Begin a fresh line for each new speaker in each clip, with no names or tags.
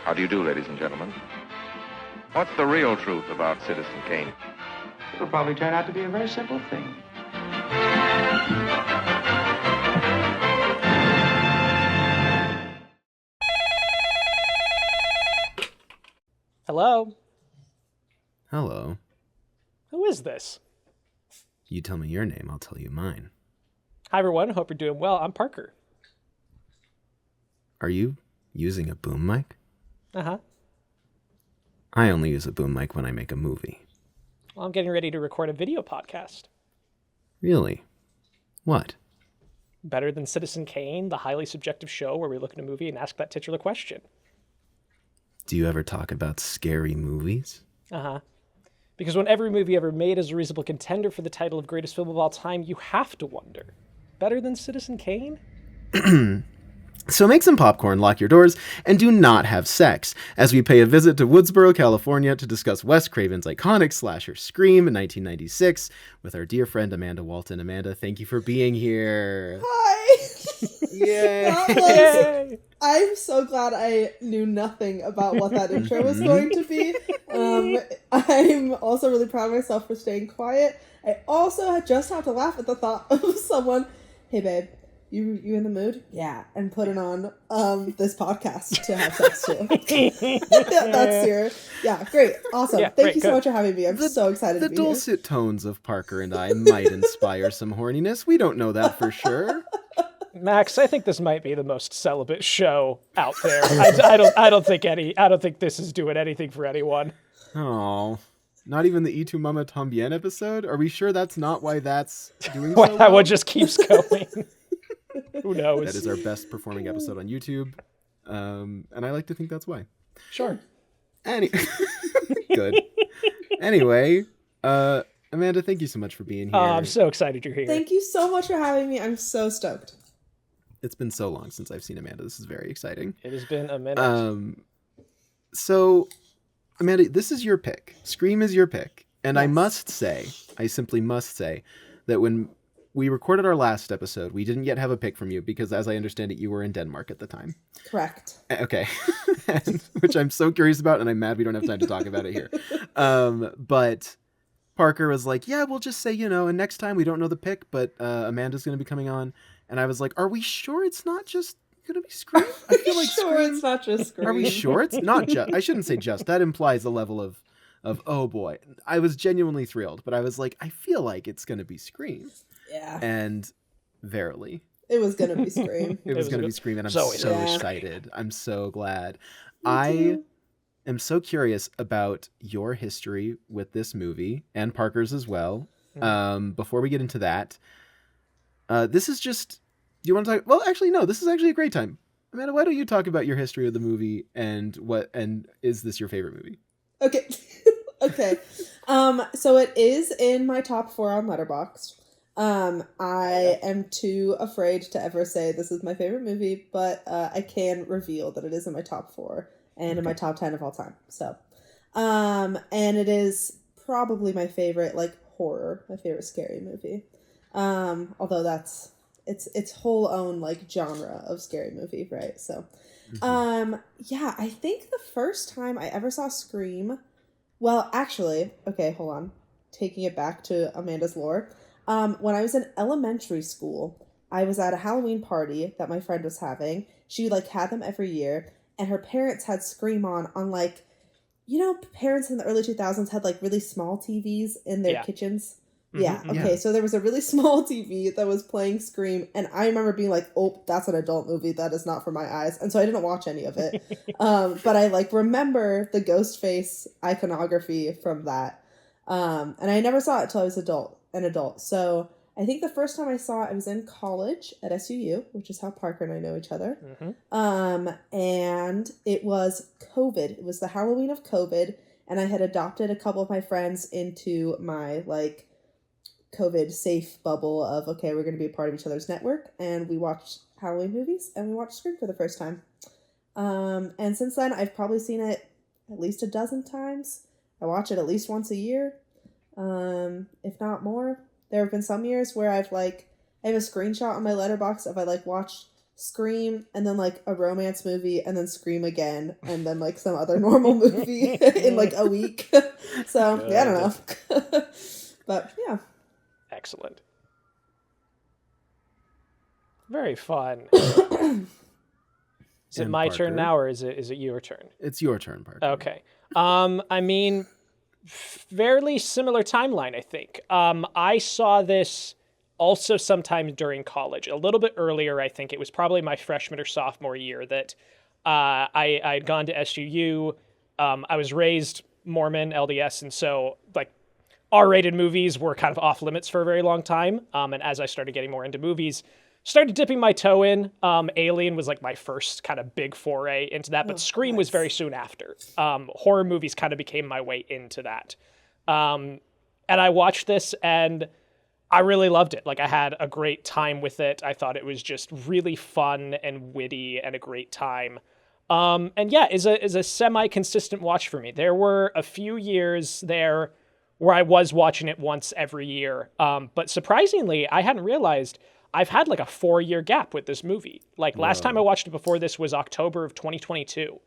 How do you do, ladies and gentlemen? What's the real truth about Citizen Kane?
It'll probably turn out to be a very simple thing.
Hello?
Hello.
Who is this?
You tell me your name, I'll tell you mine.
Hi, everyone. Hope you're doing well. I'm Parker.
Are you using a boom mic?
Uh-huh.
I only use a boom mic when I make a movie.
Well, I'm getting ready to record a video podcast.
Really? What?
Better Than Citizen Kane, the highly subjective show where we look at a movie and ask that titular question.
Do you ever talk about scary movies?
Uh-huh. Because when every movie ever made is a reasonable contender for the title of greatest film of all time, you have to wonder, better than Citizen Kane?
So make some popcorn, lock your doors, and do not have sex, as we pay a visit to Woodsboro, California to discuss Wes Craven's iconic slasher Scream in 1996 with our dear friend Amanda Walton. Amanda, thank you for being here.
Hi!
Yay!
I'm so glad I knew nothing about what that intro was going to be. I'm also really proud of myself for staying quiet. I also just have to laugh at the thought of someone, hey babe, you in the mood? Yeah. And putting on this podcast to have sex too. That's your... Yeah, great. Awesome.
Yeah,
Thank you so much for having me. I'm so excited to be
The dulcet tones of Parker and I might inspire some horniness. We don't know that for sure.
Max, I think this might be the most celibate show out there. I don't think this is doing anything for anyone.
Oh, not even the E2 Mama Tambien episode? Are we sure that's not why that's doing so
That
well?
one just keeps going. Who knows?
That is our best performing episode on YouTube. And I like to think that's why.
Sure.
Good. Anyway, Amanda, thank you so much for being here.
Oh, I'm so excited you're here.
Thank you so much for having me. I'm so stoked.
It's been so long since I've seen Amanda. This is very exciting.
It has been a minute.
So, Amanda, this is your pick. Scream is your pick. And
Yes.
I simply must say, that when we recorded our last episode, we didn't yet have a pick from you because, as I understand it, you were in Denmark at the time.
Correct.
Okay. Which I'm so curious about, and I'm mad we don't have time to talk about it here. But Parker was like, yeah, we'll just say, and next time we don't know the pick, but Amanda's going to be coming on. And I was like, are we sure it's not just going to be Scream? I feel like
sure
Scream...
it's not just Scream.
Are we sure it's not just? I shouldn't say just. That implies a level of oh boy. I was genuinely thrilled, but I was like, I feel like it's going to be Scream.
Yeah.
And verily,
It was going to be Scream.
it was going to be Scream, and I'm
so
so
yeah.
excited. I'm so glad.
Me
I
too.
am so curious about your history with this movie and Parker's as well. Before we get into that, this is just... Do you want to talk? Well, actually, no. This is actually a great time. Amanda, why don't you talk about your history of the movie and is this your favorite movie?
Okay. Okay. So it is in my top 4 on Letterboxd. I am too afraid to ever say this is my favorite movie, but I can reveal that it is in my top 4 and in my top 10 of all time. So, and it is probably my favorite, horror, my favorite scary movie. Although that's its whole own genre of scary movie, right? So, yeah, I think the first time I ever saw Scream, well, actually, okay, hold on, taking it back to Amanda's lore. When I was in elementary school, I was at a Halloween party that my friend was having. She had them every year, and her parents had Scream on parents in the early 2000s had really small TVs in their kitchens.
Mm-hmm.
Yeah. Okay.
Yeah.
So there was a really small TV that was playing Scream, and I remember being like, "Oh, that's an adult movie. That is not for my eyes." And so I didn't watch any of it. But I remember the ghost face iconography from that. And I never saw it till I was an adult. So I think the first time I saw it, I was in college at SUU, which is how Parker and I know each other.
Mm-hmm.
And it was COVID. It was the Halloween of COVID, and I had adopted a couple of my friends into my COVID safe bubble of, okay, we're going to be a part of each other's network, and we watched Halloween movies, and we watched Scream for the first time. And since then, I've probably seen it at least a dozen times. I watch it at least once a year, if not more. There have been some years where I have a screenshot on my letterbox of I watched Scream, and then like a romance movie, and then Scream again, and then like some other normal movie in like a week. So yeah, I don't know. But yeah.
Excellent. Very fun. Is it
And
my
Parker.
turn now, or is it your turn?
It's your turn, Parker.
Okay. I mean, fairly similar timeline, I think. I saw this also sometime during college, a little bit earlier. I think it was probably my freshman or sophomore year that I had gone to SUU. I was raised Mormon, LDS, and so like R-rated movies were kind of off limits for a very long time. And as I started getting more into movies, started dipping my toe in. Alien was like my first kind of big foray into that, but Scream was very soon after. Horror movies kind of became my way into that. And I watched this and I really loved it. Like I had a great time with it. I thought it was just really fun and witty and a great time. And yeah, is a semi-consistent watch for me. There were a few years there where I was watching it once every year. But surprisingly, I hadn't realized I've had like a 4-year gap with this movie. Like last time I watched it before this was October of 2022.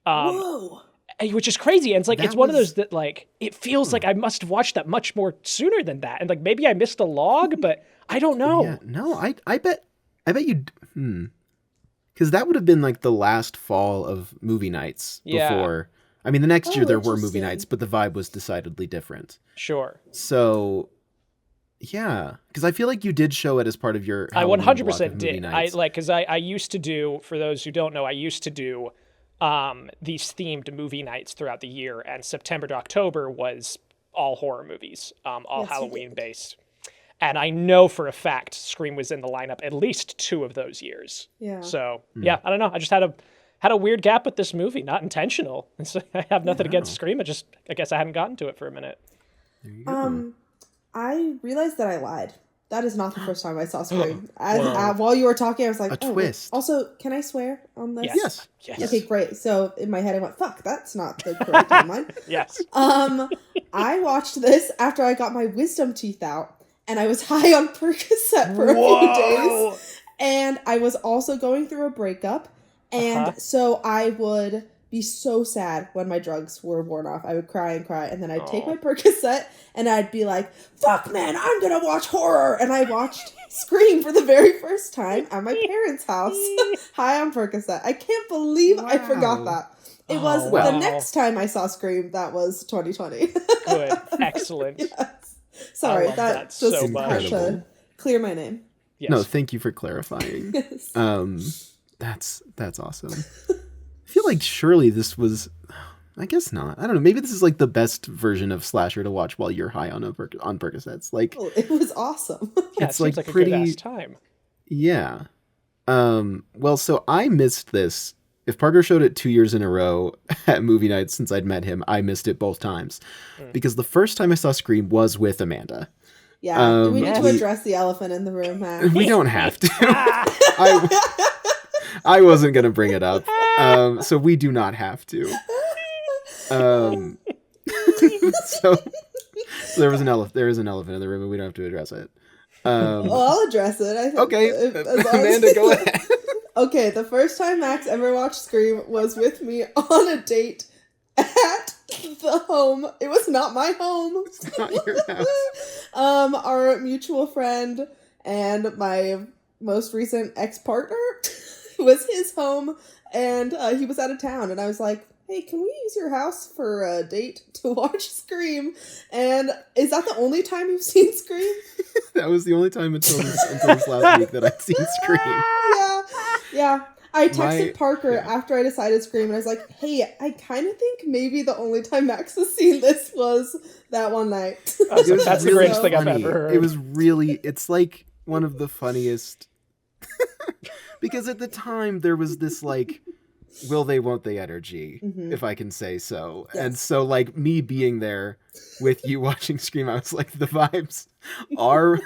Whoa.
Which is crazy. And it's like,
That
it's one of
was-
those that like, it feels like I must have watched that much more sooner than that. And like, maybe I missed a log, but I don't know.
Yeah, no, I bet you, because that would have been like the last fall of movie nights
Yeah.
before. I mean, the next year there were movie
interesting.
nights, but the vibe was decidedly different.
Sure.
So, yeah, because I feel like you did show it as part of your.
I
Halloween
100%
block of movie
did.
nights.
Because I used to do, for those who don't know, I used to do these themed movie nights throughout the year, and September to October was all horror movies, all
Yes, you
Halloween
did.
based. And I know for a fact Scream was in the lineup at least 2 of those years.
Yeah.
So yeah, I don't know. I just had a weird gap with this movie, not intentional. And so I have nothing against Scream. I guess I hadn't gotten to it for a minute.
There you go.
I realized that I lied. That is not the first time I saw Scream. While you were talking, I was like,
A
oh,
twist.
Also, can I swear on this?
Yes.
Yes.
Yes.
Okay, great. So in my head, I went, fuck, that's not the correct timeline.
Yes.
I watched this after I got my wisdom teeth out, and I was high on Percocet for a few
Whoa.
days. And I was also going through a breakup, and so I would be so sad when my drugs were worn off. I would cry and cry, and then I'd take my Percocet, and I'd be like, fuck, man, I'm gonna watch horror! And I watched Scream for the very first time at my parents' house, high on Percocet. I can't believe I forgot that. It was
wow.
the next time I saw Scream, that was 2020.
Good. Excellent.
Yes. Sorry,
love
that
that
just
so
had
much.
to clear my name.
Yes.
No, thank you for clarifying.
Yes.
That's awesome. I feel like surely this was. I guess not. I don't know. Maybe this is like the best version of slasher to watch while you're high on on Percocets. Like,
Oh, it was awesome.
Yeah,
it's
it seems
like
like
pretty-
a good-ass time.
yeah. Well, so I missed this. If Parker showed it 2 years in a row at movie nights since I'd met him, I missed it both times. Because the first time I saw Scream was with Amanda.
Yeah. Do we need to
Yes.
address the elephant in the room, Matt?
We don't have to. I wasn't going to bring it up. So we do not have to. So there was an elephant. There is an elephant in the room, and we don't have to address it.
Well, I'll address it. I think
Okay,
as long as-
Amanda, go ahead.
Okay, the first time Max ever watched Scream was with me on a date at the home. It was not my home.
It's not your house.
Our mutual friend and my most recent ex-partner was his home, and he was out of town, and I was like, hey, can we use your house for a date to watch Scream? And is that the only time you've seen Scream?
That was the only time until this last week that I'd seen Scream.
Yeah. I texted
My-
Parker after I decided Scream, and I was like, hey, I kind of think maybe the only time Max has seen this was that one night.
I was
It
like,
was
that's the
really
greatest thing I've
funny.
ever heard.
It was really, it's like one of the funniest. Because at the time there was this like, will they, won't they energy, if I can say so.
Yes.
And so like me being there with you watching Scream, I was like, the vibes are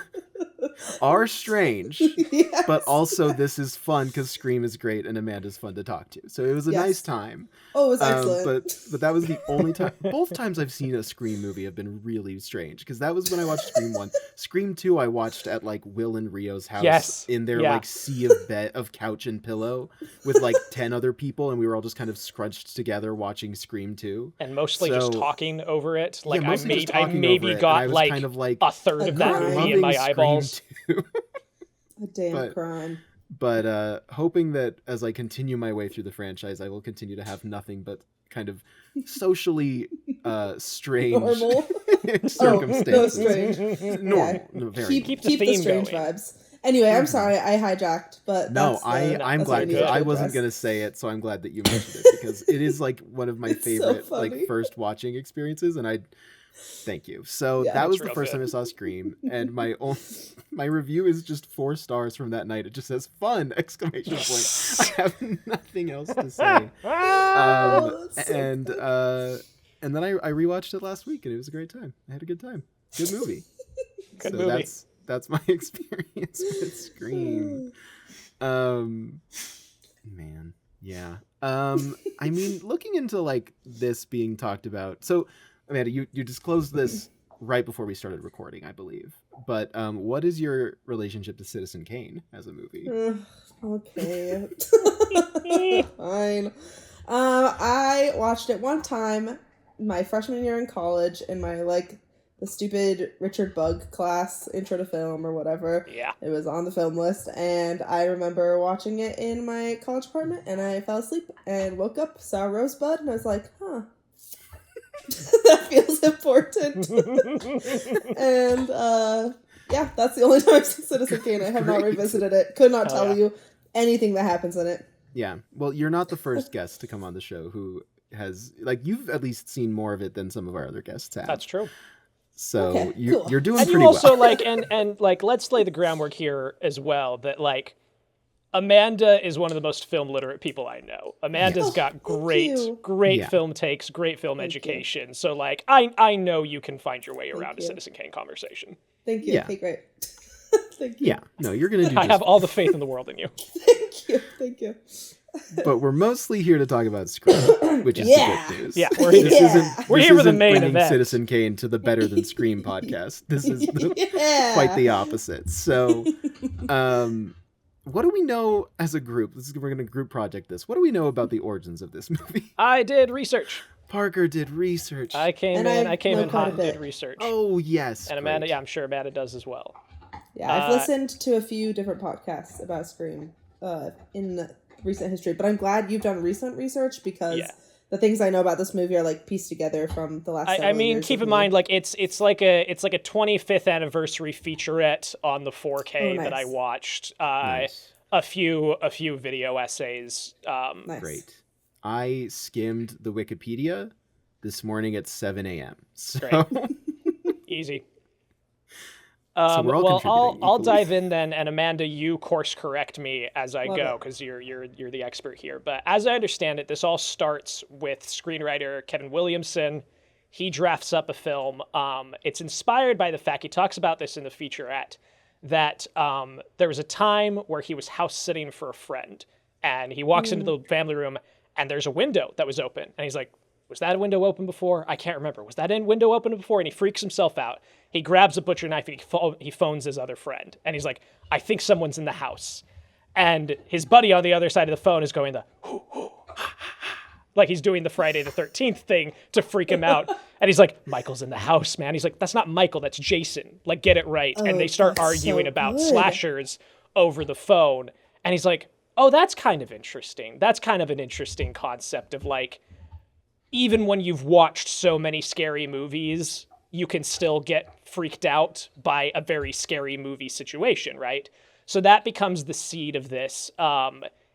are strange,
Yes.
but also this is fun because Scream is great and Amanda's fun to talk to. So it was a
Yes.
nice time.
Oh, it was excellent.
But that was the only time. Both times I've seen a Scream movie have been really strange, because that was when I watched Scream 1. Scream 2 I watched at like Will and Rio's house in their like sea of couch and pillow with like 10 other people, and we were all just kind of scrunched together watching Scream 2.
And mostly just talking over it. Like
yeah,
I maybe got like,
kind of like
a third of that movie in my eyeballs.
A damn crime.
But hoping that as I continue my way through the franchise, I will continue to have nothing but kind of socially strange
Normal
circumstances.
Oh, no, strange.
Normal. No, very
Keep
the
the strange
going.
Vibes. Anyway, I'm sorry I hijacked, but
no, I'm glad, because I wasn't gonna say it, so I'm glad that you mentioned it, because it is like one of my favorite like first watching experiences, and I thank you. So that was the first time I saw Scream, and my review is just 4 stars from that night. It just says "fun!" exclamation point. I have nothing else to say. And then I rewatched it last week, and it was a great time. I had a good time. Good movie.
Good movie.
That's my experience with Scream. Man, yeah. I mean, looking into like this being talked about. So, Amanda, you disclosed this right before we started recording, I believe. But what is your relationship to Citizen Kane as a movie?
Okay. Fine. I watched it one time my freshman year in college in my the stupid Richard Bugg class, intro to film or whatever.
Yeah.
It was on the film list, and I remember watching it in my college apartment, and I fell asleep and woke up, saw Rosebud, and I was like, huh. That feels important. And, yeah, that's the only time I've seen Citizen Kane. I have not revisited it. Could not tell you anything that happens in it.
Yeah. Well, you're not the first guest to come on the show who has, you've at least seen more of it than some of our other guests have.
That's true.
So
okay,
you're doing
and
pretty
you also
well.
and let's lay the groundwork here as well that Amanda is one of the most film literate people I know. Amanda's got great film takes, great film education. So I know you can find your way around a Citizen Kane conversation.
Thank you.
Yeah.
Okay, great. Thank you.
Yeah. No, you're gonna do.
I have all the faith in the world in you.
Thank you.
But we're mostly here to talk about Scream, which is the good news.
Yeah, we're here for the main event.
Citizen Kane to the Better Than Scream podcast. This is quite the opposite. So, what do we know as a group? We're going to group project this. What do we know about the origins of this movie?
I did research.
Parker did research.
I came in hot and did research.
Oh, yes.
And Amanda, I'm sure Amanda does as well.
Yeah, I've listened to a few different podcasts about Scream in recent history, but I'm glad you've done recent research because the things I know about this movie are pieced together from the last several years.
Keep in mind, it's like a 25th anniversary featurette on the 4K that I watched.
Nice.
A few video essays.
Nice.
Great. I skimmed the Wikipedia this morning at 7 a.m. So
great. Easy.
So we're all contributing
I'll
equally.
dive in then, and Amanda, you course correct me as I go because you're the expert here. But as I understand it, this all starts with screenwriter Kevin Williamson. He drafts up a film. It's inspired by the fact, he talks about this in the featurette, that there was a time where he was house sitting for a friend, and he walks into the family room, and there's a window that was open, and he's like, was that a window open before? I can't remember. Was that window open before? And he freaks himself out. He grabs a butcher knife and he phones his other friend. And he's like, I think someone's in the house. And his buddy on the other side of the phone is going like he's doing the Friday the 13th thing to freak him out. And he's like, Michael's in the house, man. He's like, that's not Michael, that's Jason. Get it right. And they start arguing about slashers over the phone. And he's like, oh, that's kind of interesting. That's kind of an interesting concept of even when you've watched so many scary movies, you can still get freaked out by a very scary movie situation, right? So that becomes the seed of this.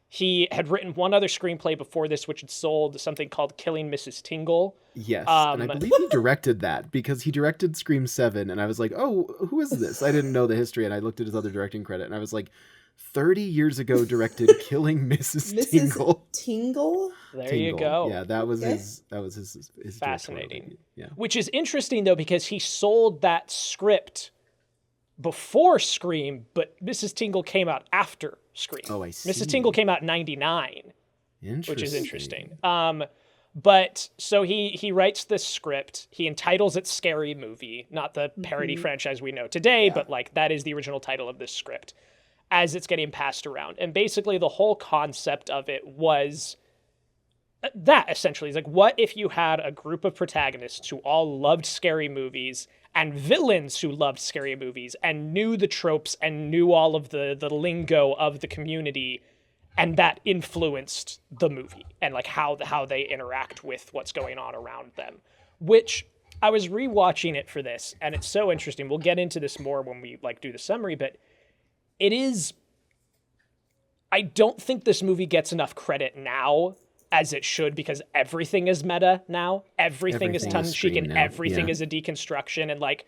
He had written one other screenplay before this, which had sold something called Killing Mrs. Tingle.
Yes, and I believe he directed that because he directed Scream 7, and I was like, oh, who is this? I didn't know the history, and I looked at his other directing credit, and I was like, 30 years ago directed Killing Mrs. Tingle.
Tingle?
There you go.
Yeah, that was his
fascinating.
Yeah.
Which is interesting though, because he sold that script before Scream, but Mrs. Tingle came out after Scream.
Oh, I see.
Mrs. Tingle came out in 99, which is interesting. But so he writes this script. He entitles it Scary Movie, not the parody franchise we know today, but like that is the original title of this script as it's getting passed around. And basically the whole concept of it was that essentially is like, what if you had a group of protagonists who all loved scary movies and villains who loved scary movies and knew the tropes and knew all of the lingo of the community, and that influenced the movie and like how they interact with what's going on around them. Which I was rewatching it for this, and it's so interesting. We'll get into this more when we like do the summary, but it is. I don't think this movie gets enough credit now as it should, because everything is meta now. Everything is tongue-in-cheek and everything is a deconstruction. And like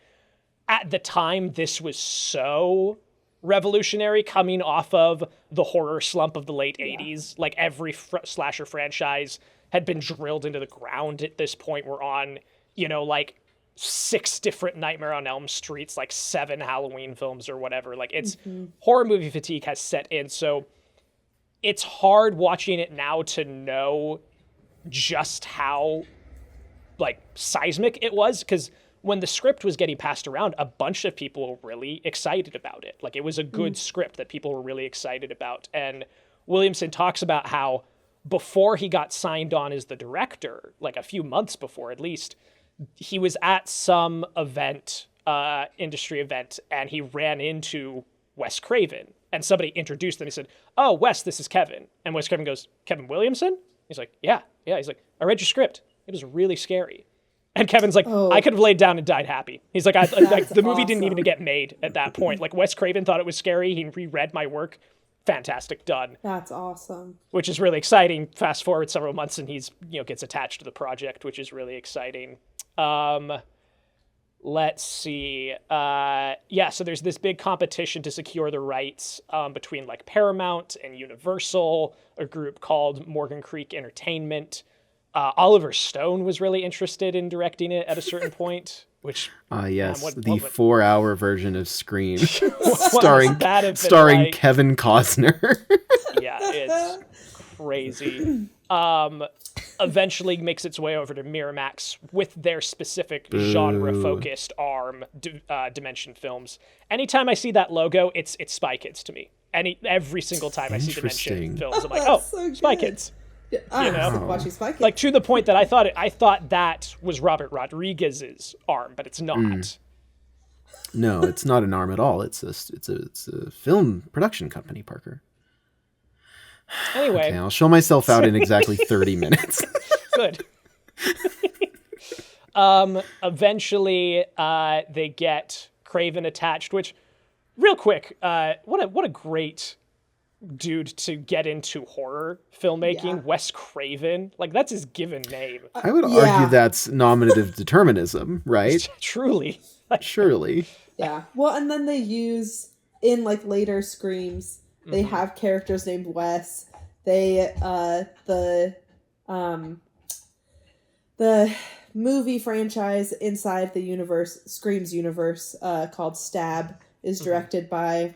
at the time, this was so revolutionary coming off of the horror slump of the late 80s. Like every slasher franchise had been drilled into the ground at this point. We're on, like 6 different Nightmare on Elm Streets, like 7 Halloween films or whatever. Like it's horror movie fatigue has set in. So it's hard watching it now to know just how like seismic it was, because when the script was getting passed around, a bunch of people were really excited about it. Like it was a good script that people were really excited about. And Williamson talks about how before he got signed on as the director, like a few months before at least, he was at some event, industry event, and he ran into Wes Craven. And somebody introduced them. He said, "Oh, Wes, this is Kevin." And Wes Craven goes, "Kevin Williamson?" He's like, Yeah. He's like, "I read your script. It was really scary." And Kevin's like, "I could have laid down and died happy." He's like, the movie didn't even get made at that point. Like Wes Craven thought it was scary. He reread my work. Fantastic, done.
That's awesome. Which
is really exciting. Fast forward several months and he's, gets attached to the project, which is really exciting. Let's see. So there's this big competition to secure the rights between like Paramount and Universal, a group called Morgan Creek Entertainment. Oliver Stone was really interested in directing it at a certain point, which
yes, the 4-hour version of Scream,
starring
Kevin Costner.
Yeah, it's crazy. Eventually makes its way over to Miramax with their specific genre-focused arm, Dimension Films. Anytime I see that logo, it's Spy Kids to me. Every single time I see Dimension Films, I'm like, so Spy Kids.
Watching Spy Kids.
Like to the point that I thought that was Robert Rodriguez's arm, but it's not.
No, it's not an arm at all. It's a film production company, Parker.
Anyway,
okay, I'll show myself out in exactly 30 minutes.
Good. Eventually, they get Craven attached, which, real quick, what a great dude to get into horror filmmaking. Yeah. Wes Craven, like that's his given name.
I would argue that's nominative determinism, right?
Truly.
Surely.
Yeah. Well, and then they use in like later Screams, they have characters named Wes. They the movie franchise inside the universe, Screams universe, called Stab, is directed by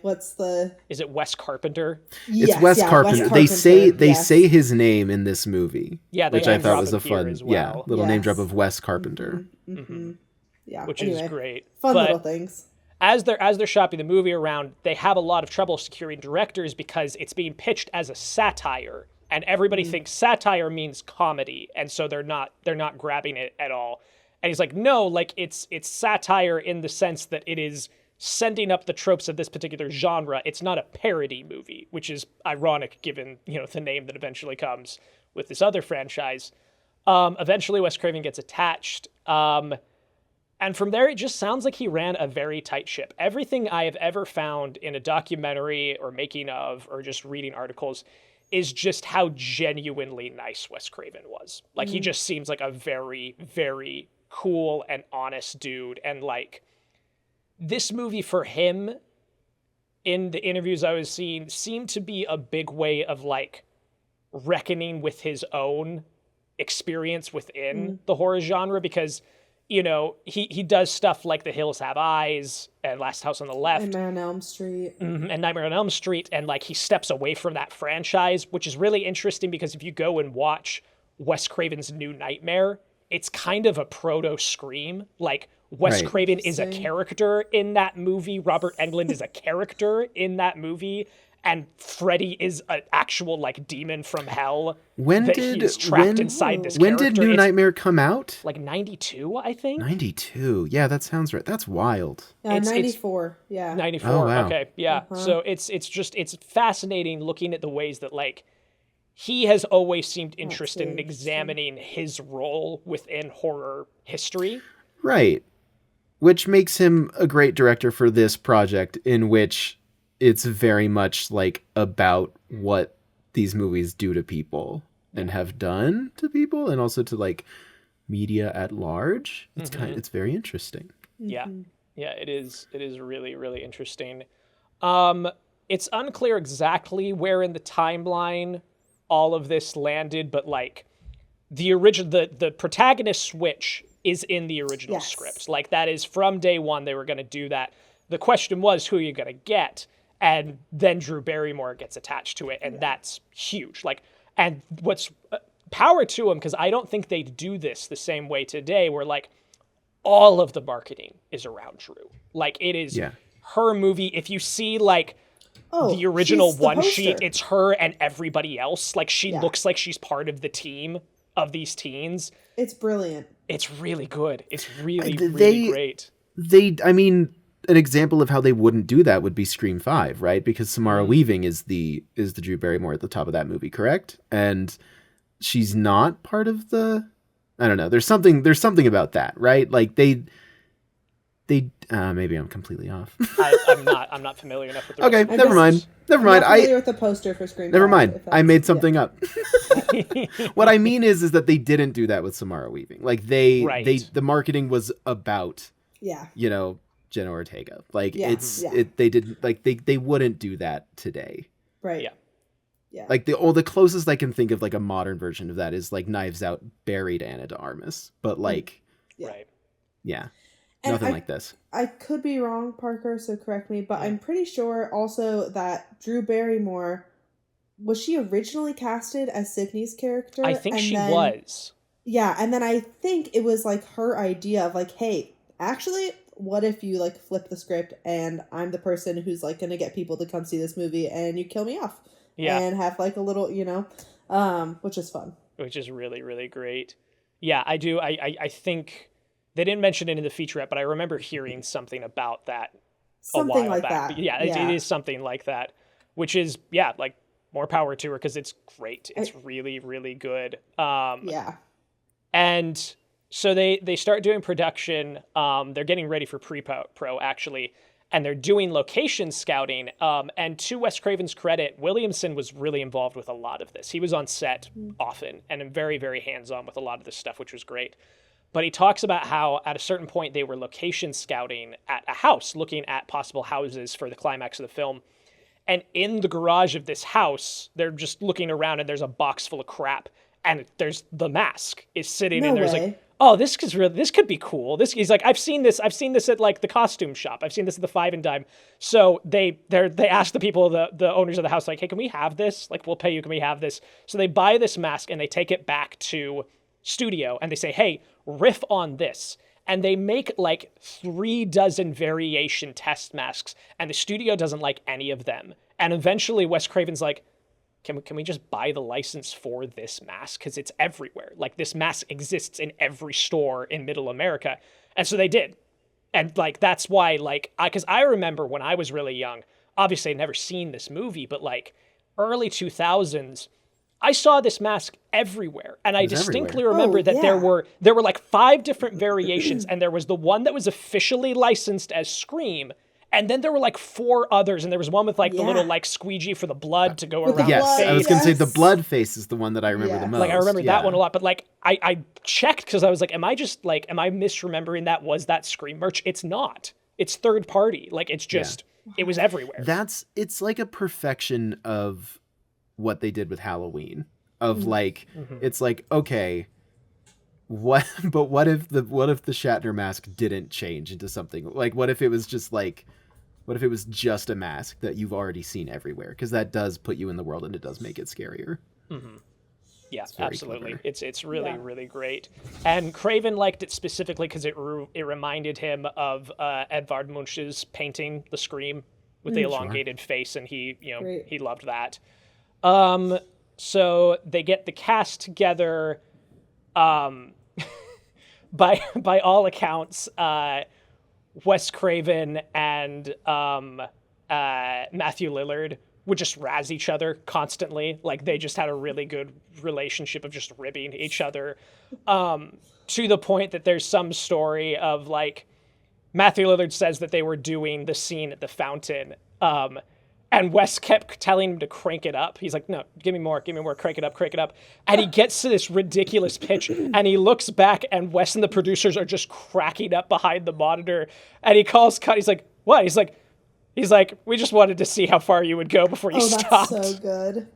is it Wes Carpenter?
It's Wes Carpenter. They say his name in this movie.
Yeah,
which I thought was a fun
little
name drop of Wes Carpenter.
Yeah,
which is great.
Fun little things.
As they're shopping the movie around, they have a lot of trouble securing directors because it's being pitched as a satire, and everybody thinks satire means comedy, and so they're not grabbing it at all. And he's like, no, like it's satire in the sense that it is sending up the tropes of this particular genre. It's not a parody movie, which is ironic given the name that eventually comes with this other franchise. Eventually, Wes Craven gets attached. And from there, it just sounds like he ran a very tight ship. Everything I have ever found in a documentary or making of or just reading articles is just how genuinely nice Wes Craven was. Like, he just seems like a very, very cool and honest dude. And, like, this movie for him, in the interviews I was seeing, seemed to be a big way of, like, reckoning with his own experience within the horror genre, because you know, he does stuff like The Hills Have Eyes and Last House on the Left.
Nightmare on Elm Street.
And Nightmare on Elm Street, and like he steps away from that franchise, which is really interesting because if you go and watch Wes Craven's New Nightmare, it's kind of a proto-Scream. Like Wes Craven is a character in that movie, Robert Englund is a character in that movie, and Freddy is an actual like demon from hell. He's trapped inside this
When
character.
did New Nightmare come out?
Like 92, I think.
92. Yeah, that sounds right. That's wild.
94. Yeah.
94.
Oh, wow.
Okay. Yeah. So it's fascinating looking at the ways that like he has always seemed interested in examining his role within horror history.
Right. Which makes him a great director for this project, in which it's very much like about what these movies do to people and have done to people, and also to like media at large. It's it's very interesting.
Yeah. Yeah, it is really, really interesting. It's unclear exactly where in the timeline all of this landed, but like the protagonist switch is in the original script. Like that is from day one, they were going to do that. The question was, who are you going to get? And then Drew Barrymore gets attached to it, and that's huge. Like, and what's power to him, because I don't think they do this the same way today, where like all of the marketing is around Drew. Like it is her movie. If you see like the original one sheet, it's her and everybody else. Like she looks like she's part of the team of these teens.
It's brilliant.
It's really good. It's really great.
I mean, an example of how they wouldn't do that would be Scream 5, right? Because Samara Weaving is the Drew Barrymore at the top of that movie, correct? And she's not part of the, I don't know. There's something about that, right? Like they maybe I'm completely off.
I'm not familiar enough with the
Okay, never mind.
I'm not familiar with the poster for Scream 5.
Never mind. I made something up. What I mean is that they didn't do that with Samara Weaving. Like the marketing was about, you know, Jenna Ortega. Like they didn't like they wouldn't do that today.
Right.
Yeah.
Yeah.
Like the closest I can think of like a modern version of that is like Knives Out buried Ana de Armas. But like nothing like this.
I could be wrong, Parker, so correct me, but I'm pretty sure also that Drew Barrymore, was she originally casted as Sidney's character?
I think she was.
Yeah, and then I think it was like her idea of like, hey, actually, what if you like flip the script and I'm the person who's like going to get people to come see this movie and you kill me off? Yeah. And have like a little, you know, which is fun. Which
is really, really great. Yeah, I do. I think they didn't mention it in the featurette, but I remember hearing something about that a while
like
back.
That.
Yeah, it is something like that, which is, like more power to her because it's great. It's really, really good. And so they start doing production. They're getting ready for pre-pro actually, and they're doing location scouting. And to Wes Craven's credit, Williamson was really involved with a lot of this. He was on set often and very, very hands-on with a lot of this stuff, which was great. But he talks about how at a certain point they were location scouting at a house, looking at possible houses for the climax of the film. And in the garage of this house, they're just looking around and there's a box full of crap. And there's the mask is sitting and there's like, oh, this could be cool. He's like, I've seen this at like the costume shop. I've seen this at the Five and Dime. So they ask the people, the owners of the house, like, hey, can we have this? Like, we'll pay you. Can we have this? So they buy this mask and they take it back to studio and they say, hey, riff on this. And they make like 36 variation test masks and the studio doesn't like any of them. And eventually Wes Craven's like, can we just buy the license for this mask? Because it's everywhere. Like this mask exists in every store in Middle America. And so they did. And like, that's why like, because I remember when I was really young, obviously I'd never seen this movie, but like early 2000s, I saw this mask everywhere. And I distinctly remember that there were like 5 different variations. And there was the one that was officially licensed as Scream. And then there were like 4 others. And there was one with like the little like squeegee for the blood to go around the face.
I was going to say the blood face is the one that I remember the most.
Like I remember that one a lot. But like I checked because I was like, am I misremembering that? Was that Scream merch? It's not. It's third party. Like it's just, it was everywhere.
It's like a perfection of what they did with Halloween of like, it's like, okay, what if the Shatner mask didn't change into something? Like, what if it was just a mask that you've already seen everywhere? Because that does put you in the world, and it does make it scarier.
Mm-hmm. Yeah,
Absolutely.
clever. It's really, really great. And Craven liked it specifically because it reminded him of Edvard Munch's painting, The Scream, with the elongated face, and he loved that. So they get the cast together. By all accounts, Wes Craven and Matthew Lillard would just razz each other constantly. Like, they just had a really good relationship of just ribbing each other, to the point that there's some story of, like, Matthew Lillard says that they were doing the scene at the fountain, and Wes kept telling him to crank it up. He's like, no, give me more, crank it up. And he gets to this ridiculous pitch, and he looks back, and Wes and the producers are just cracking up behind the monitor, and he calls cut. He's like, what? He's like, we just wanted to see how far you would go before you stopped.
That's so good.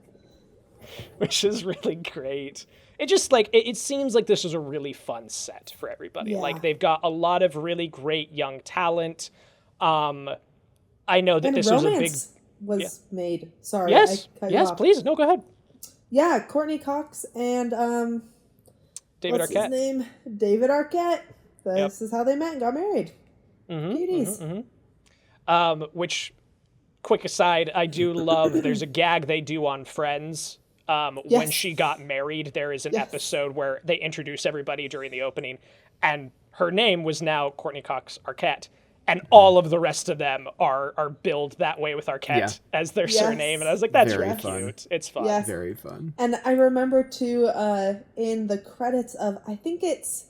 Which is really great. It just, like, it seems like this was a really fun set for everybody.
Yeah.
Like, they've got a lot of really great young talent. I know that this was a big...
made. Sorry,
yes,
I cut you off.
Please. No, go ahead.
Yeah, Courtney Cox and
David
what's
Arquette.
his name? David Arquette. This is how they met and got married. Cuties.
Which, quick aside, I do love. There's a gag they do on Friends. When she got married, there is an episode where they introduce everybody during the opening, and her name was now Courtney Cox Arquette. And all of the rest of them are billed that way with Arquette as their surname. And I was like, that's
Very
really
fun.
cute. It's fun.
Yes.
Very fun.
And I remember, too, in the credits of, I think it's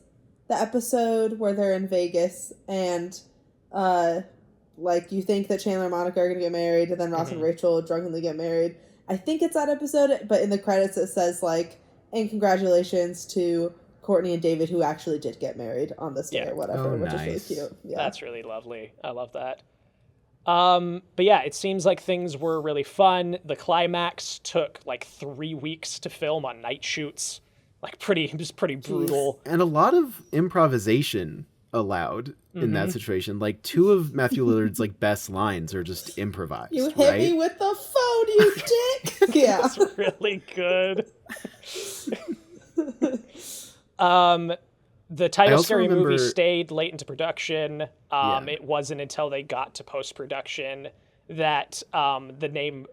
the episode where they're in Vegas, and, like, you think that Chandler and Monica are going to get married, and then Ross and Rachel drunkenly get married. I think it's that episode, but in the credits it says, like, and congratulations to Courtney and David, who actually did get married on this day or whatever, which is really cute. Yeah.
That's really lovely. I love that. But yeah, it seems like things were really fun. The climax took like 3 weeks to film on night shoots. Like, just pretty brutal.
And a lot of improvisation allowed in that situation. Like, 2 of Matthew Lillard's like best lines are just improvised.
You hit me with the phone, you dick! Yeah.
That's really good. The title scary movie stayed late into production. It wasn't until they got to post-production that the name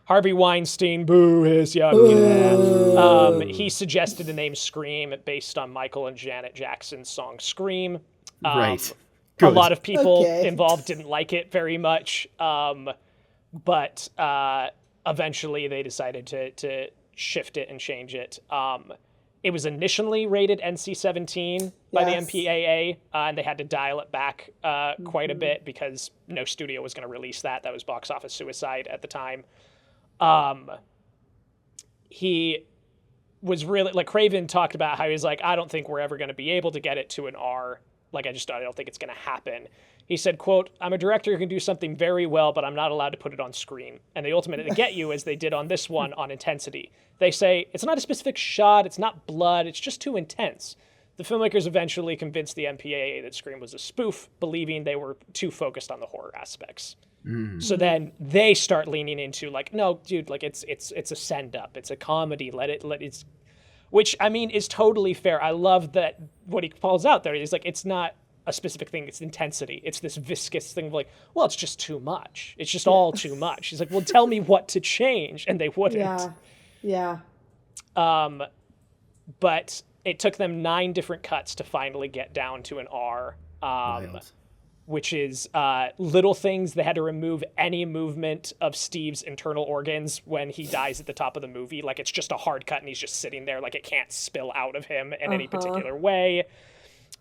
Harvey Weinstein, boo, his young. He suggested the name Scream based on Michael and Janet Jackson's song Scream.
Right.
A lot of people involved didn't like it very much, but eventually they decided to shift it and change it. It was initially rated NC-17 by the MPAA, and they had to dial it back quite a bit because no studio was going to release that. That was box office suicide at the time. He was really, like, Craven talked about how he's like, I don't think we're ever going to be able to get it to an R. Like, I don't think it's going to happen. He said, quote, I'm a director who can do something very well, but I'm not allowed to put it on screen. And they ultimately get you, as they did on this one, on intensity. They say, it's not a specific shot, it's not blood, it's just too intense. The filmmakers eventually convinced the MPAA that Scream was a spoof, believing they were too focused on the horror aspects. So then they start leaning into, like, no, dude, like, it's a send-up, it's a comedy, which, I mean, is totally fair. I love that what he calls out there is, like, it's not a specific thing, it's intensity. It's this viscous thing of, like, well, it's just too much. It's just all too much. He's like, well, tell me what to change, and they wouldn't.
Yeah.
But it took them 9 different cuts to finally get down to an R. Which is little things. They had to remove any movement of Steve's internal organs when he dies at the top of the movie. Like, it's just a hard cut and he's just sitting there. Like, it can't spill out of him in any particular way.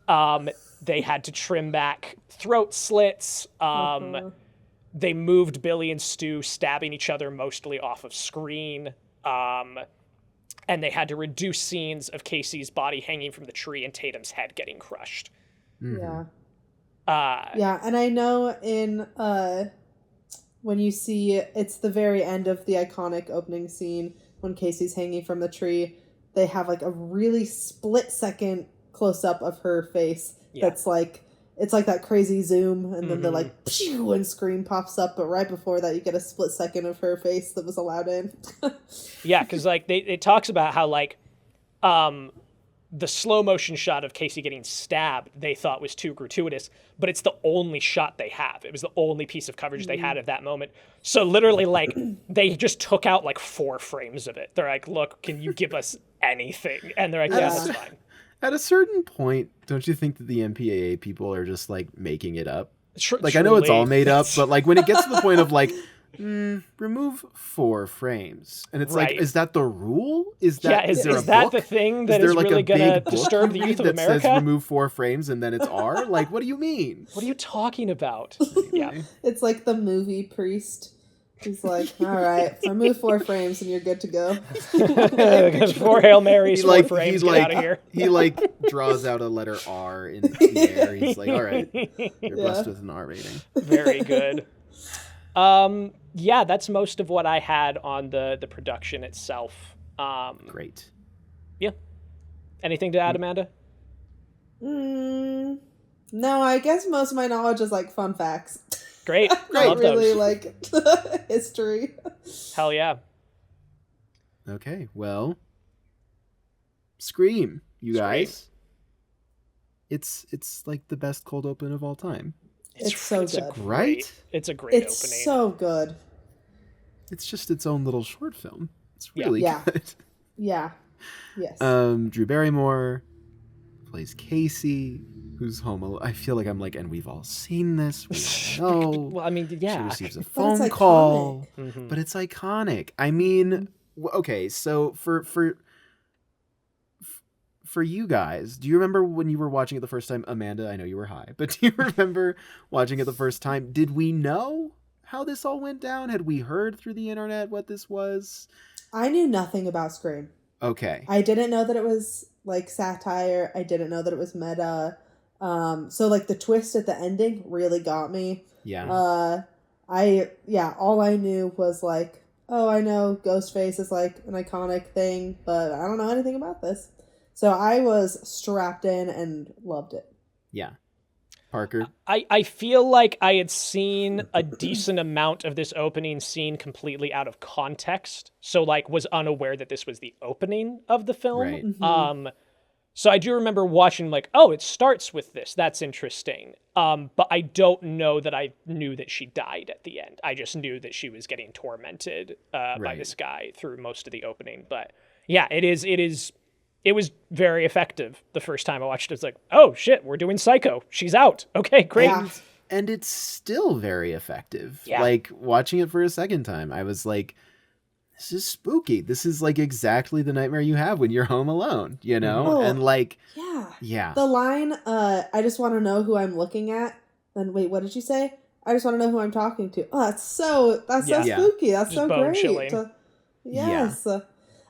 They had to trim back throat slits. They moved Billy and Stu stabbing each other mostly off of screen. And they had to reduce scenes of Casey's body hanging from the tree and Tatum's head getting crushed.
Yeah. And I know in when you see it's the very end of the iconic opening scene when Casey's hanging from the tree, they have like a really split second close up of her face.
Yeah.
That's like, it's like that crazy zoom, and then the
Mhm.
like pew and screen pops up, but right before that you get a split second of her face that was allowed in.
Yeah, because like it talks about how like the slow motion shot of Casey getting stabbed they thought was too gratuitous, but it's the only shot they have. It was the only piece of coverage they had of that moment. So literally, like, they just took out like 4 frames of it. They're like, look, can you give us anything? And they're like, yeah, that's fine.
At a certain point, don't you think that the MPAA people are just like making it up? Like,
Truly.
I know it's all made up, but like when it gets to the point of like, remove 4 frames, and it's
Right.
like, is that the rule? Is that
is
there a
that
book?
the thing
Is
that
there
is
like
really
a
going to
big book
disturb the
you
youth
read
of
that
America?
says remove 4 frames and then it's R? Like, what do you mean?
What are you talking about? Yeah.
It's like the movie priest. He's like, all right, remove 4 frames and you're good to go.
4 Hail Marys, 4 frames,
he's
get
like,
out of here.
he like draws out a letter R in the air. He's like, all right, you're blessed with an R rating.
Very good. Yeah, that's most of what I had on the production itself.
Great.
Yeah. Anything to add, Amanda?
No, I guess most of my knowledge is like fun facts.
Great.
Not
Love
really
those.
like history.
Hell yeah.
Okay, well, Scream, you guys. It's like the best cold open of all time.
It's so
a
good.
great,
Right?
It's a great
It's
opening.
so good.
It's just its own little short film. It's
Yeah.
really
Yeah.
good.
Yeah. Yes.
Drew Barrymore plays Casey, who's home alone. I feel like I'm like, and we've all seen this. We all know.
Well, I mean,
She
yeah.
receives a
But it's
phone call,
Mhm.
but it's iconic. I mean, okay, so for you guys, do you remember when you were watching it the first time? Amanda, I know you were high, but do you remember watching it the first time? Did we know how this all went down? Had we heard through the internet what this was?
I knew nothing about Scream.
Okay.
I didn't know that it was like satire. I didn't know that it was meta. So like the twist at the ending really got me.
Yeah.
All I knew was like, oh, I know Ghostface is like an iconic thing, but I don't know anything about this. So I was strapped in and loved it.
Yeah. Parker?
I feel like I had seen a decent amount of this opening scene completely out of context. So like was unaware that this was the opening of the film.
Right.
Mm-hmm.
So I do remember watching like, oh, it starts with this. That's interesting. But I don't know that I knew that she died at the end. I just knew that she was getting tormented by
Right.
this guy through most of the opening. But yeah, it was very effective the first time I watched it. It's like, oh shit, we're doing Psycho. She's out. Okay, great.
Yeah.
And it's still very effective.
Yeah.
Like, watching it for a second time, I was like, this is spooky. This is like exactly the nightmare you have when you're home alone, you know?
Oh.
And like,
Yeah.
yeah.
The line, I just want to know who I'm looking at. Then wait, what did you say? I just want to know who I'm talking to. Oh, that's so
Yeah.
spooky. That's
Just
so
bone
great.
chilling.
Yes.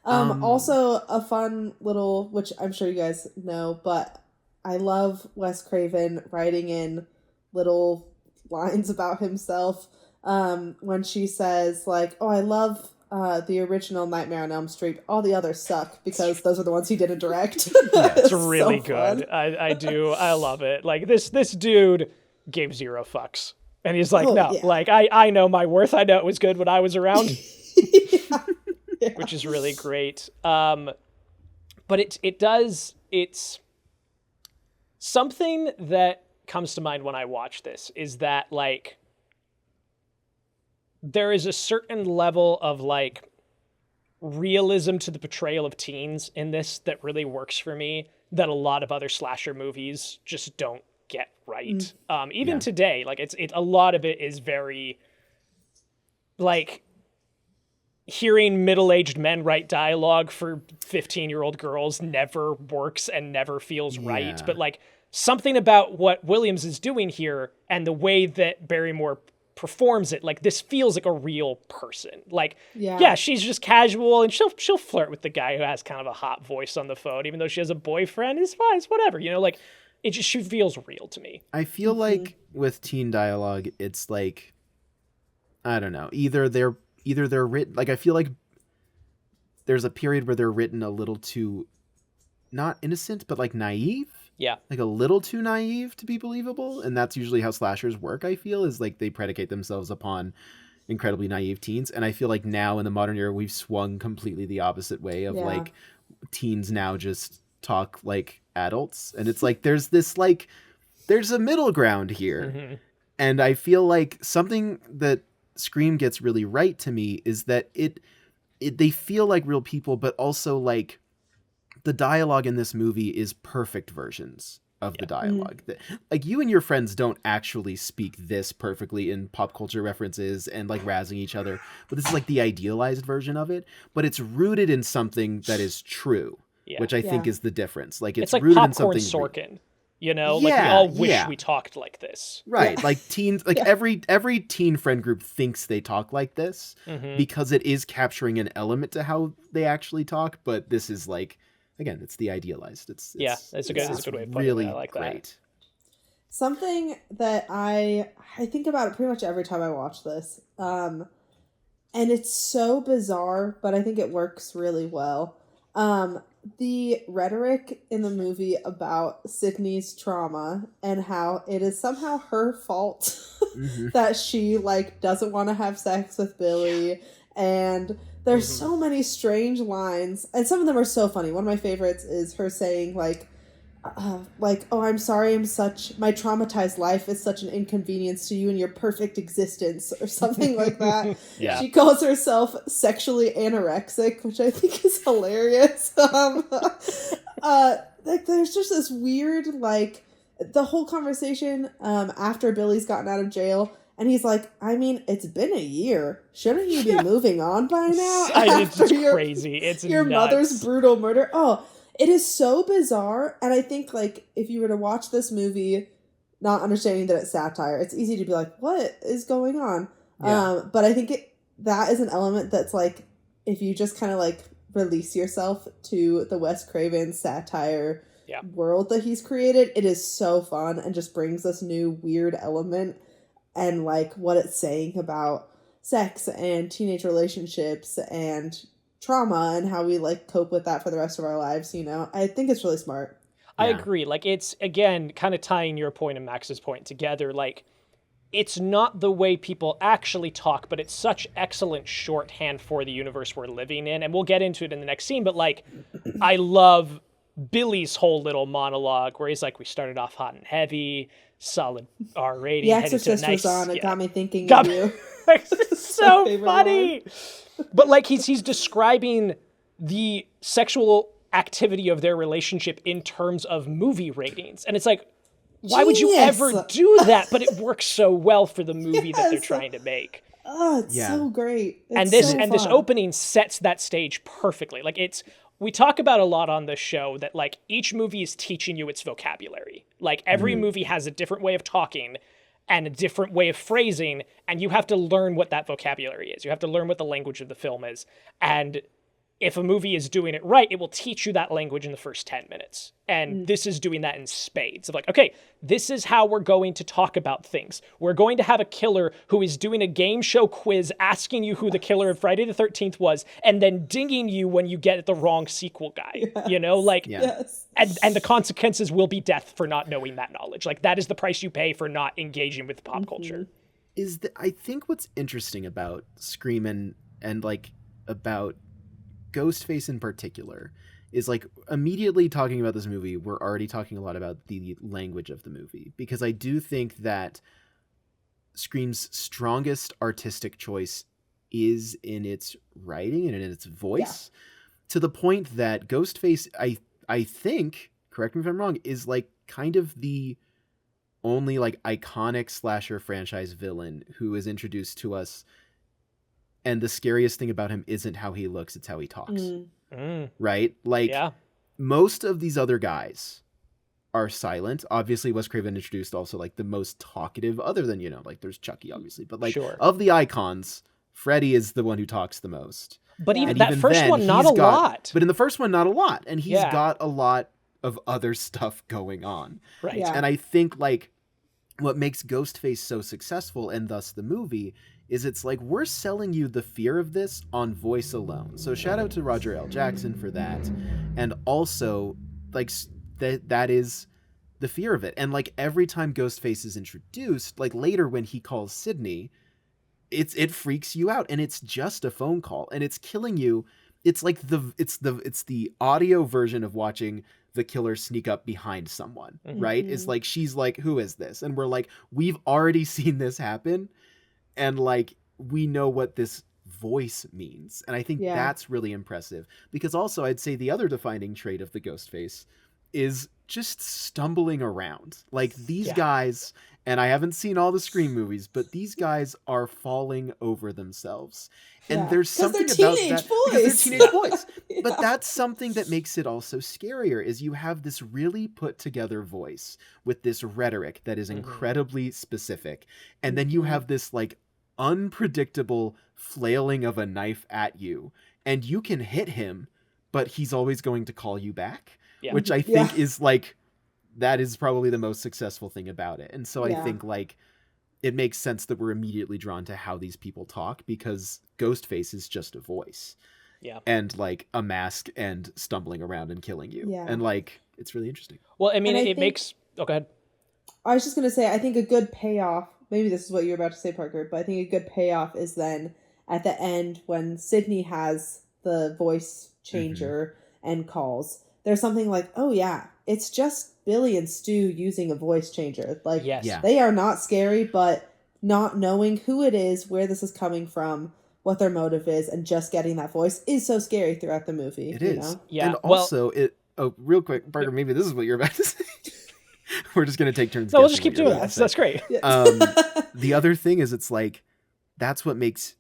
Also a fun little, which I'm sure you guys know, but I love Wes Craven writing in little lines about himself. When she says like, oh, I love the original Nightmare on Elm Street. All the others suck because those are the ones he didn't direct.
It's really
so
good.
fun.
I do. I love it. Like this dude gave 0 fucks. And he's like,
Oh,
no,
yeah.
like I know my worth. I know it was good when I was around,
Yeah.
which is really great. But it's something that comes to mind when I watch this is that like there is a certain level of like realism to the portrayal of teens in this that really works for me that a lot of other slasher movies just don't get right. Even
Yeah.
today, like it's a lot of it is very like hearing middle-aged men write dialogue for 15-year-old girls never works and never feels right.
Yeah.
But like something about what Williams is doing here and the way that Barrymore performs it, like this feels like a real person. Like, yeah, she's just casual and she'll flirt with the guy who has kind of a hot voice on the phone, even though she has a boyfriend. It's fine, it's whatever, you know, like it just, she feels real to me.
I feel like with teen dialogue, it's like, I don't know, either they're written, like I feel like there's a period where they're written a little too, not innocent, but like naive.
Yeah.
Like a little too naive to be believable. And that's usually how slashers work, I feel, is like they predicate themselves upon incredibly naive teens. And I feel like now in the modern era, we've swung completely the opposite way of like teens now just talk like adults. And it's like, there's a middle ground here. Mm-hmm. And I feel like something that Scream gets really right to me is that they feel like real people, but also like the dialogue in this movie is perfect versions of the dialogue. Like you and your friends don't actually speak this perfectly in pop culture references and like razzing each other, but this is like the idealized version of it, but it's rooted in something that is true, which I think is the difference. Like it's
like
rooted
popcorn
in something
Sorkin. You know, like we all wish we talked like this.
Right. Like teens, like every teen friend group thinks they talk like this because it is capturing an element to how they actually talk. But this is like, again, it's the idealized. It's
that's a good way of putting
really
it. I like
great.
That.
Something that I think about it pretty much every time I watch this. And it's so bizarre, but I think it works really well. The rhetoric in the movie about Sidney's trauma and how it is somehow her fault that she like doesn't want to have sex with Billy, and there's so many strange lines, and some of them are so funny. One of my favorites is her saying like, oh, I'm sorry, my traumatized life is such an inconvenience to you and your perfect existence, or something like that. She calls herself sexually anorexic, which I think is hilarious. Like there's just this weird, like, the whole conversation after Billy's gotten out of jail, and he's like, I mean, it's been a year. Shouldn't you be moving on by now?
It's just crazy. It's
your
nuts.
Mother's brutal murder. Oh, it is so bizarre, and I think, like, if you were to watch this movie not understanding that it's satire, it's easy to be like, what is going on? Yeah. But I think that is an element that's, like, if you just kind of, like, release yourself to the Wes Craven satire world that he's created, it is so fun and just brings this new weird element and, like, what it's saying about sex and teenage relationships and trauma and how we like cope with that for the rest of our lives, you know. I think it's really smart.
I agree. Like, it's, again, kind of tying your point and Max's point together. Like, it's not the way people actually talk, but it's such excellent shorthand for the universe we're living in. And we'll get into it in the next scene, but like, I love Billy's whole little monologue where he's like, we started off hot and heavy, solid R rating.
The Exorcist was on. It got me thinking of you.
It's so funny. But like he's describing the sexual activity of their relationship in terms of movie ratings. And it's like, why would you ever do that? But it works so well for the movie that they're trying to make.
Oh, it's so great.
And this opening sets that stage perfectly. Like we talk about a lot on this show that like each movie is teaching you its vocabulary. Like every movie has a different way of talking and a different way of phrasing, and you have to learn what that vocabulary is. You have to learn what the language of the film is. And if a movie is doing it right, it will teach you that language in the first 10 minutes. And this is doing that in spades. Of like, okay, this is how we're going to talk about things. We're going to have a killer who is doing a game show quiz asking you who the killer of Friday the 13th was, and then dinging you when you get the wrong sequel guy. You know, like, and the consequences will be death for not knowing that knowledge. Like, that is the price you pay for not engaging with pop culture.
I think what's interesting about Scream and like about Ghostface in particular is like immediately talking about this movie, we're already talking a lot about the language of the movie, because I do think that Scream's strongest artistic choice is in its writing and in its voice, to the point that Ghostface, I think, correct me if I'm wrong, is like kind of the only like iconic slasher franchise villain who is introduced to us. And the scariest thing about him isn't how he looks, it's how he talks. Right? Like, most of these other guys are silent. Obviously, Wes Craven introduced also, like, the most talkative, other than, you know, like, there's Chucky, obviously. But, like, of the icons, Freddy is the one who talks the most.
But even that first one, not a lot.
But in the first one, not a lot. And he's got a lot of other stuff going on.
Right.
And I think, like, what makes Ghostface so successful, and thus the movie, is it's like we're selling you the fear of this on voice alone. So shout out to Roger L. Jackson for that. And also, like, that is the fear of it. And like every time Ghostface is introduced, like later when he calls Sidney, it freaks you out, and it's just a phone call, and it's killing you. It's like it's the audio version of watching the killer sneak up behind someone, right? It's like, she's like, who is this? And we're like, we've already seen this happen, and like we know what this voice means. And I think that's really impressive, because also I'd say the other defining trait of the Ghostface is just stumbling around. Like these guys, and I haven't seen all the Scream movies, but these guys are falling over themselves. And there's something about that, because they're teenage boys. But that's something that makes it also scarier, is you have this really put together voice with this rhetoric that is incredibly specific. And then you have this like unpredictable flailing of a knife at you, and you can hit him, but he's always going to call you back. Which I think is like, that is probably the most successful thing about it. And so I think like it makes sense that we're immediately drawn to how these people talk, because Ghostface is just a voice. And like a mask and stumbling around and killing you. And like, it's really interesting.
Well, I mean, it makes... Oh, go ahead.
I was just going to say, I think a good payoff, maybe this is what you're about to say, Parker, but I think a good payoff is then at the end when Sidney has the voice changer and calls, there's something like, oh yeah, it's just Billy and Stu using a voice changer. Like, they are not scary, but not knowing who it is, where this is coming from, what their motive is, and just getting that voice is so scary throughout the movie.
It is.
Know?
Yeah.
And also, real quick, Parker, maybe this is what you're about to say. We're just going to take turns.
No, we'll just keep doing this. That's great.
The other thing is, it's like, that's what makes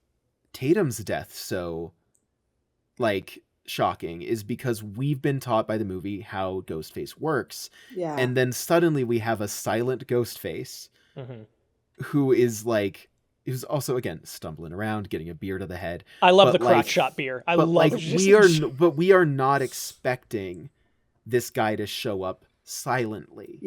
Tatum's death so, like, shocking, is because we've been taught by the movie how Ghostface works. And then suddenly we have a silent Ghostface who is like, who's also, again, stumbling around, getting a beer to the head.
I love the crotch shot beer. I love
it. We are not expecting this guy to show up silently.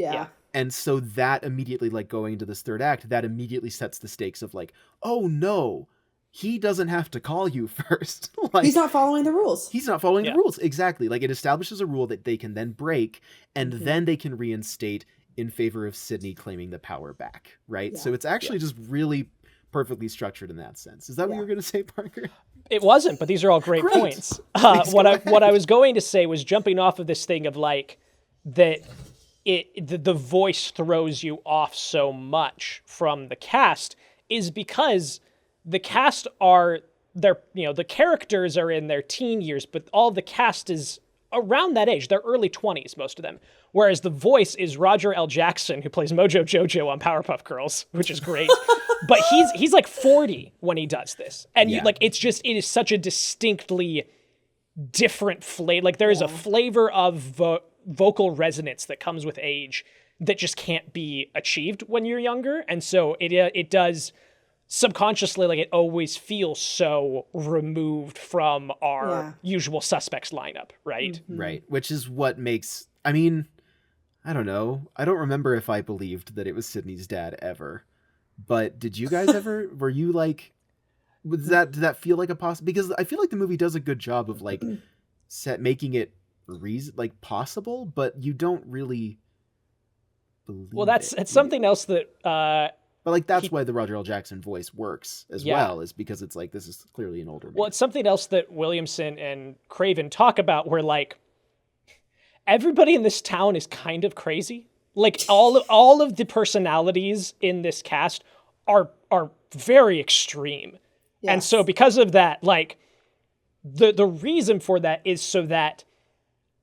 And so that immediately, like, going into this third act, that immediately sets the stakes of like, oh no, he doesn't have to call you first. Like,
he's not following the rules.
He's not following the rules. Exactly. Like, it establishes a rule that they can then break, and then they can reinstate in favor of Sidney claiming the power back. Right. So it's actually just really perfectly structured in that sense. Is that what you were going to say, Parker?
It wasn't, but these are all great points. What I was going to say was, jumping off of this thing of like that the voice throws you off so much from the cast, is because the cast the characters are in their teen years, but all the cast is around that age. They're early 20s, most of them. Whereas the voice is Roger L. Jackson, who plays Mojo Jojo on Powerpuff Girls, which is great. But he's like 40 when he does this. And it is such a distinctly different flavor. Like, there is a flavor of vocal resonance that comes with age that just can't be achieved when you're younger. And so it does subconsciously, like, it always feels so removed from our usual suspects lineup, right?
Right. Which is what makes, I mean, I don't know. I don't remember if I believed that it was Sidney's dad ever. But did you guys ever, were you like, did that feel like a possible? Because I feel like the movie does a good job of like making it possible, but you don't really believe
it's something else that
but like that's why the Roger L. Jackson voice works as well, is because it's like, this is clearly an older man.
Well, it's something else that Williamson and Craven talk about, where like everybody in this town is kind of crazy. Like all of the personalities in this cast are very extreme. Yes. And so because of that, like the reason for that is so that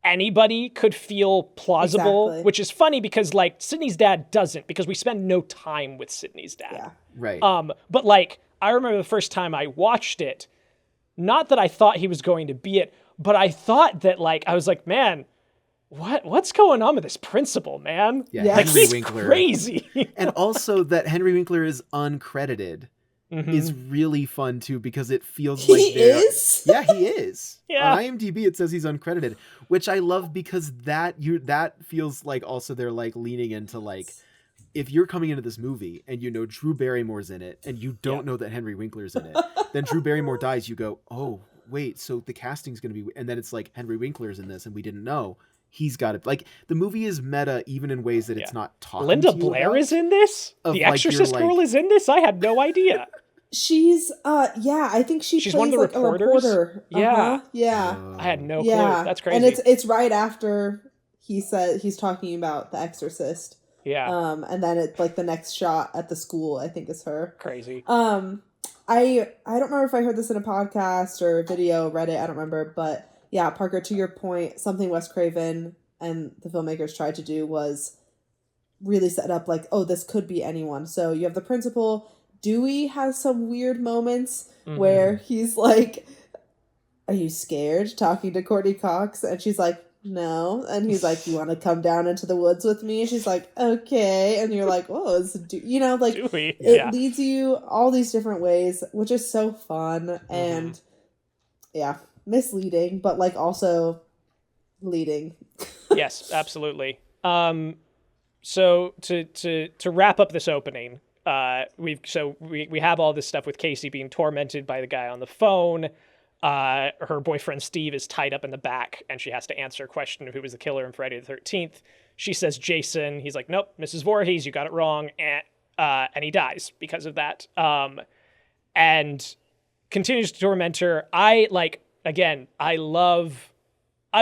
anybody could feel plausible, which is funny because like Sidney's dad doesn't, because we spend no time with Sidney's dad.
Yeah.
Right.
But like, I remember the first time I watched it, not that I thought he was going to be it, but I thought that like, I was like, man, what's going on with this principal, man?
Yeah.
Like,
Henry
he's
Winkler.
crazy.
And also that Henry Winkler is uncredited is really fun too, because it feels like
he is.
Yeah, he is.
Yeah.
On IMDb it says he's uncredited, which I love, because that feels like also they're like leaning into like if you're coming into this movie and you know Drew Barrymore's in it and you don't know that Henry Winkler's in it, then Drew Barrymore dies, you go, oh, wait, so the casting's going to be... And then it's like, Henry Winkler's in this and we didn't know. He's got it. Like, the movie is meta even in ways that it's not talking
Linda
to you
Blair
about.
is in this? The Exorcist girl is in this? I had no idea.
She's I think she's plays
one of the
like
reporters?
a reporter.
Yeah. I had no clue. That's crazy.
And it's right after he said he's talking about The Exorcist.
Yeah.
And then it's like the next shot at the school, I think, is her.
Crazy.
I don't remember if I heard this in a podcast or a video, Reddit, I don't remember, but yeah, Parker, to your point, something Wes Craven and the filmmakers tried to do was really set up like, oh, this could be anyone. So you have the principal. Dewey has some weird moments where he's like, are you scared? Talking to Courtney Cox. And she's like, no. And he's like, you want to come down into the woods with me? And she's like, okay. And you're like, oh, it's like
Dewey.
it leads you all these different ways, which is so fun and misleading, but like also leading.
Yes, absolutely. So to wrap up this opening, we have all this stuff with Casey being tormented by the guy on the phone. Her boyfriend Steve is tied up in the back, and she has to answer a question of who was the killer in Friday the 13th. She says Jason. He's like, nope, Mrs. Voorhees, you got it wrong, and he dies because of that. And continues to torment her. I've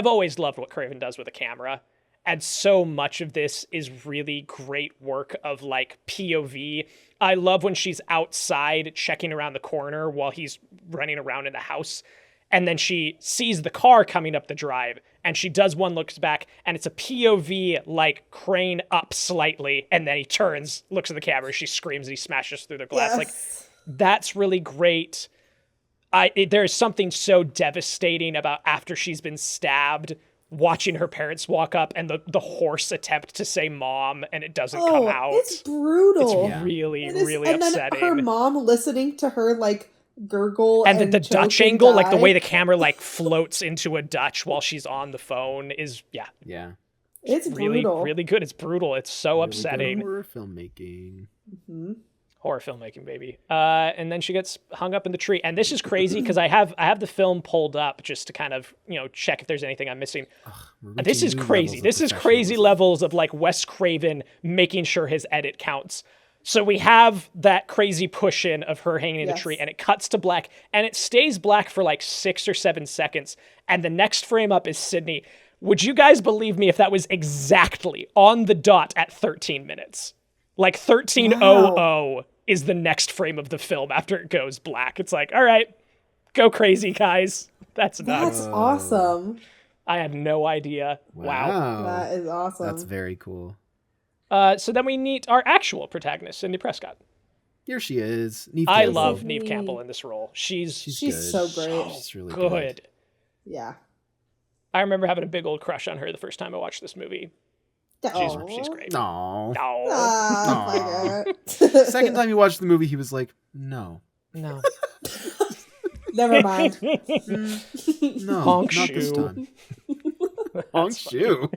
always loved what Craven does with a camera. And so much of this is really great work of like POV. I love when she's outside checking around the corner while he's running around in the house. And then she sees the car coming up the drive and she does one, looks back, and it's a POV like crane up slightly. And then he turns, looks at the camera, she screams and he smashes through the glass.
Yes.
Like, that's really great. There's something so devastating about after she's been stabbed, watching her parents walk up and the hoarse attempt to say mom and it doesn't come out.
It's brutal.
It's really
and
upsetting.
Then her mom listening to her like gurgle
and the
choke
Dutch
and
angle,
die.
like the way the camera like floats into a Dutch while she's on the phone is
It's
really
brutal.
really good. It's brutal. It's so
Really
upsetting.
good horror filmmaking.
Mm-hmm.
Horror filmmaking, baby. And then she gets hung up in the tree. And this is crazy because I have the film pulled up just to kind of, check if there's anything I'm missing. This is crazy. This is crazy levels of like Wes Craven making sure his edit counts. So we have that crazy push in of her hanging in the tree and it cuts to black and it stays black for like 6 or 7 seconds. And the next frame up is Sidney. Would you guys believe me if that was exactly on the dot at 13 minutes? Like 13:00 is the next frame of the film after it goes black. It's like, all right, go crazy, guys. That's nuts.
That's awesome.
I had no idea. Wow.
That is awesome.
That's very cool.
So then we meet our actual protagonist, Cindy Prescott.
Here she is. Neve
I
Campbell.
love Neve Campbell in this role. She's
good.
so great.
She's really
good.
Yeah.
I remember having a big old crush on her the first time I watched this movie. She's great.
No.
Oh,
Second time you watched the movie, he was like, no.
No.
Never mind.
No,
Honk
not
shoe.
this time. Honk shoe.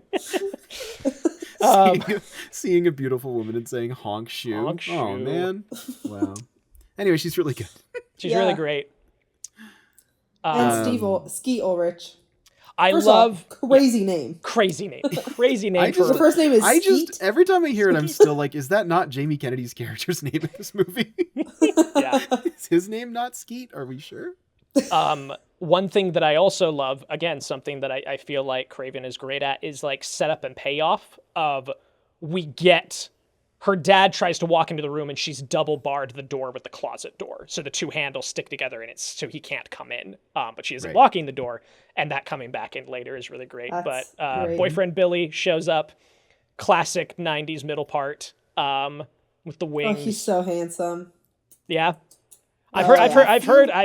Seeing a beautiful woman and saying honk shoe.
Honk shoe.
Oh, man. Wow. Anyway, she's really good.
She's really great.
And Skeet Ulrich.
I
First
love
off, crazy name.
Crazy name. Crazy name.
The first name is Skeet.
Every time I hear it, I'm still like, is that not Jamie Kennedy's character's name in this movie?
Yeah.
Is his name not Skeet? Are we sure?
One thing that I also love, again, something that I feel like Craven is great at, is like setup and payoff of we get her dad tries to walk into the room and she's double barred the door with the closet door. So the two handles stick together and it's so he can't come in. But she isn't locking the door, and that coming back in later is really great.
That's
but
great.
boyfriend Billy shows up, classic 90s middle part, with the wings.
Oh, he's so handsome.
Yeah. I've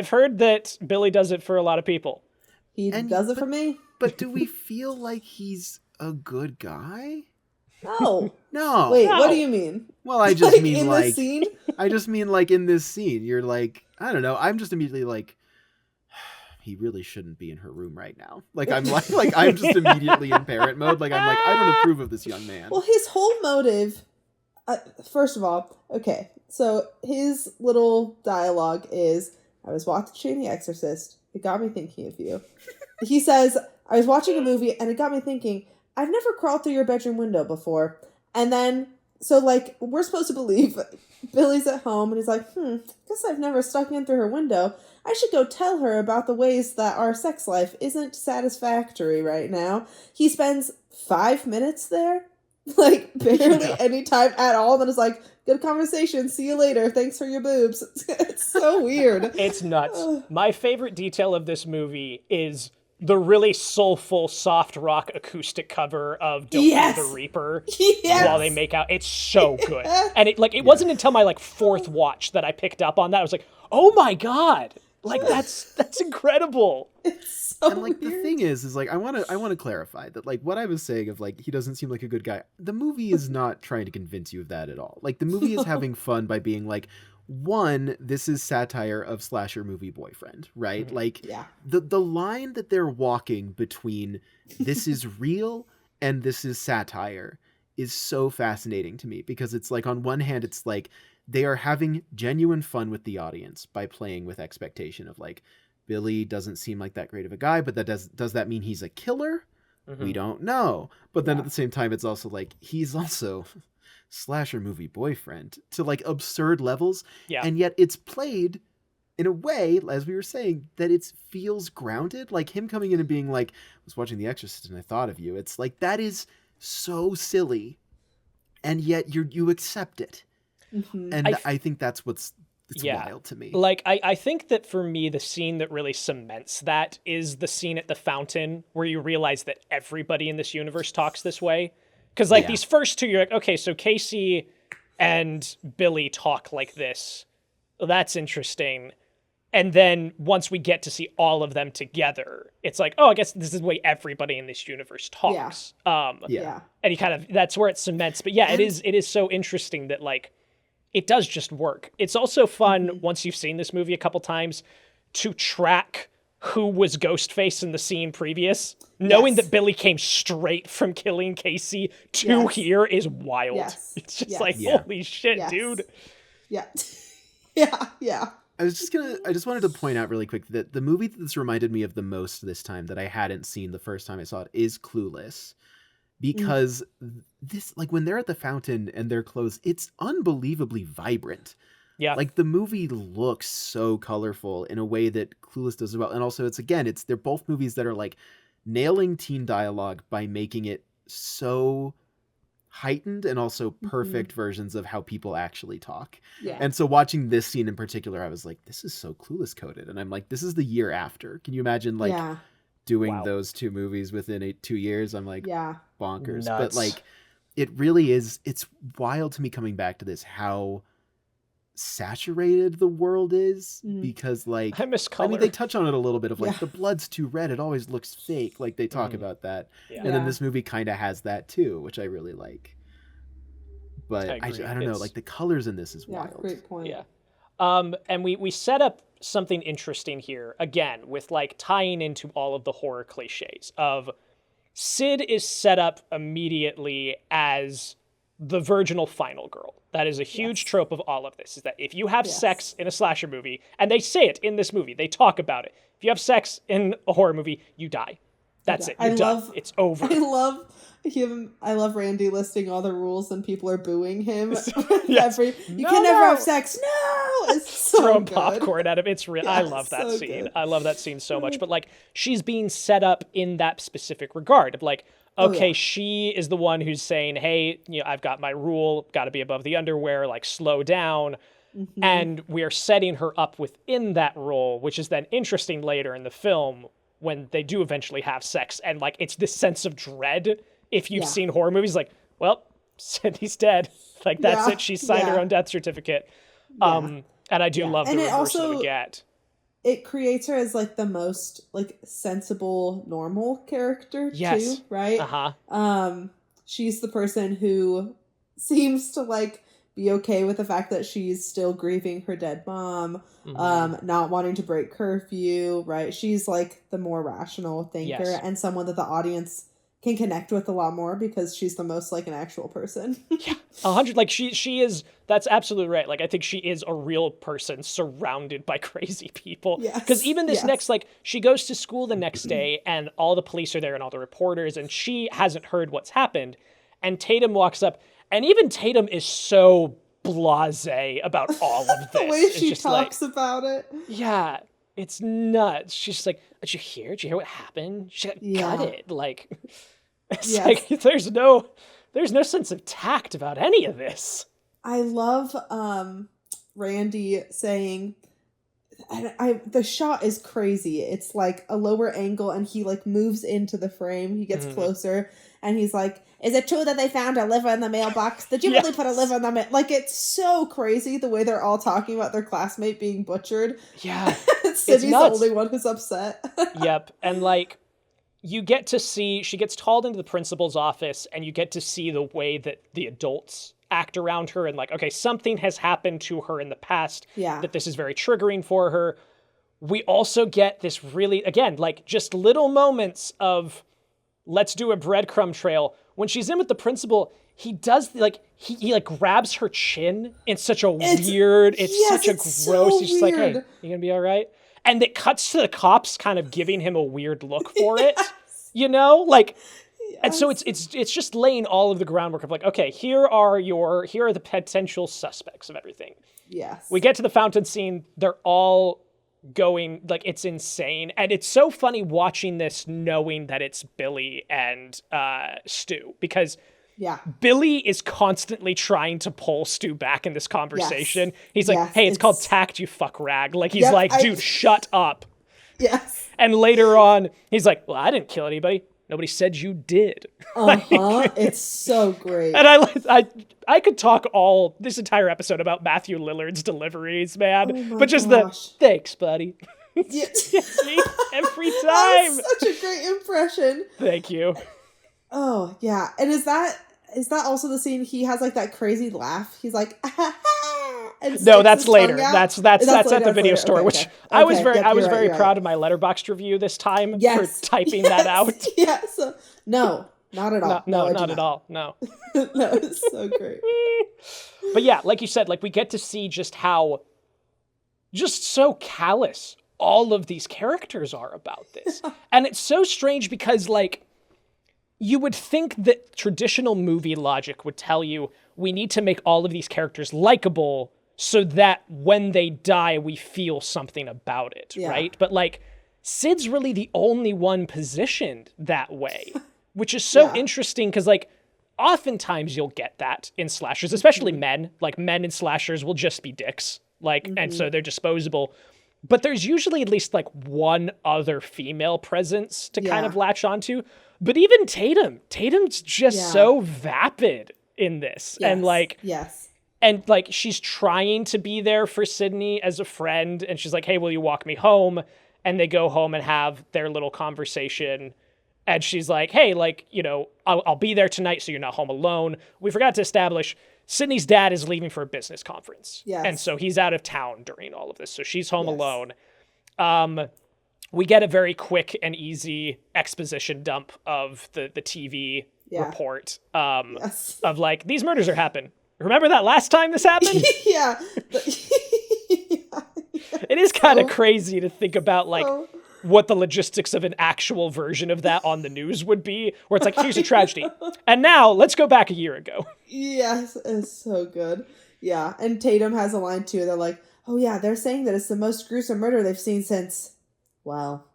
heard that Billy does it for a lot of people.
He does it for me?
But do we feel like he's a good guy?
No.
No.
Wait,
No.
what do you mean?
Well, I just mean
in
like
this scene?
I just mean like in this scene, you're like, I don't know. I'm just immediately like, he really shouldn't be in her room right now. Like I'm like I'm just immediately in parent mode. Like I'm like, I don't approve of this young man.
Well, his whole motive, First of all, okay, so his little dialogue is, I was watching The Exorcist, it got me thinking of you. He says, I was watching a movie and it got me thinking, I've never crawled through your bedroom window before. And then, so like, we're supposed to believe Billy's at home and he's like, guess I've never stuck in through her window. I should go tell her about the ways that our sex life isn't satisfactory right now. He spends 5 minutes there. Like, barely any time at all. Then it's like, good conversation. See you later. Thanks for your boobs. It's so weird.
It's nuts. My favorite detail of this movie is the really soulful, soft rock acoustic cover of Don't Fear the Reaper while they make out. It's so good. And it wasn't until my, like, fourth watch that I picked up on that. I was like, oh my God. Like, that's incredible.
It's so
and like
weird.
the thing is like I want to clarify that, like, what I was saying of like he doesn't seem like a good guy, the movie is not trying to convince you of that at all. Like, the movie is having fun by being like, one, this is satire of slasher movie boyfriend, right?
Mm-hmm.
Like, the line that they're walking between this is real and this is satire is so fascinating to me, because it's like, on one hand, it's like they are having genuine fun with the audience by playing with expectation of like, Billy doesn't seem like that great of a guy, but that does that mean he's a killer? Mm-hmm. We don't know. But then at the same time, it's also like, he's also slasher movie boyfriend to like absurd levels. Yeah. And yet it's played in a way, as we were saying, that it feels grounded. Like him coming in and being like, I was watching The Exorcist and I thought of you. It's like, that is so silly. And yet you accept it. Mm-hmm. And I think that's what's wild to me.
Like, I think that for me, the scene that really cements that is the scene at the fountain where you realize that everybody in this universe talks this way. Because, like, these first two, you're like, okay, so Casey and Billy talk like this. Well, that's interesting. And then once we get to see all of them together, it's like, oh, I guess this is the way everybody in this universe talks. And you kind of, that's where it cements. But yeah, it is so interesting that, like, it does just work. It's also fun, once you've seen this movie a couple times, to track who was Ghostface in the scene previous. Knowing that Billy came straight from killing Casey to here is wild. It's just like, holy shit, dude.
Yeah. Yeah.
I just wanted to point out really quick that the movie that this reminded me of the most this time, that I hadn't seen the first time I saw it, is Clueless. Because this, like, when they're at the fountain and they're clothes, it's unbelievably vibrant. Yeah. Like, the movie looks so colorful in a way that Clueless does as well. And also, they're both movies that are like nailing teen dialogue by making it so heightened and also perfect versions of how people actually talk. Yeah. And so watching this scene in particular, I was like, this is so Clueless coded. And I'm like, this is the year after. Can you imagine, like, doing those two movies within 2 years? I'm like, bonkers. Nuts. But like, it really is, it's wild to me coming back to this, how saturated the world is, because like,
I miss color.
I mean, they touch on it a little bit of like, the blood's too red, it always looks fake. Like, they talk about that. Yeah. And then this movie kind of has that too, which I really like. But I don't know, like, the colors in this is wild.
Great point.
Yeah. And we set up something interesting here, again, with like tying into all of the horror cliches of Sid is set up immediately as the virginal final girl. That is a huge trope of all of this, is that if you have sex in a slasher movie, and they say it in this movie, they talk about it. If you have sex in a horror movie, you die. That's it. You're done. It's over.
I love Randy listing all the rules and people are booing him. You can never have sex. No, it's so
throwing
good.
Popcorn at him. It's real. I love that scene. Good. I love that scene so much. But like, she's being set up in that specific regard of like, okay, she is the one who's saying, hey, you know, I've got my rule, got to be above the underwear, like, slow down. And we're setting her up within that role, which is then interesting later in the film when they do eventually have sex. And like, it's this sense of dread. If you've seen horror movies, like, well, Sidney's dead. Like, that's it. She signed her own death certificate. And I do love the reversal we get.
It creates her as like the most like sensible, normal character too, right? She's the person who seems to like be okay with the fact that she's still grieving her dead mom, not wanting to break curfew, right? She's like the more rational thinker and someone that the audience can connect with a lot more because she's the most like an actual person.
Yeah, 100. Like she is. That's absolutely right. Like I think she is a real person surrounded by crazy people.
Yes.
Because even this next, like she goes to school the next day and all the police are there and all the reporters and she hasn't heard what's happened. And Tatum walks up and even Tatum is so blasé about all of this.
The way she talks about it.
Yeah, it's nuts. She's just like, did you hear? Did you hear what happened? She got gutted. Like, it's like there's no sense of tact about any of this.
I love Randy saying, the shot is crazy. It's like a lower angle and he like moves into the frame. He gets closer and he's like, is it true that they found a liver in the mailbox? Did you really put a liver in the mail? Like, it's so crazy the way they're all talking about their classmate being butchered.
Yeah.
Sidney's the only one who's upset.
Yep. And like, you get to see, she gets hauled into the principal's office and you get to see the way that the adults act around her and like, okay, something has happened to her in the past that this is very triggering for her. We also get this really, again, like just little moments of let's do a breadcrumb trail. When she's in with the principal, he does like, he like grabs her chin in such a weird, such a gross,
so
he's just like, hey, you gonna be all right? And it cuts to the cops kind of giving him a weird look for it, you know? Like, and so it's just laying all of the groundwork of like, okay, here are the potential suspects of everything.
Yes.
We get to the fountain scene. They're all going, like, it's insane. And it's so funny watching this knowing that it's Billy and Stu, because Billy is constantly trying to pull Stu back in this conversation. He's like, hey, it's called tact, you fuck rag. Like, he's like, dude, shut up.
Yes.
And later on, he's like, well, I didn't kill anybody. Nobody said you did.
It's so great.
And I could talk this entire episode about Matthew Lillard's deliveries, man. But just thanks, buddy. It's me every time.
That's such a great impression.
Thank you.
Oh, yeah. And is that also the scene he has like that crazy laugh? He's like,
no, that's later. That's at the video store, which I was very proud of my Letterboxd review this time for typing that out.
Yes. No, not at all.
No, not at all. No.
No, it's so great.
But yeah, like you said, like we get to see just how so callous all of these characters are about this. And it's so strange because like you would think that traditional movie logic would tell you we need to make all of these characters likable so that when they die, we feel something about it, right? But like, Sid's really the only one positioned that way, which is so interesting because like, oftentimes you'll get that in slashers, especially men. Like, men in slashers will just be dicks, like, and so they're disposable. But there's usually at least like one other female presence to kind of latch onto. But even Tatum's just so vapid in this. And like, and like, she's trying to be there for Sidney as a friend. And she's like, hey, will you walk me home? And they go home and have their little conversation. And she's like, hey, like, you know, I'll be there tonight so you're not home alone. We forgot to establish Sidney's dad is leaving for a business conference. Yes. And so he's out of town during all of this. So she's home alone. We get a very quick and easy exposition dump of the TV report of like, these murders are happening. Remember that last time this happened? It is kind of crazy to think about like what the logistics of an actual version of that on the news would be, where it's like, here's a tragedy. And now let's go back a year ago.
Yes, it's so good. Yeah. And Tatum has a line too. They're like, oh yeah, they're saying that it's the most gruesome murder they've seen since, well,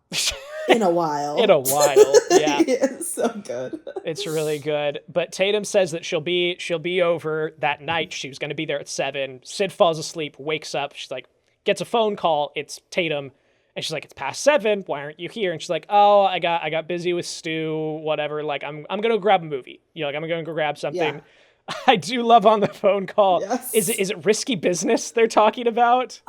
in a while. Yeah. It's so good.
It's really good. But Tatum says that she'll be over that night. She was going to be there at 7. Sid falls asleep, wakes up. She's like, gets a phone call. It's Tatum. And she's like, it's past 7. Why aren't you here? And she's like, oh, I got busy with Stu, whatever. Like, I'm going to go grab a movie. You know, like, I'm going to go grab something. Yeah. I do love on the phone call. Yes. Is it Risky Business they're talking about?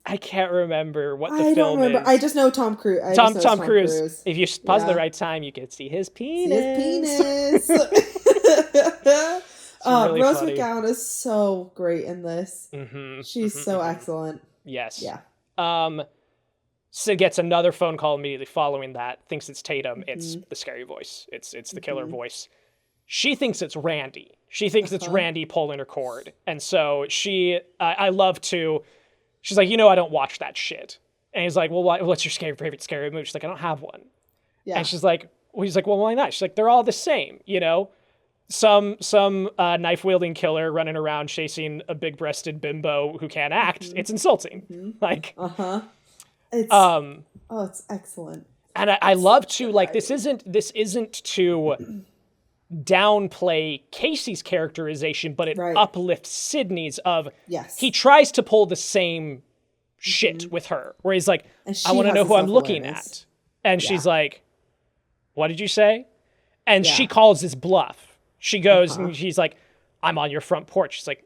I can't remember what the film is.
I just know Tom Cruise.
Tom Cruise. If you pause the right time, you can see his penis. Really
Rose
funny.
McGowan is so great in this. She's so excellent.
Yes.
Yeah.
Sid gets another phone call immediately following that, thinks it's Tatum. It's the scary voice. It's the killer voice. She thinks it's Randy. She thinks it's Randy pulling her cord. And so I love to, she's like, I don't watch that shit. And he's like, well, what's your favorite scary movie? She's like, I don't have one. Yeah. And he's like, well, why not? She's like, they're all the same, Some knife-wielding killer running around chasing a big-breasted bimbo who can't act. It's insulting. Like,
it's excellent.
And I love to, like, this isn't to downplay Casey's characterization, but it uplifts Sidney's of, he tries to pull the same shit with her, where he's like, I want to know who I'm looking at. And she's like, what did you say? And she calls his bluff. She goes and she's like, I'm on your front porch. She's like,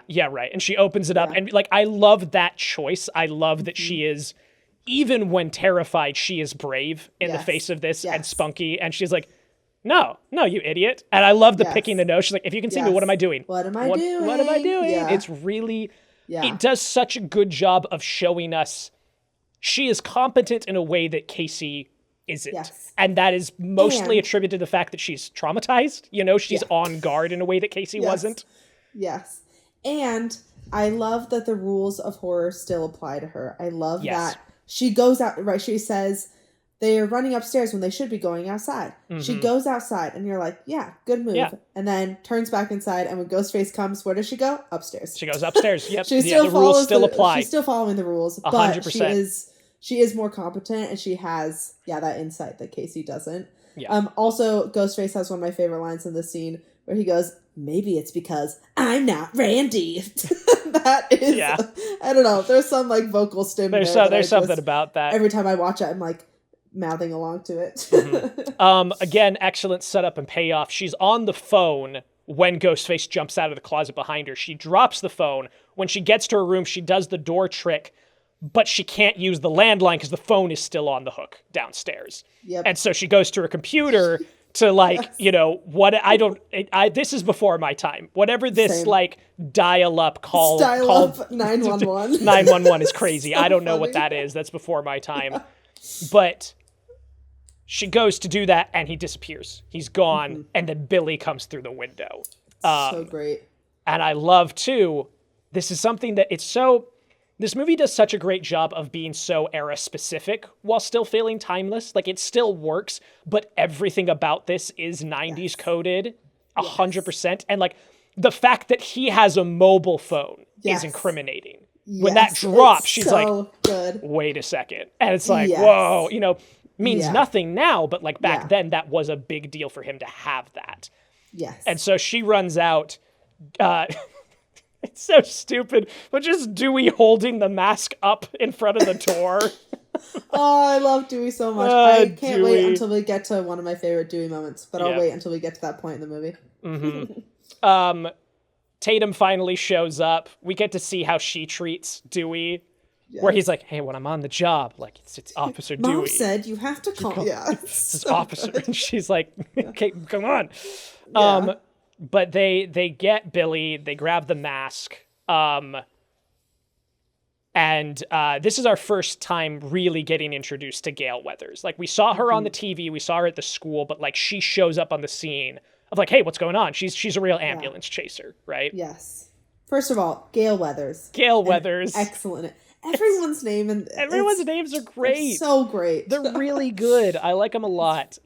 yeah, right. And she opens it up. And like, I love that choice. I love that she is, even when terrified, she is brave in the face of this and spunky. And she's like, no, you idiot. And I love the picking the nose. She's like, if you can see me, what am I doing?
What am I doing?
What am I doing? Yeah. It's really, it does such a good job of showing us she is competent in a way that Casey isn't. Yes. And that is mostly attributed to the fact that she's traumatized. She's on guard in a way that Casey wasn't. Yes.
And I love that the rules of horror still apply to her. I love that she goes out, right? She says they are running upstairs when they should be going outside. She goes outside and you're like, yeah, good move. Yeah. And then turns back inside. And when Ghostface comes, where does she go? Upstairs.
She goes upstairs. Yep. The rules still apply.
She's still following the rules.
100%.
But she is more competent and she has, that insight that Casey doesn't.
Yeah.
Also, Ghostface has one of my favorite lines in the scene where he goes, maybe it's because I'm not Randy. That is, I don't know. There's some like vocal stim.
There's something about that.
Every time I watch it, I'm like mouthing along to it.
Again, excellent setup and payoff. She's on the phone when Ghostface jumps out of the closet behind her. She drops the phone. When she gets to her room, she does the door trick, but she can't use the landline because the phone is still on the hook downstairs. Yep. And so she goes to her computer to this is before my time. Whatever this dial-up call.
Dial-up 911.
911 is crazy. I don't know what that is. That's before my time. But she goes to do that and he disappears. He's gone. And then Billy comes through the window.
So great.
And I love too, this is something that this movie does such a great job of being so era specific while still feeling timeless. Like it still works, but everything about this is 90s coded 100%. And like the fact that he has a mobile phone is incriminating. When that drops, she's so good. Wait a second. And it's like, whoa, means nothing now, but like back then that was a big deal for him to have that.
Yes.
And so she runs out, it's so stupid, but just Dewey holding the mask up in front of the door.
I love Dewey so much. I can't wait until we get to one of my favorite Dewey moments, but I'll wait until we get to that point in the movie.
Tatum finally shows up. We get to see how she treats Dewey, where he's like, hey, when I'm on the job, like it's Officer Dewey.
Mom said you have to call.
It's Officer. And she's like, okay, come on. But they get Billy, they grab the mask, and this is our first time really getting introduced to Gale Weathers. Like, we saw her on the TV, we saw her at the school, but, like, she shows up on the scene of, like, hey, what's going on? She's a real ambulance chaser, right?
Yes. First of all, Gale Weathers.
Gale Weathers.
Excellent. Everyone's
names are great.
It's so great.
They're really good. I like them a lot.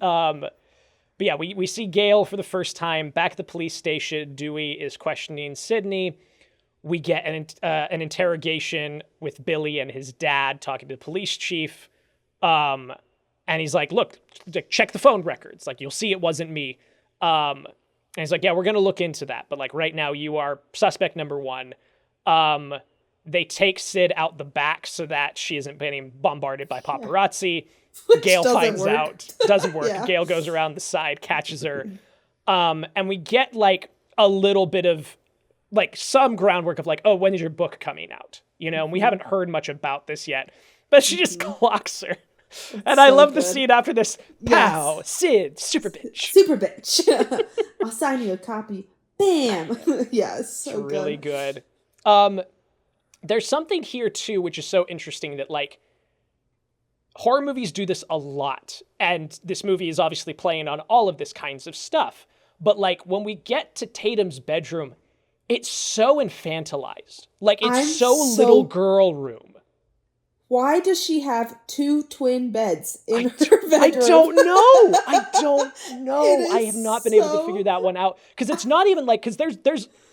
But yeah, we see Gale for the first time back at the police station. Dewey is questioning Sidney. We get an interrogation with Billy and his dad talking to the police chief. And he's like, look, check the phone records. Like, you'll see it wasn't me. And he's like, yeah, we're going to look into that. But like right now you are suspect number one. They take Sid out the back so that she isn't being bombarded by paparazzi. Gale finds out. Doesn't work. Yeah. Gale goes around the side, catches her. And we get like a little bit of like some groundwork of like, oh, when is your book coming out? And we haven't heard much about this yet. But she just clocks her. And I love the scene after this. Pow, Sid, super bitch.
Super bitch. I'll sign you a copy. Bam. Yes. So
it's really good. There's something here too, which is so interesting that like, horror movies do this a lot. And this movie is obviously playing on all of this kinds of stuff. But like when we get to Tatum's bedroom, it's so infantilized. Like it's so little girl room.
Why does she have 2 twin beds in her bedroom?
I don't know. I don't know. I have not been able to figure that one out. Because it's not even like, because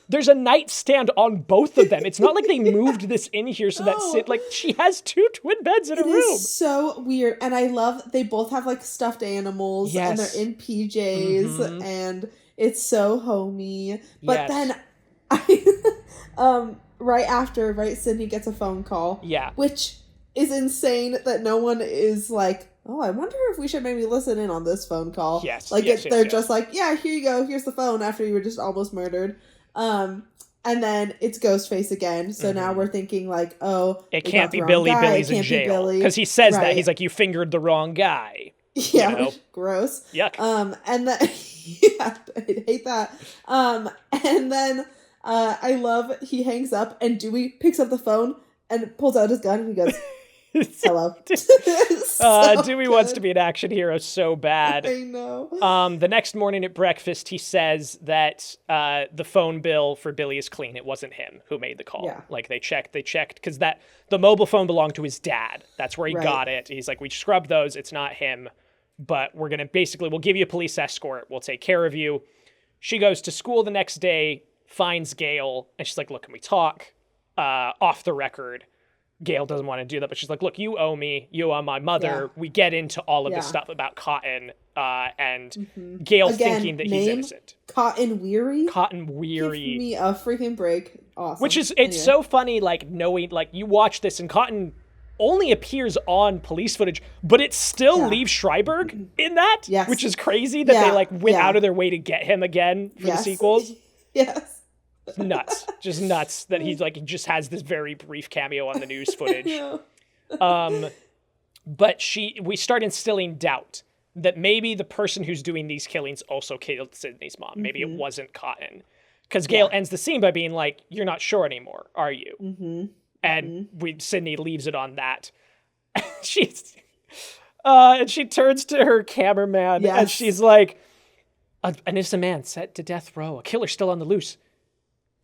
there's a nightstand on both of them. It's not like they moved this in here so like she has 2 twin beds in a room.
It is so weird. And I love, they both have like stuffed animals and they're in PJs and it's so homey. But then right, Sidney gets a phone call.
Yeah.
Which is insane that no one is like, oh, I wonder if we should maybe listen in on this phone call.
Yes.
Like they're just like, yeah, here you go. Here's the phone after you were just almost murdered. And then it's Ghostface again. So now we're thinking like, oh,
it can't be Billy.
Guy.
Billy's in jail. Because he says that. He's like, you fingered the wrong guy.
Yeah,
you know?
Gross.
Yuck.
And then, yeah, I hate that. And then I love, he hangs up and Dewey picks up the phone and pulls out his gun and he goes, hello.
Dewey wants to be an action hero so bad.
I know.
The next morning at breakfast, he says that the phone bill for Billy is clean. It wasn't him who made the call.
Yeah.
Like they checked because the mobile phone belonged to his dad. That's where he got it. He's like, we scrubbed those. It's not him, but we'll give you a police escort. We'll take care of you. She goes to school the next day, finds Gail, and she's like, look, can we talk off the record? Gail doesn't want to do that, but she's like, look, you owe me. You owe my mother. We get into all of this stuff about Cotton and Gail thinking that he's innocent.
Cotton Weary?
Cotton Weary.
Give me a freaking break. Awesome.
Which is, it's so funny, like, knowing, like, you watch this and Cotton only appears on police footage, but it still leaves Schreiberg in that, which is crazy that they, like, went out of their way to get him again for the sequels.
Yes.
Nuts. Just nuts that he just has this very brief cameo on the news footage. But we start instilling doubt that maybe the person who's doing these killings also killed Sidney's mom. Maybe it wasn't Cotton. Because Gail ends the scene by being like, you're not sure anymore, are you? And Sidney leaves it on that. And she turns to her cameraman and she's like, an innocent man set to death row, a killer still on the loose.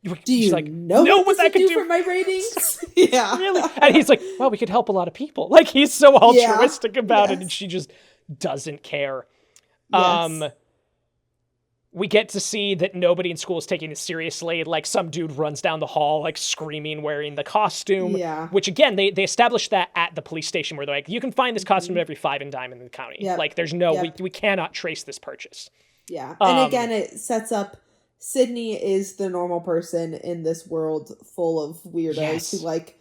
Do you know what that could do for my ratings?
Really? And he's like, well, we could help a lot of people. Like, he's so altruistic about it, and she just doesn't care. We get to see that nobody in school is taking it seriously. Like, some dude runs down the hall, like, screaming, wearing the costume. Which, again, they established that at the police station, where they're like, you can find this costume at every 5 and dime in the county. Like, there's no, we cannot trace this purchase.
And again, it sets up Sidney is the normal person in this world full of weirdos who, like,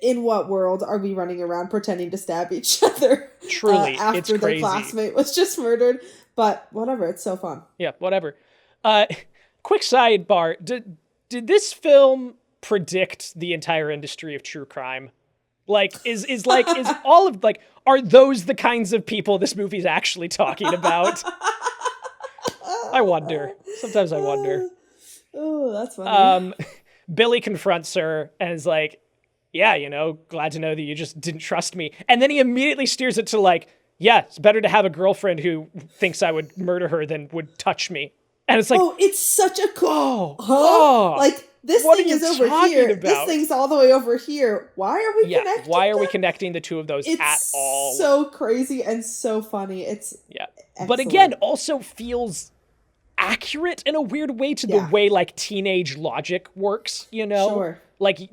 in what world are we running around pretending to stab each other?
Truly,
after
it's crazy.
Their classmate was just murdered. But whatever, it's so fun.
Yeah, whatever. Quick sidebar: did this film predict the entire industry of true crime? Like, is all of, like, are those the kinds of people this movie's actually talking about? I wonder. Sometimes I wonder.
Oh, that's funny.
Billy confronts her and is like, yeah, glad to know that you just didn't trust me. And then he immediately steers it to, like, yeah, it's better to have a girlfriend who thinks I would murder her than would touch me. And it's like,
oh, it's such a cool. Like, this
what
thing is over here.
About?
This thing's all the way over here. Why are we connecting?
Why are we connecting the two of those at all?
It's so crazy and so funny. It's excellent. But
again, also feels accurate in a weird way to the way, like, teenage logic works,
Sure.
Like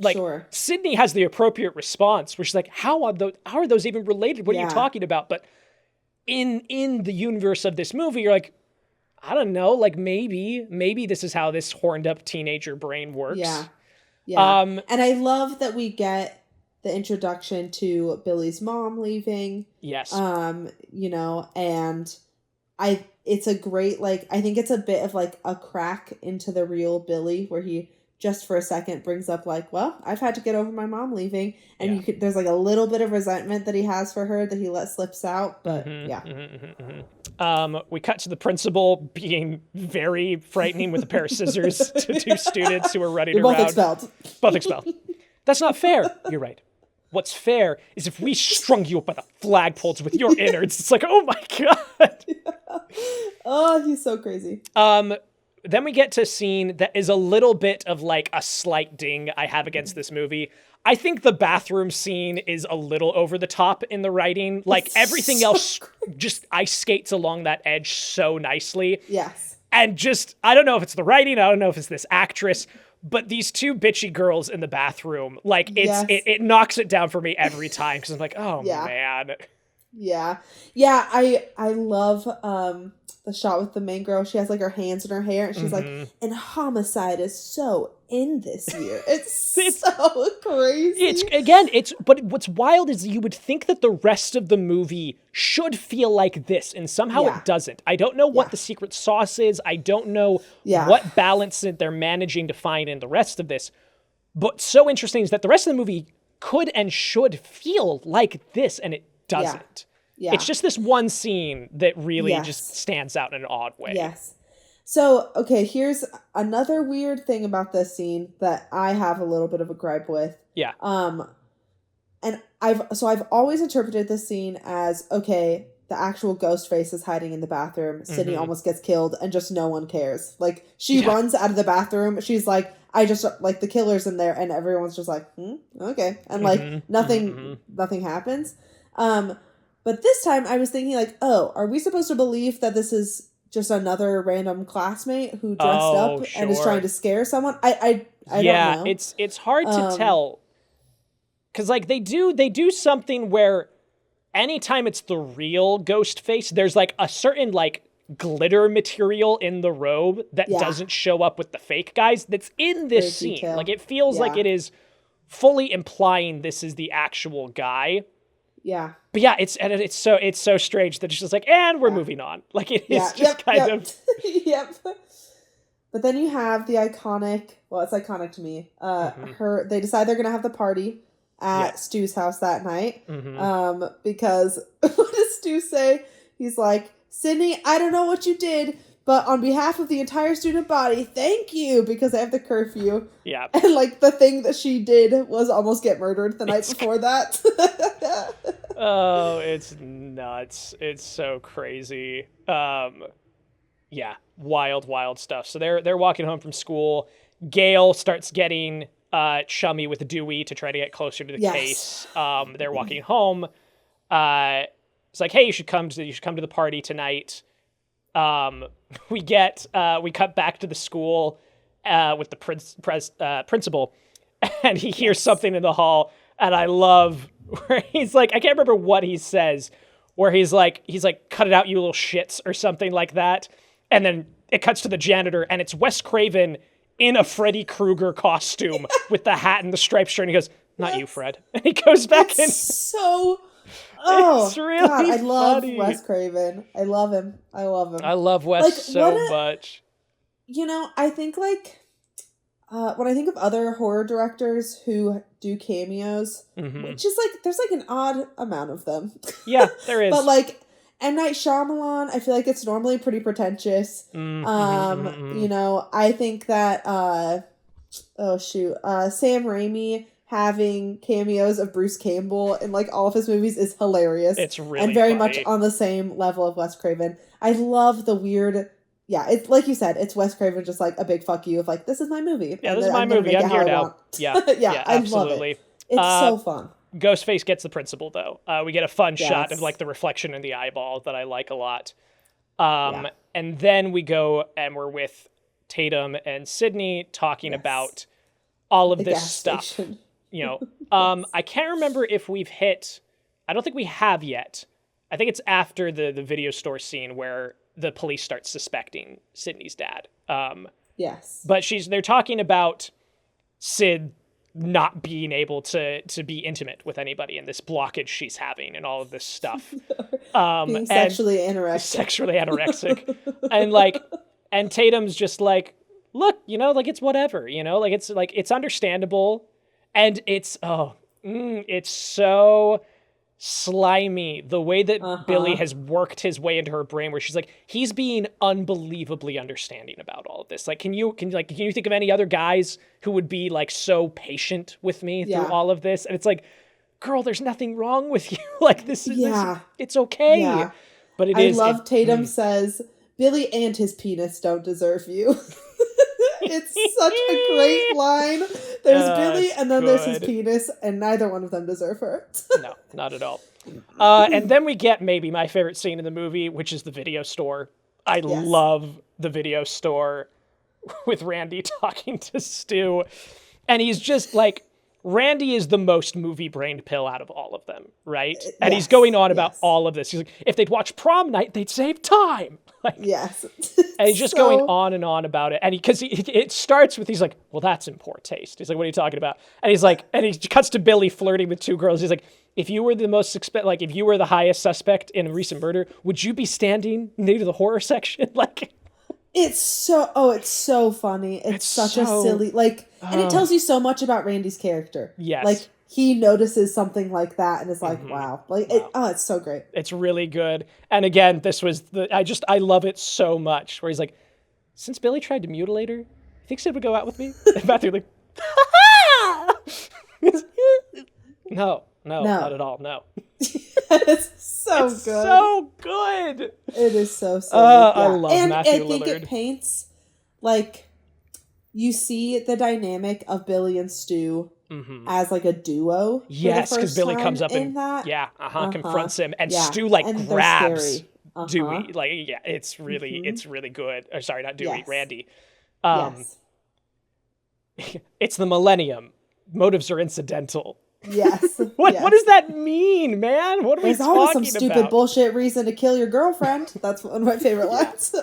Sidney has the appropriate response, which is like, how are those even related? What are you talking about? But in the universe of this movie, you're like, I don't know, like, maybe this is how this horned up teenager brain works.
And I love that we get the introduction to Billy's mom leaving.
Yes.
And it's a great, like, I think it's a bit of, like, a crack into the real Billy, where he just for a second brings up, like, well, I've had to get over my mom leaving, and there's, like, a little bit of resentment that he has for her that he slips out, but
we cut to the principal being very frightening with a pair of scissors to two students who are running around.
Both expelled.
Both expelled. That's not fair. You're right. what's fair is if we strung you up by the flagpoles with your innards. It's like, oh my God.
Oh, he's so crazy.
Then we get to a scene that is a little bit of like a slight ding I have against this movie. I think the bathroom scene is a little over the top in the writing. Like everything else just ice skates along that edge so nicely.
Yes.
And just, I don't know if it's the writing, I don't know if it's this actress, but these two bitchy girls in the bathroom, like it knocks it down for me every time because I'm like, oh man.
Yeah. Yeah, I love the shot with the main girl. She has like her hands in her hair and she's like, and homicide is so in this year. It's so crazy.
But what's wild is you would think that the rest of the movie should feel like this, and somehow it doesn't. I don't know what the secret sauce is. I don't know what balance that they're managing to find in the rest of this. But so interesting is that the rest of the movie could and should feel like this, and it doesn't. Yeah. It's just this one scene that really just stands out in an odd way.
Yes. So, okay, here's another weird thing about this scene that I have a little bit of a gripe with.
Yeah.
And I've always interpreted this scene as, okay, the actual ghost face is hiding in the bathroom. Sidney almost gets killed and just no one cares. Like, she runs out of the bathroom. She's like, I just, like, the killer's in there, and everyone's just like, okay. And, like, nothing happens. But this time I was thinking, like, oh, are we supposed to believe that this is just another random classmate who dressed up and is trying to scare someone? I don't know.
It's hard to tell. Because, like, they do something where anytime it's the real ghost face, there's, like, a certain, like, glitter material in the robe that doesn't show up with the fake guys that's in this scene. Detail. Like, it feels like it is fully implying this is the actual guy.
Yeah.
But yeah, it's so strange that it's just like, and we're moving on. Like, it is just kind of...
Yep. But then you have the iconic, well, it's iconic to me, they decide they're going to have the party at Stu's house that night. Because what does Stu say? He's like, Sidney, I don't know what you did, but on behalf of the entire student body, thank you, because they have the curfew. Yeah. And, like, the thing that she did was almost get murdered the night before that.
Oh, it's nuts. It's so crazy. Yeah, wild stuff. So they're walking home from school. Gail starts getting chummy with Dewey to try to get closer to the case. They're walking home. It's like, hey, you should come to the party tonight. We cut back to the school with the principal, and he hears something in the hall, and I love where he's like, I can't remember what he says, where he's like, cut it out, you little shits, or something like that, and then it cuts to the janitor, and it's Wes Craven in a Freddy Krueger costume with the hat and the striped shirt, and he goes, not you, Fred, and he goes back in.
It's
really
God, I love
funny.
Wes Craven. I love him. I
love Wes so much.
You know, I think, like, when I think of other horror directors who do cameos, which is, like, there's, like, an odd amount of them.
Yeah, there is.
But, like, M. Night Shyamalan, I feel like it's normally pretty pretentious. You know, I think that, Sam Raimi having cameos of Bruce Campbell in, like, all of his movies is hilarious.
It's really
and very
funny.
much on the same level of Wes Craven. I love the weird, it's like you said, it's Wes Craven just like a big fuck you of like, this is my movie.
Yeah, this is my movie. I'm here now. Yeah,
I
absolutely.
Love it. It's so fun.
Ghostface gets the principal though. We get a fun shot of like the reflection in the eyeball that I like a lot. And then we go and we're with Tatum and Sidney talking about all of this stuff. Station. You know, I can't remember if we've hit, I don't think we have yet. I think it's after the video store scene where the police start suspecting Sidney's dad.
Yes.
But they're talking about Sid not being able to be intimate with anybody and this blockage she's having and all of this stuff.
Being sexually anorexic. and Tatum's just like, look, you know, like it's whatever, you know, like it's understandable. And it's so slimy the way that Billy has worked his way into her brain, where she's like, he's being unbelievably understanding about all of this. Like, can you think of any other guys who would be like so patient with me through all of this? And it's like,
girl, the's nothing wrong with you. Like, this is, it's okay.
Yeah.
But
I love Tatum says, Billy and his penis don't deserve you. It's such a great line. There's Billy and then there's his penis, and neither one of them deserve her.
No, not at all. And then we get maybe my favorite scene in the movie, which is the video store. I love the video store with Randy talking to Stu. And he's just like, Randy is the most movie-brained pill out of all of them, right? And he's going on about all of this. He's like, if they'd watch prom night, they'd save time. Like,
yes.
And he's just going on and on about it. And it starts with, he's like, well, that's in poor taste. He's like, what are you talking about? And he's like, and he cuts to Billy flirting with two girls. He's like, if you were if you were the highest suspect in a recent murder, would you be standing near the horror section? Like,
it's so funny. It's such a silly, like, and it tells you so much about Randy's character.
Yes.
Like, he notices something like that and is like, wow. Like, it's so great.
It's really good. And again, this was I love it so much, where he's like, since Billy tried to mutilate her, you think Sid would go out with me? And Matthew like, no, not at all, no.
It's so good.
So good.
It is so silly.
I love Matthew Lillard.
And I think it paints, like, you see the dynamic of Billy and Stu as, like, a duo.
Yes, because Billy comes up and confronts him, and Stu, like, grabs Dewey. Like, it's really good. Or, sorry, not Dewey, Randy. It's the millennium. Motives are incidental.
Yes.
What does that mean, man? What are we talking about?
There's always some stupid bullshit reason to kill your girlfriend. That's one of my favorite lines.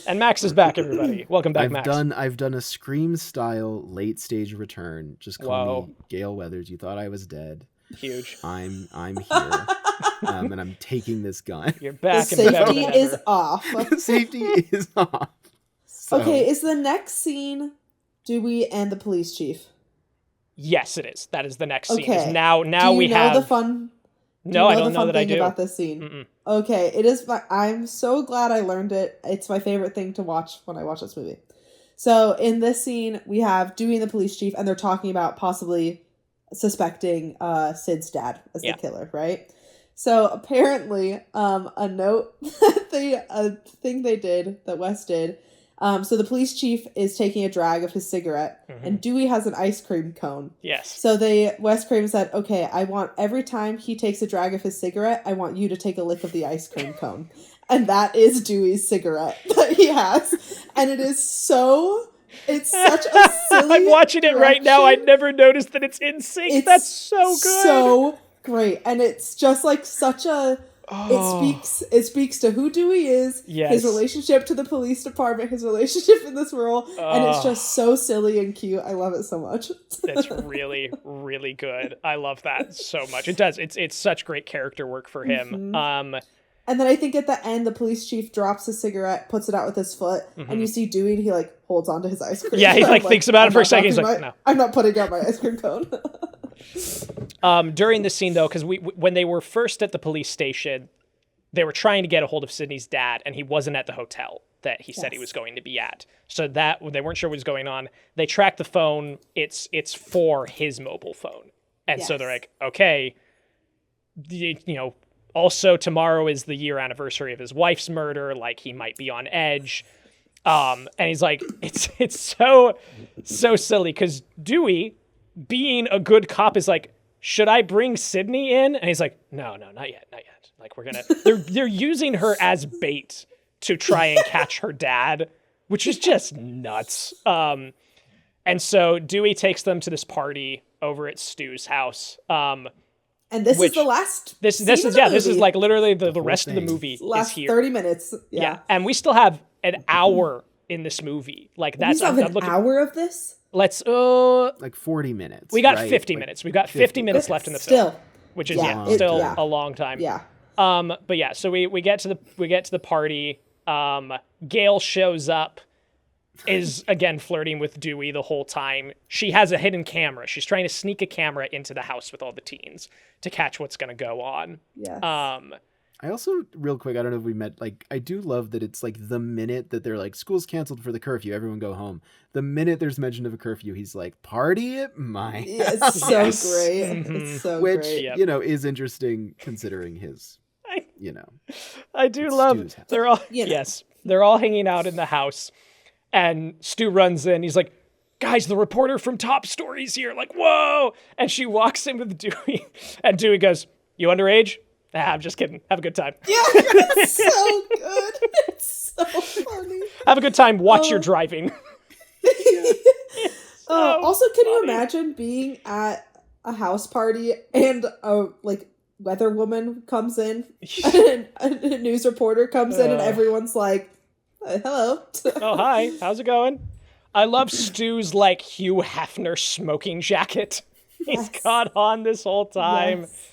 And Max is back, everybody. Welcome back, Max.
I've done a Scream style late stage return. Just call me Gale Weathers. You thought I was dead.
Huge.
I'm here. And I'm taking this gun.
You're back.
The safety is off.
Safety is off. So.
Okay, is the next scene Dewey and the police chief?
Yes, it is. That is the next scene.
Okay.
Now we have
the fun.
No, I don't know that I do.
About this scene.
Mm-mm.
Okay, it is. I'm so glad I learned it. It's my favorite thing to watch when I watch this movie. So in this scene, we have Dewey and the police chief, and they're talking about possibly suspecting Sid's dad as the killer, right? So apparently, a thing they did that Wes did. So the police chief is taking a drag of his cigarette, and Dewey has an ice cream cone.
Yes.
So Wes Craven said, okay, I want every time he takes a drag of his cigarette, I want you to take a lick of the ice cream cone. And that is Dewey's cigarette that he has. And it's such a silly
I'm watching it right now. I never noticed that it's in sync. That's so good.
So great. And it's just like such a... It speaks to who Dewey is, his relationship to the police department, his relationship in this role, and it's just so silly and cute. I love it so much.
It's really, really good. I love that so much. It does. It's such great character work for him.
And then I think at the end, the police chief drops a cigarette, puts it out with his foot, and you see Dewey, and he like holds onto his ice cream.
Yeah, he like thinks about it for a second. He's like, no,
I'm not putting out my ice cream cone.
During this scene, though, because when they were first at the police station, they were trying to get a hold of Sidney's dad, and he wasn't at the hotel that he said he was going to be at. So that they weren't sure what was going on. They tracked the phone. It's for his mobile phone, and so they're like, okay, also tomorrow is the year anniversary of his wife's murder. Like, he might be on edge. And he's like, it's so silly because Dewey, being a good cop, is like, should I bring Sidney in? And he's like, no, not yet. Like, they're using her as bait to try and catch her dad, which is just nuts. And so Dewey takes them to this party over at Stu's house. And
this is the last.
This is like literally the rest of the movie
last
is here.
30 minutes. Yeah.
And we still have an hour in this movie. Like, that's
we still have an hour of this.
Let's
like 40 minutes.
We got 50 minutes. We've got 50 minutes left in the film, which is still a long time.
Yeah.
But yeah, so we get to the party. Gale shows up, is again flirting with Dewey the whole time. She has a hidden camera. She's trying to sneak a camera into the house with all the teens to catch what's going to go on.
Yes.
I also, real quick, I don't know if we met, like, I do love that it's like the minute that they're like, school's canceled for the curfew, everyone go home. The minute there's mention of a curfew, he's like, party at my
Yeah,
house.
it's so
Yes.
great.
Mhm.
It's so
Which,
great.
Yep.
you know, is interesting considering his, you know.
I do
It's
love
Stu's house.
they're all
You know.
yes, they're all hanging out in the house, and Stu runs in. He's like, "Guys, the reporter from Top Story's here!" Like, whoa! And she walks in with Dewey, and Dewey goes, "You underage?" I'm just kidding. Have a good time.
Yeah, it's so good. It's so funny.
Have a good time. Watch your
Oh.
driving.
Also, can you
funny.
imagine being at a house party and a weather woman comes in and a news reporter comes in and everyone's like, hello.
Oh, hi. How's it going? I love Stu's like Hugh Hefner smoking jacket. He's
Yes.
got on this whole time.
Yes.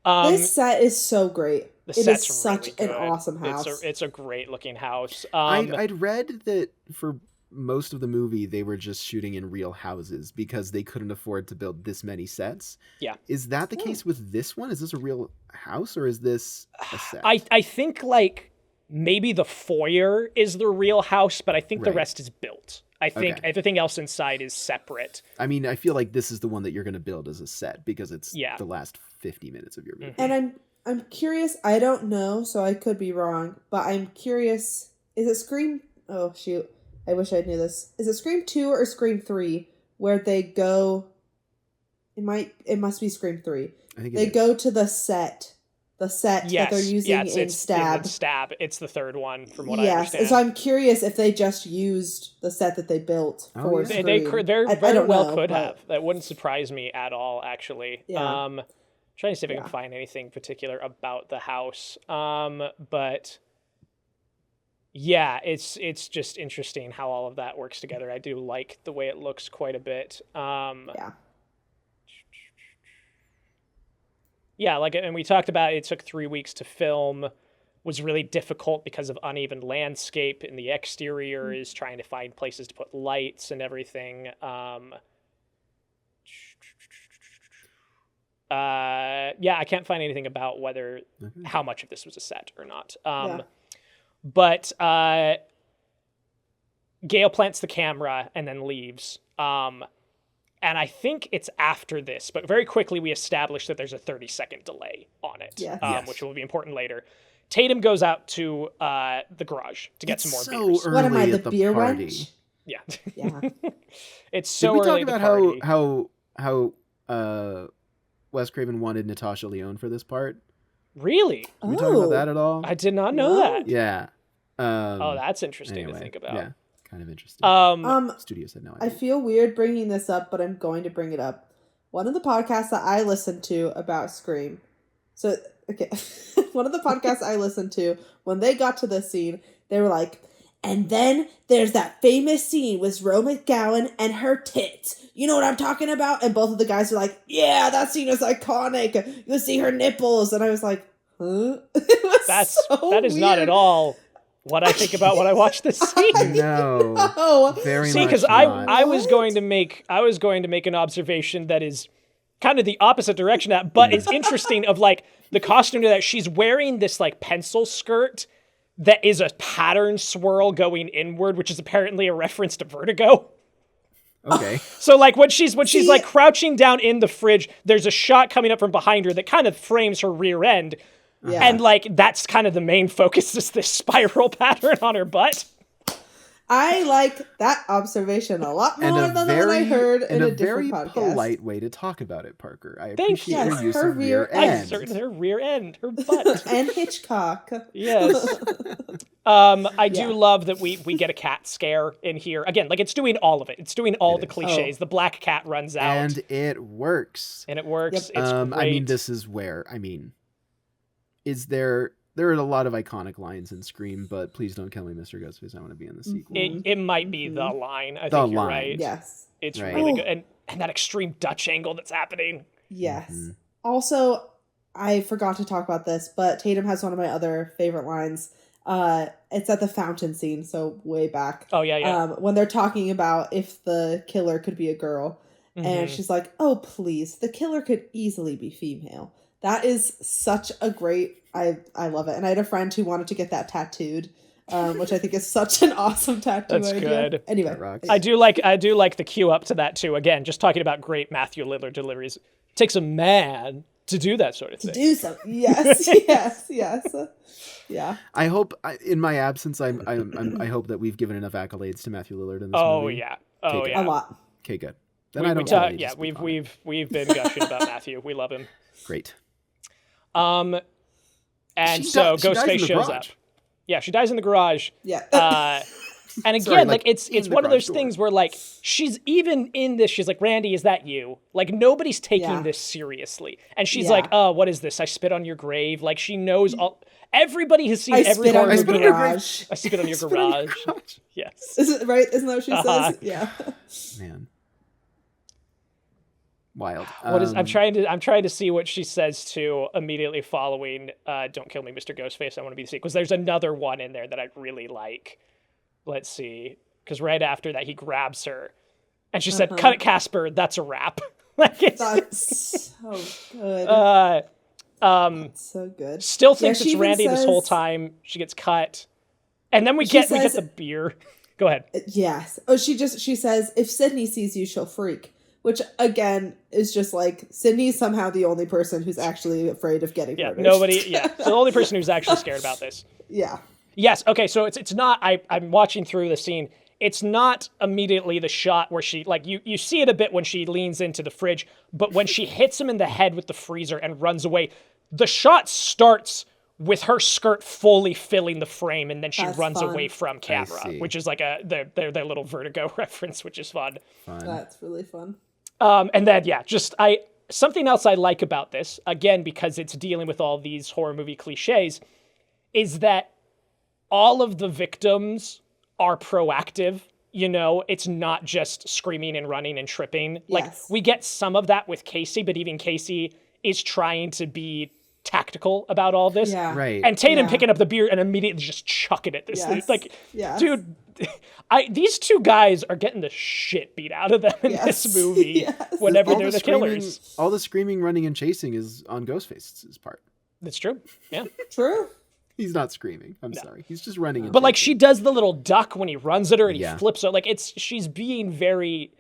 Um,
This set is so great.
the
It is
set's
such
really
an
good.
awesome house.
It's a great looking house.
I'd read that for most of the movie, they were just shooting in real houses because they couldn't afford to build this many sets.
Yeah.
Is that the case with this one? Is this a real house or is this a set?
I think like maybe the foyer is the real house, but I think the
Right.
rest is built. I think
Okay.
everything else inside is separate.
I mean, I feel like this is the one that you're going to build as a set because it's
Yeah.
the last 50 minutes of your movie.
And I'm curious, I don't know, so I could be wrong, but I'm curious, is it Scream? Oh, shoot. I wish I knew this. Is it Scream 2 or Scream 3 where they go... It must be Scream 3.
I think
They go to the set that they're using in Stab.
in Stab. It's the third one, from what I
Yes,
understand.
so I'm curious if they just used the set that they built
Oh,
for
yeah.
Scream.
They
I
very
don't
well
know,
could
but-
have. That wouldn't surprise me at all, actually.
Yeah.
Trying to see if I
Yeah.
can find anything particular about the house. But yeah, it's just interesting how all of that works together. I do like the way it looks quite a bit.
Yeah.
Yeah, like, and we talked about it took 3 weeks to film, was really difficult because of uneven landscape in the exteriors, trying to find places to put lights and everything. Yeah, I can't find anything about whether how much of this was a set or not.
Yeah.
But Gail plants the camera and then leaves. And I think it's after this, but very quickly we establish that there's a 30-second delay on it,
Yes.
Yes.
which will be important later. Tatum goes out to the garage to get
It's
some more beers.
early
What am I,
at
the beer
party.
wench?
Yeah.
Yeah.
It's so
Did we talk
early at the
about
party.
how Wes Craven wanted Natasha Lyonne for this part?
Really?
Did we talk about that at all?
I did not know
No.
that.
Yeah.
Oh, that's interesting
anyway,
to think about.
Yeah, kind of interesting.
Studio
said no
I
idea.
feel weird bringing this up, but I'm going to bring it up. One of the podcasts that I listened to about Scream. So, okay. One of the podcasts I listened to, when they got to this scene, they were like, and then there's that famous scene with Rose McGowan and her tits. You know what I'm talking about? And both of the guys were like, yeah, that scene is iconic. You'll see her nipples. And I was like, huh? It was
That is not at all what I think about when I watch this scene.
No,
Oh,
very
See,
much
because
not.
I was
What?
going to make an observation that is kind of the opposite direction of that, but it's interesting of like the costume to that she's wearing this like pencil skirt that is a pattern swirl going inward, which is apparently a reference to Vertigo.
Okay.
So like when she's
See-
like crouching down in the fridge, there's a shot coming up from behind her that kind of frames her rear end.
yeah.
And like that's kind of the main focus is this spiral pattern on her butt.
I like that observation a lot more than the one I heard in a different podcast.
polite way to talk about it, Parker. I
Thank
appreciate
you.
your
Yes,
use
her
of
rear
rear
end.
end.
Certain her rear end, her butt.
And Hitchcock.
Yes. I do
Yeah.
love that we get a cat scare in here. Again, like it's doing all of it. It's doing all
It
the
is.
cliches. The black cat runs out
And it works.
and it works.
Yep.
It's great.
I mean, this is where, is there are a lot of iconic lines in Scream, but please don't kill me, Mr. Ghostface. I want to be in the sequel.
it might be the line. I
The
think you're
line.
right.
Yes.
It's
Right.
really
Oh.
good. And that extreme Dutch angle that's happening.
Yes.
Mhm.
Also, I forgot to talk about this, but Tatum has one of my other favorite lines. It's at the fountain scene, so way back.
Oh, yeah.
When they're talking about if the killer could be a girl. And
Mhm.
she's like, oh, please, the killer could easily be female. That is such a great. I love it, and I had a friend who wanted to get that tattooed, which I think is such an awesome tattoo
That's
idea.
good.
Anyway,
I do like the cue up to that too. Again, just talking about great Matthew Lillard deliveries. It takes a man to do that sort of thing.
To do something. Yes, yes. Yeah.
I hope, in my absence, I hope that we've given enough accolades to Matthew Lillard in this movie.
Yeah.
Okay,
Yeah.
A lot.
Okay, good. Then I don't.
We've been gushing about Matthew. We love him.
Great.
And
She
so
dies in
Ghostface
the
shows
garage.
up. Yeah, she dies in the garage.
Yeah.
And again,
Sorry,
like it's
in the
one of
garage
those
door.
things where like she's even in this, she's like, Randy, is that you? Like nobody's taking
Yeah.
this seriously. And she's
Yeah.
like, oh, what is this? I spit on your grave. Like she knows all. Everybody has seen
I
every
spit on
horror
your
movie.
garage.
I spit on your
Spit on your
garage. Yes.
Is it right? Isn't that what she
Uh-huh.
says? Yeah.
Man. Wild.
What is? I'm trying to see what she says to immediately following. Don't kill me, Mr. Ghostface. I want to be the sequel. Because there's another one in there that I really like. Let's see. Because right after that, he grabs her, and she said, "Cut it, Casper. That's a wrap." Like it's
That's so good. So good.
still
Yeah,
thinks
she
it's
even
Randy this whole
says-
time. She gets cut, and then we
She
get
says-
the beer. Go ahead.
Yes. Oh, she says, if Sidney sees you, she'll freak. Which, again, is just like, Sidney's somehow the only person who's actually afraid of getting
Yeah,
murdered.
nobody. Yeah, so the only person who's actually scared about this.
Yeah.
Yes. Okay. So it's not. I'm watching through the scene. It's not immediately the shot where she like you see it a bit when she leans into the fridge, but when she hits him in the head with the freezer and runs away, the shot starts with her skirt fully filling the frame, and then she
That's
runs
fun.
away from camera,
see.
which is like their little Vertigo reference, which is fun.
That's really fun.
And then something else I like about this, again because it's dealing with all these horror movie cliches, is that all of the victims are proactive. You know, it's not just screaming and running and tripping. Like
Yes.
we get some of that with Casey, but even Casey is trying to be tactical about all this.
Yeah.
Right.
And Tatum
Yeah.
picking up the beer and immediately just chucking it. This
Yes.
like,
Yes.
dude, these two guys are getting the shit beat out of them in
Yes.
this movie.
Yes.
Whenever
All
they're the
screaming-
killers.
All the screaming, running, and chasing is on Ghostface's part.
That's true. Yeah.
True.
He's not screaming. I'm sorry. He's just running. And
But like
chasing.
she does the little duck when he runs at her and
Yeah.
he flips her. Like she's being very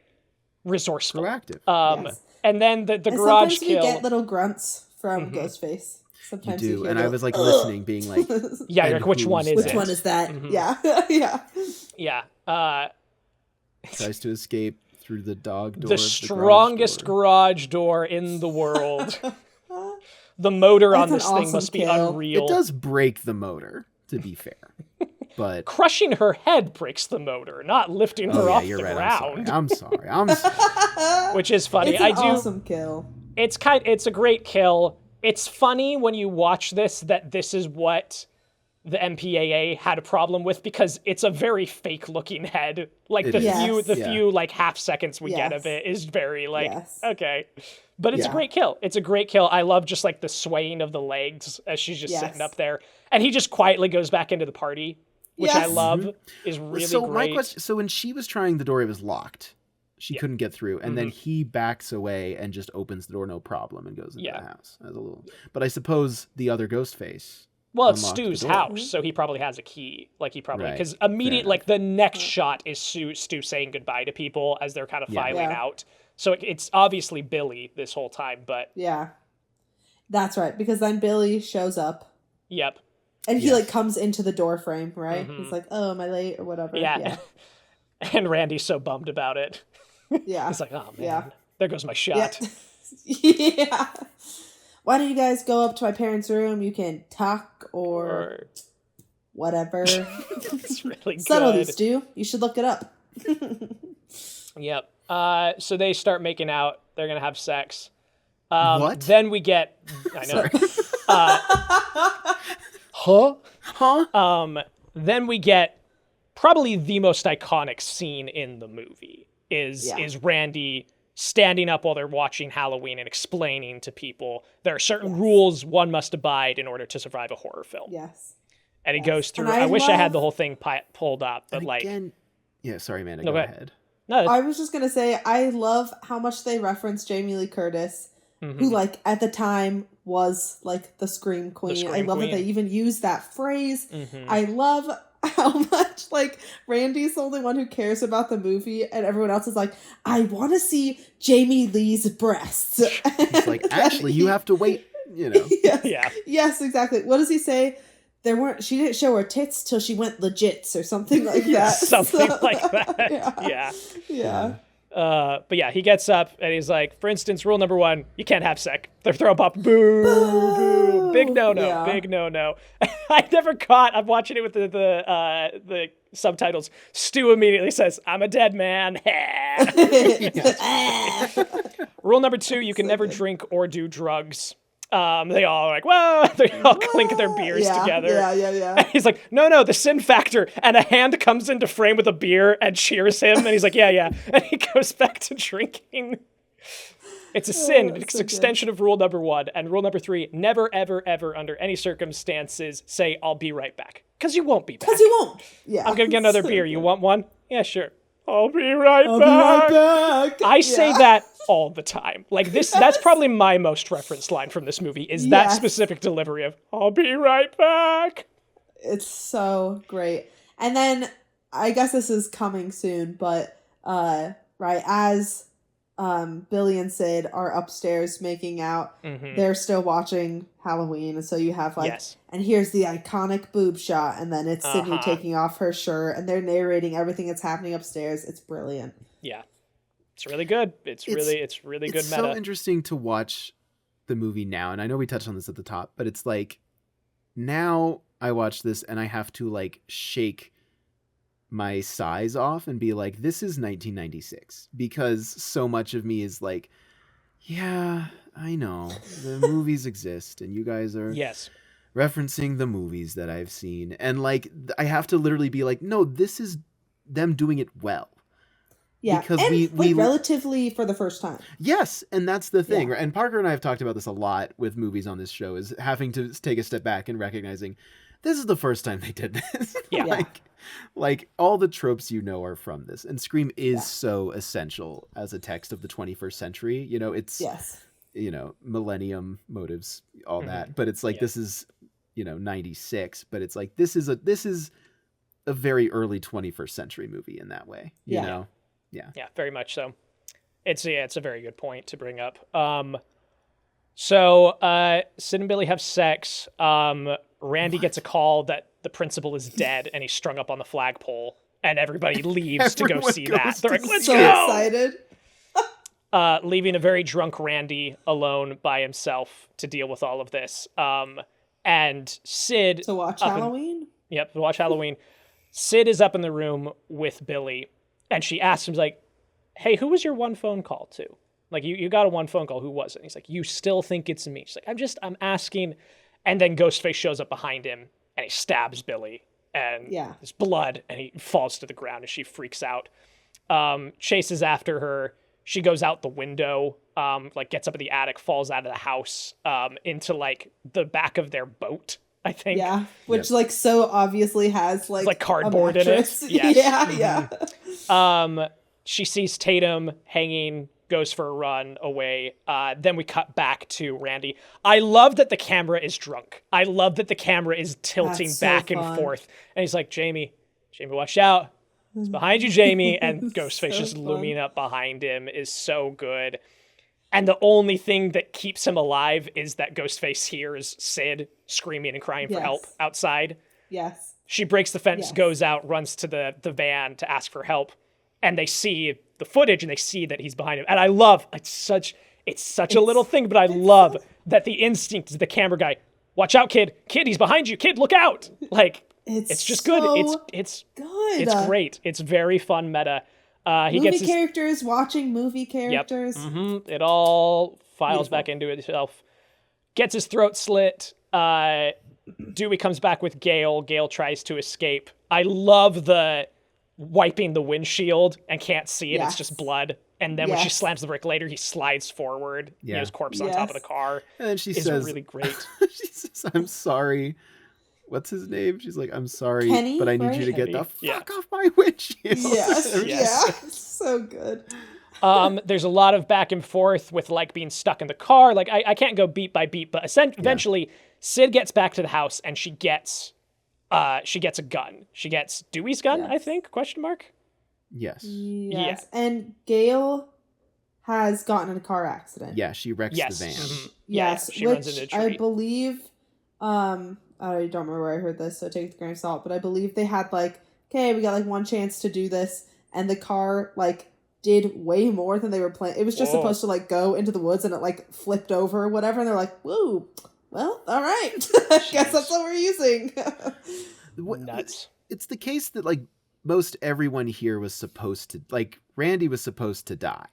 resourceful.
proactive.
Yes.
And then the
And
garage
sometimes
kill.
you get little grunts from Ghostface.
You
Sometimes
do,
hear
and I
the,
was like
"Ugh."
listening, being like,
Yeah, you're
"And
like, which
who's
one is
Which
it?
one is that? Yeah. Yeah.
Yeah.
tries to escape through the dog door.
The
of
strongest
garage door.
garage door in the world. The motor on
That's
this
an
thing
awesome
must be
kill.
unreal.
It does break the motor, to be fair, but
Crushing her head breaks the motor, not lifting her
oh yeah,
off
you're
the
right.
ground,
I'm sorry. I'm sorry.
which is funny.
It's an awesome kill.
It's a great kill. It's funny when you watch this that this is what the MPAA had a problem with because it's a very fake looking head. Like
It
the
is.
Yes.
few like half seconds we get
Yes.
of it is very like
Yes.
okay. But it's a
Yeah.
great kill. It's a great kill. I love just like the swaying of the legs as she's just sitting
Yes.
up there. And he just quietly goes back into the party, which I
Yes.
love is really
so
great.
my question: so when she was trying the door, it was locked. She couldn't get through, and then he backs away and just opens the door, no problem, and goes into
Yeah.
the house. As a little, but I suppose the other ghost face.
Well, it's
unlocked the
Stu's
door.
house, so he probably has a key. Like he probably
Right.
because
Fair
immediate
enough.
like the next shot is Stu saying goodbye to people as they're kind of
Yeah.
filing
Yeah.
out. So it's obviously Billy this whole time, but
Yeah. That's right. Because then Billy shows up
yep,
and he
Yes.
like comes into the door frame, right? He's like, oh, am I late or whatever?
yeah.
Yeah.
And Randy's so bummed about it.
Yeah.
He's like, oh man,
Yeah.
there goes my
Yeah.
shot.
Yeah. Why don't you guys go up to my parents' room? You can talk or whatever.
It's really
Subtleties,
good.
Stu. You should look it up.
Yep. So they start making out. They're gonna have sex.
What?
Then we get. I know.
Huh?
Then we get probably the most iconic scene in the movie is Randy standing up while they're watching Halloween and explaining to people there are certain rules one must abide in order to survive a horror film.
Yes.
And he goes through.
And
I wish I had
love-
the whole thing pulled up, but
And
like,
again, yeah. Sorry, Amanda.
No,
go
go ahead.
ahead.
no,
I was just going to say, I love how much they reference Jamie Lee Curtis who like at the time was like the Scream Queen. I love that they even use that phrase. I love how much like Randy's the only one who cares about the movie, and everyone else is like, I want to see Jamie Lee's breasts.
He's like, actually, you have to wait. You know.
Yes, exactly. What does he say? She didn't show her tits till she went legits or something like that.
Something like that. Yeah. But yeah, he gets up and he's like, for instance, rule number 1, you can't have sex. They're throwing pop. Boo, boo. Big no-no. Big no-no. I never caught. I'm watching it with the subtitles. Stu immediately says, I'm a dead man. Rule number 2, you can never drink or do drugs. They all are like, whoa, they all clink their beers together.
Yeah.
And he's like, no, the sin factor. And a hand comes into frame with a beer and cheers him. And he's like, yeah. And he goes back to drinking. It's a sin. It's an extension of rule number 1. And rule number 3, never, ever, ever, under any circumstances, say, I'll be right back. Because you won't be back.
Because you won't. Yeah.
I'm going to get another beer. You want one? Yeah, sure. I'll be right back. I say that all the time. Like that's probably my most referenced line from this movie is that specific delivery of I'll be right back.
It's so great. And then I guess this is coming soon, but right as Billy and Sid are upstairs making out, they're still watching Halloween, and so you have like and here's the iconic boob shot, and then it's Sidney taking off her shirt, and they're narrating everything that's happening upstairs. It's brilliant. Yeah.
It's really good. It's really good
it's
meta.
It's so interesting to watch the movie now, and I know we touched on this at the top, but it's like now I watch this and I have to like shake my size off and be like, this is 1996, because so much of me is like, yeah, I know the movies exist and you guys are referencing the movies that I've seen, and like I have to literally be like, no, this is them doing it well.
Yeah,
because
and we relatively for the first time.
Yes, and that's the thing. And Parker and I have talked about this a lot with movies on this show, is having to take a step back and recognizing this is the first time they did this. Like all the tropes are from this, and Scream is so essential as a text of the 21st century. You know, it's millennium motives, all that, but it's like this is 96, but it's like this is a very early 21st century movie in that way. You know.
Yeah, very much so. It's a very good point to bring up. So Sid and Billy have sex. Randy gets a call that the principal is dead and he's strung up on the flagpole, and everybody leaves to go see that. They're like, let's go!
Excited.
Leaving a very drunk Randy alone by himself to deal with all of this. And Sid...
To watch Halloween?
To watch Halloween. Sid is up in the room with Billy, and she asks him, like, hey, who was your one phone call to? Like, you got a one phone call. Who was it? And he's like, you still think it's me? She's like, I'm asking. And then Ghostface shows up behind him, and he stabs Billy. And there's blood, and he falls to the ground, and she freaks out. Chases after her. She goes out the window, gets up in the attic, falls out of the house into, like, the back of their boat, I think.
Yeah, which, like, so obviously has, like
cardboard in it.
Yes.
Yeah. She sees Tatum hanging, goes for a run away. Then we cut back to Randy. I love that the camera is drunk. I love that the camera is tilting back and forth. And he's like, Jamie, watch out. It's behind you, Jamie. And Ghostface just looming up behind him is so good. And the only thing that keeps him alive is that Ghostface hears Sid screaming and crying for help outside.
Yes. She
breaks the fence, goes out, runs to the van to ask for help. And they see the footage and they see that he's behind him. And I love, it's such a little thing, but I love that the instinct is the camera guy. Watch out, kid. Kid, he's behind you. Kid, look out. Like, it's just good. It's good. It's great. It's very fun meta.
Movie characters watching movie characters.
Yep. Mm-hmm. It all files back into itself. Gets his throat slit. Dewey comes back with Gale. Gale tries to escape. I love the wiping the windshield and can't see it. It's just blood. And then when she slams the brick later, he slides forward. His corpse on top of the car.
And then she says, really great. She says, I'm sorry. What's his name? She's like, I'm sorry, but I need you to get the fuck off my windshield.
Yes. So good.
There's a lot of back and forth with like being stuck in the car. Like I can't go beat by beat, but eventually Sid gets back to the house and she gets a gun. She gets Dewey's gun,
Yes.
I think, question mark.
Yes.
Yes. And Gail has gotten in a car accident.
Yeah, she wrecks
Yes.
the van.
Mhm.
Yes.
She runs into a tree.
I believe, I don't remember where I heard this, so take it with a grain of salt, but I believe they had like, okay, we got like one chance to do this, and the car like did way more than they were planning. It was just supposed to like go into the woods and it like flipped over or whatever, and they're like, woo, well, all right. I guess that's what we're using.
Nuts.
It's the case that like most everyone here was supposed to, like Randy was supposed to die,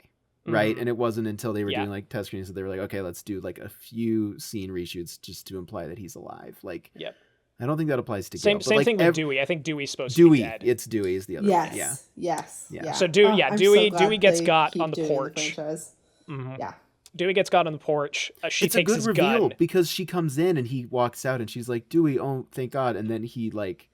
right? And it wasn't until they were doing like test screens that they were like, okay, let's do like a few scene reshoots just to imply that he's alive. Like, I don't think that applies to Gail.
Same
like,
thing with Dewey. I think Dewey's supposed to be dead.
It's Dewey is the other
Yes.
one. Yeah.
Yes.
Yeah.
Yeah.
So
I'm
Dewey
so glad
gets
they
got
keep
on the
doing
porch.
franchise. Yeah.
Dewey gets got on the porch. She
It's a
takes
good
his
reveal
gun.
because she comes in and he walks out and she's like, Dewey, oh, thank God. And then he like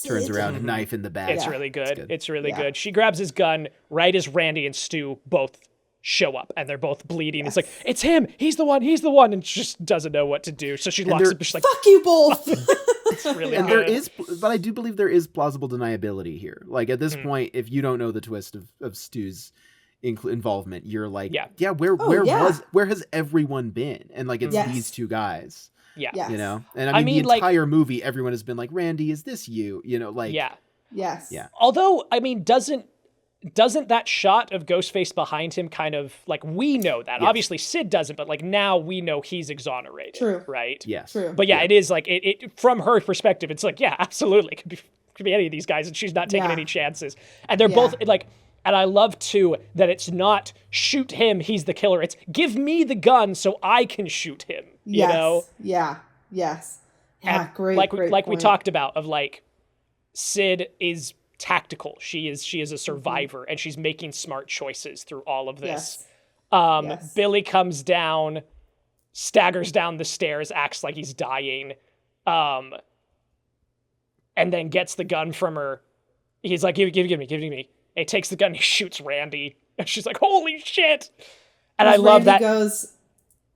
turns around, a knife in the back.
It's really good. It's really
Yeah.
good. She grabs his gun right as Randy and Stu both show up, and they're both bleeding. It's like, it's him. He's the one. And she just doesn't know what to do. So she locks up. She's like,
fuck you both.
it's really
And
good.
but I do believe there is plausible deniability here. Like at this point, if you don't know the twist of Stu's involvement, you're like, where has everyone been? And like it's these two guys.
Yeah.
Yes.
You know, and I mean, the entire movie, everyone has been like, Randy, is this you? You know, like,
Yes.
Yeah.
Although, I mean, doesn't that shot of Ghostface behind him kind of like, we know that obviously Sid doesn't, but like now we know he's exonerated.
True.
Right.
Yes.
True.
But it is like it from her perspective. It's like, yeah, absolutely. It could be any of these guys, and she's not taking any chances. And they're both like, and I love too that it's not shoot him, he's the killer. It's give me the gun so I can shoot him. You know?
Yeah. Yes. Yeah.
And
Great.
Like
great
we
point.
talked about of like, Sid is tactical. She is a survivor, and she's making smart choices through all of this.
Yes.
Billy comes down, staggers down the stairs, acts like he's dying, and then gets the gun from her. He's like, give me. And he takes the gun and he shoots Randy. And she's like, holy shit. And I love that.
Goes,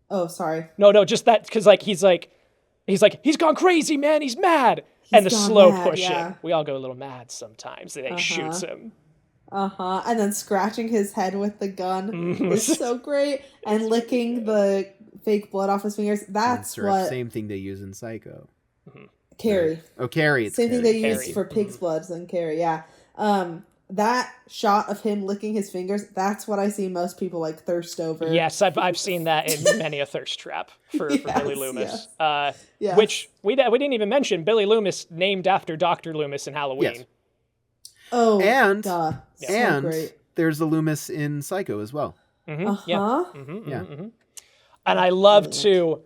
oh, sorry.
No, just that, because like he's gone crazy, man. He's mad. And the slow pushing. We all go a little mad sometimes. And he shoots him.
And then scratching his head with the gun is so great. And licking the fake blood off his fingers. That's what...
Same thing they use in Psycho.
Carrie.
Right. Oh, Carrie.
Same thing they use
Carrie.
for pig's blood than Carrie, yeah. That shot of him licking his fingers, that's what I see most people like thirst over.
Yes, I've seen that in many a thirst trap for Billy Loomis.
Yes.
Which we didn't even mention. Billy Loomis named after Dr. Loomis in Halloween.
Yes.
Oh,
and
duh. So
and
great.
there's the Loomis in Psycho as well.
Yeah.
Yeah.
And I love too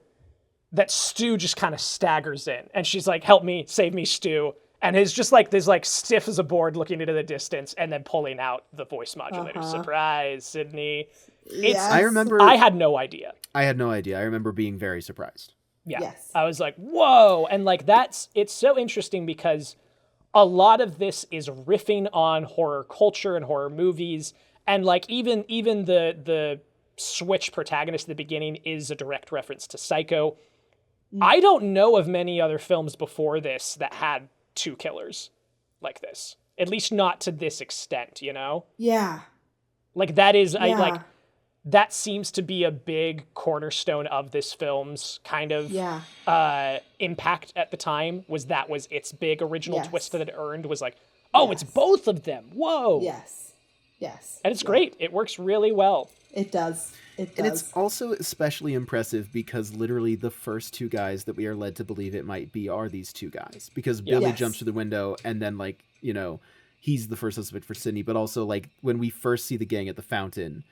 that Stu just kind of staggers in, and she's like, "Help me, save me, Stu." And he's just like this, like stiff as a board, looking into the distance, and then pulling out the voice modulator. Surprise, Sidney!
Yes.
I remember.
I had no idea.
I remember being very surprised.
Yeah.
Yes.
I was like, whoa. And like it's so interesting because a lot of this is riffing on horror culture and horror movies. And like even the switch protagonist at the beginning is a direct reference to Psycho. I don't know of many other films before this that had two killers like this. At least not to this extent, you know?
Yeah.
Like that is that seems to be a big cornerstone of this film's kind of impact at the time, was its big original twist that it earned, was like, it's both of them. Whoa.
Yes.
And it's great. It works really well.
It does.
And it's also especially impressive because literally the first two guys that we are led to believe it might be are these two guys. Because Billy jumps through the window and then like, you know, he's the first suspect for Sidney. But also like when we first see the gang at the fountain,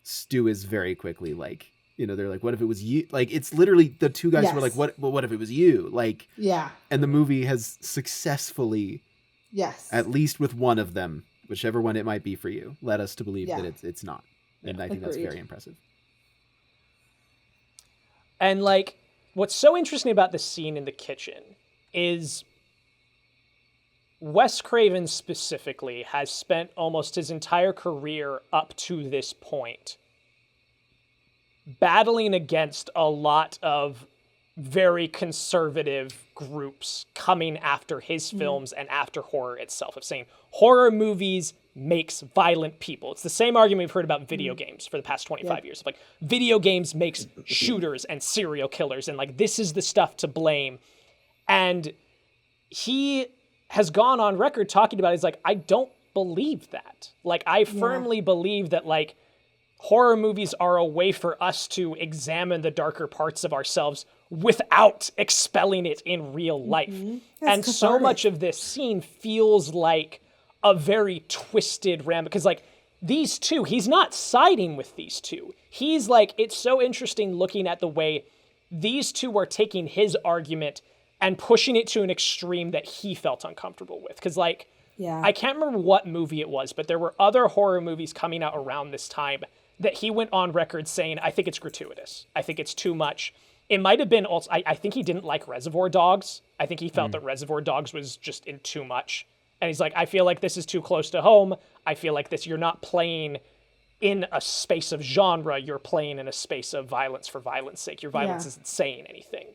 Stu is very quickly like, you know, they're like, what if it was you? Like, it's literally the two guys who are like, what if it was you? Like, and the movie has successfully, at least with one of them, whichever one it might be for you, led us to believe that it's not. And I think that's very impressive.
And like, what's so interesting about this scene in the kitchen is Wes Craven specifically has spent almost his entire career up to this point battling against a lot of very conservative groups coming after his films and after horror itself, of saying horror movies makes violent people. It's the same argument we've heard about video games for the past 25 years. Like, video games makes shooters and serial killers, and like, this is the stuff to blame. And he has gone on record talking about it. He's like, I don't believe that. Like, I firmly believe that, like, horror movies are a way for us to examine the darker parts of ourselves without expelling it in real life. And so much of this scene feels like a very twisted because, like, these two, he's not siding with these two. He's like, it's so interesting looking at the way these two are taking his argument and pushing it to an extreme that he felt uncomfortable with. Because, like, I can't remember what movie it was, but there were other horror movies coming out around this time that he went on record saying, I think it's gratuitous. I think it's too much. It might have been also, I think he didn't like Reservoir Dogs. I think he felt that Reservoir Dogs was just in too much. And he's like, I feel like this is too close to home. I feel like this, you're not playing in a space of genre. You're playing in a space of violence for violence sake. Your violence isn't saying anything.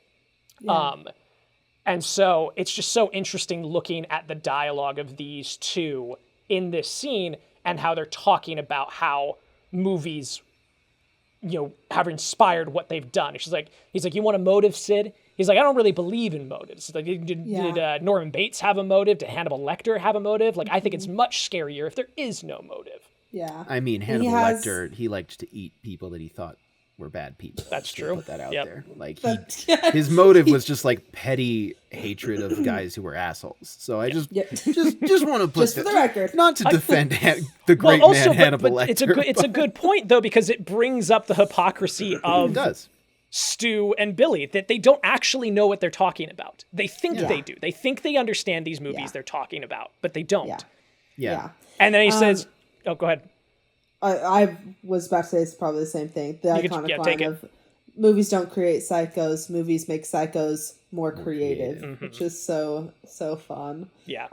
And so it's just so interesting looking at the dialogue of these two in this scene and how they're talking about how movies, you know, have inspired what they've done. He's like, you want a motive, Sid? He's like, I don't really believe in motives. Like, did Norman Bates have a motive? Did Hannibal Lecter have a motive? Like, I think it's much scarier if there is no motive.
Yeah.
I mean, Hannibal Lecter, he liked to eat people that he thought were bad people.
That's true.
Put that out there. Like, his motive was just like petty hatred of guys who were assholes. So I just want to put
just for the record,
not to defend the great man Hannibal Lecter.
It's a good point though, because it brings up the hypocrisy of Stu and Billy, that they don't actually know what they're talking about. They think they do. They think they understand these movies they're talking about, but they don't.
Yeah.
And then he says, "Oh, go ahead."
I was about to say it's probably the same thing. The iconic line of movies don't create psychos, movies make psychos more creative, which is so fun.
Yeah.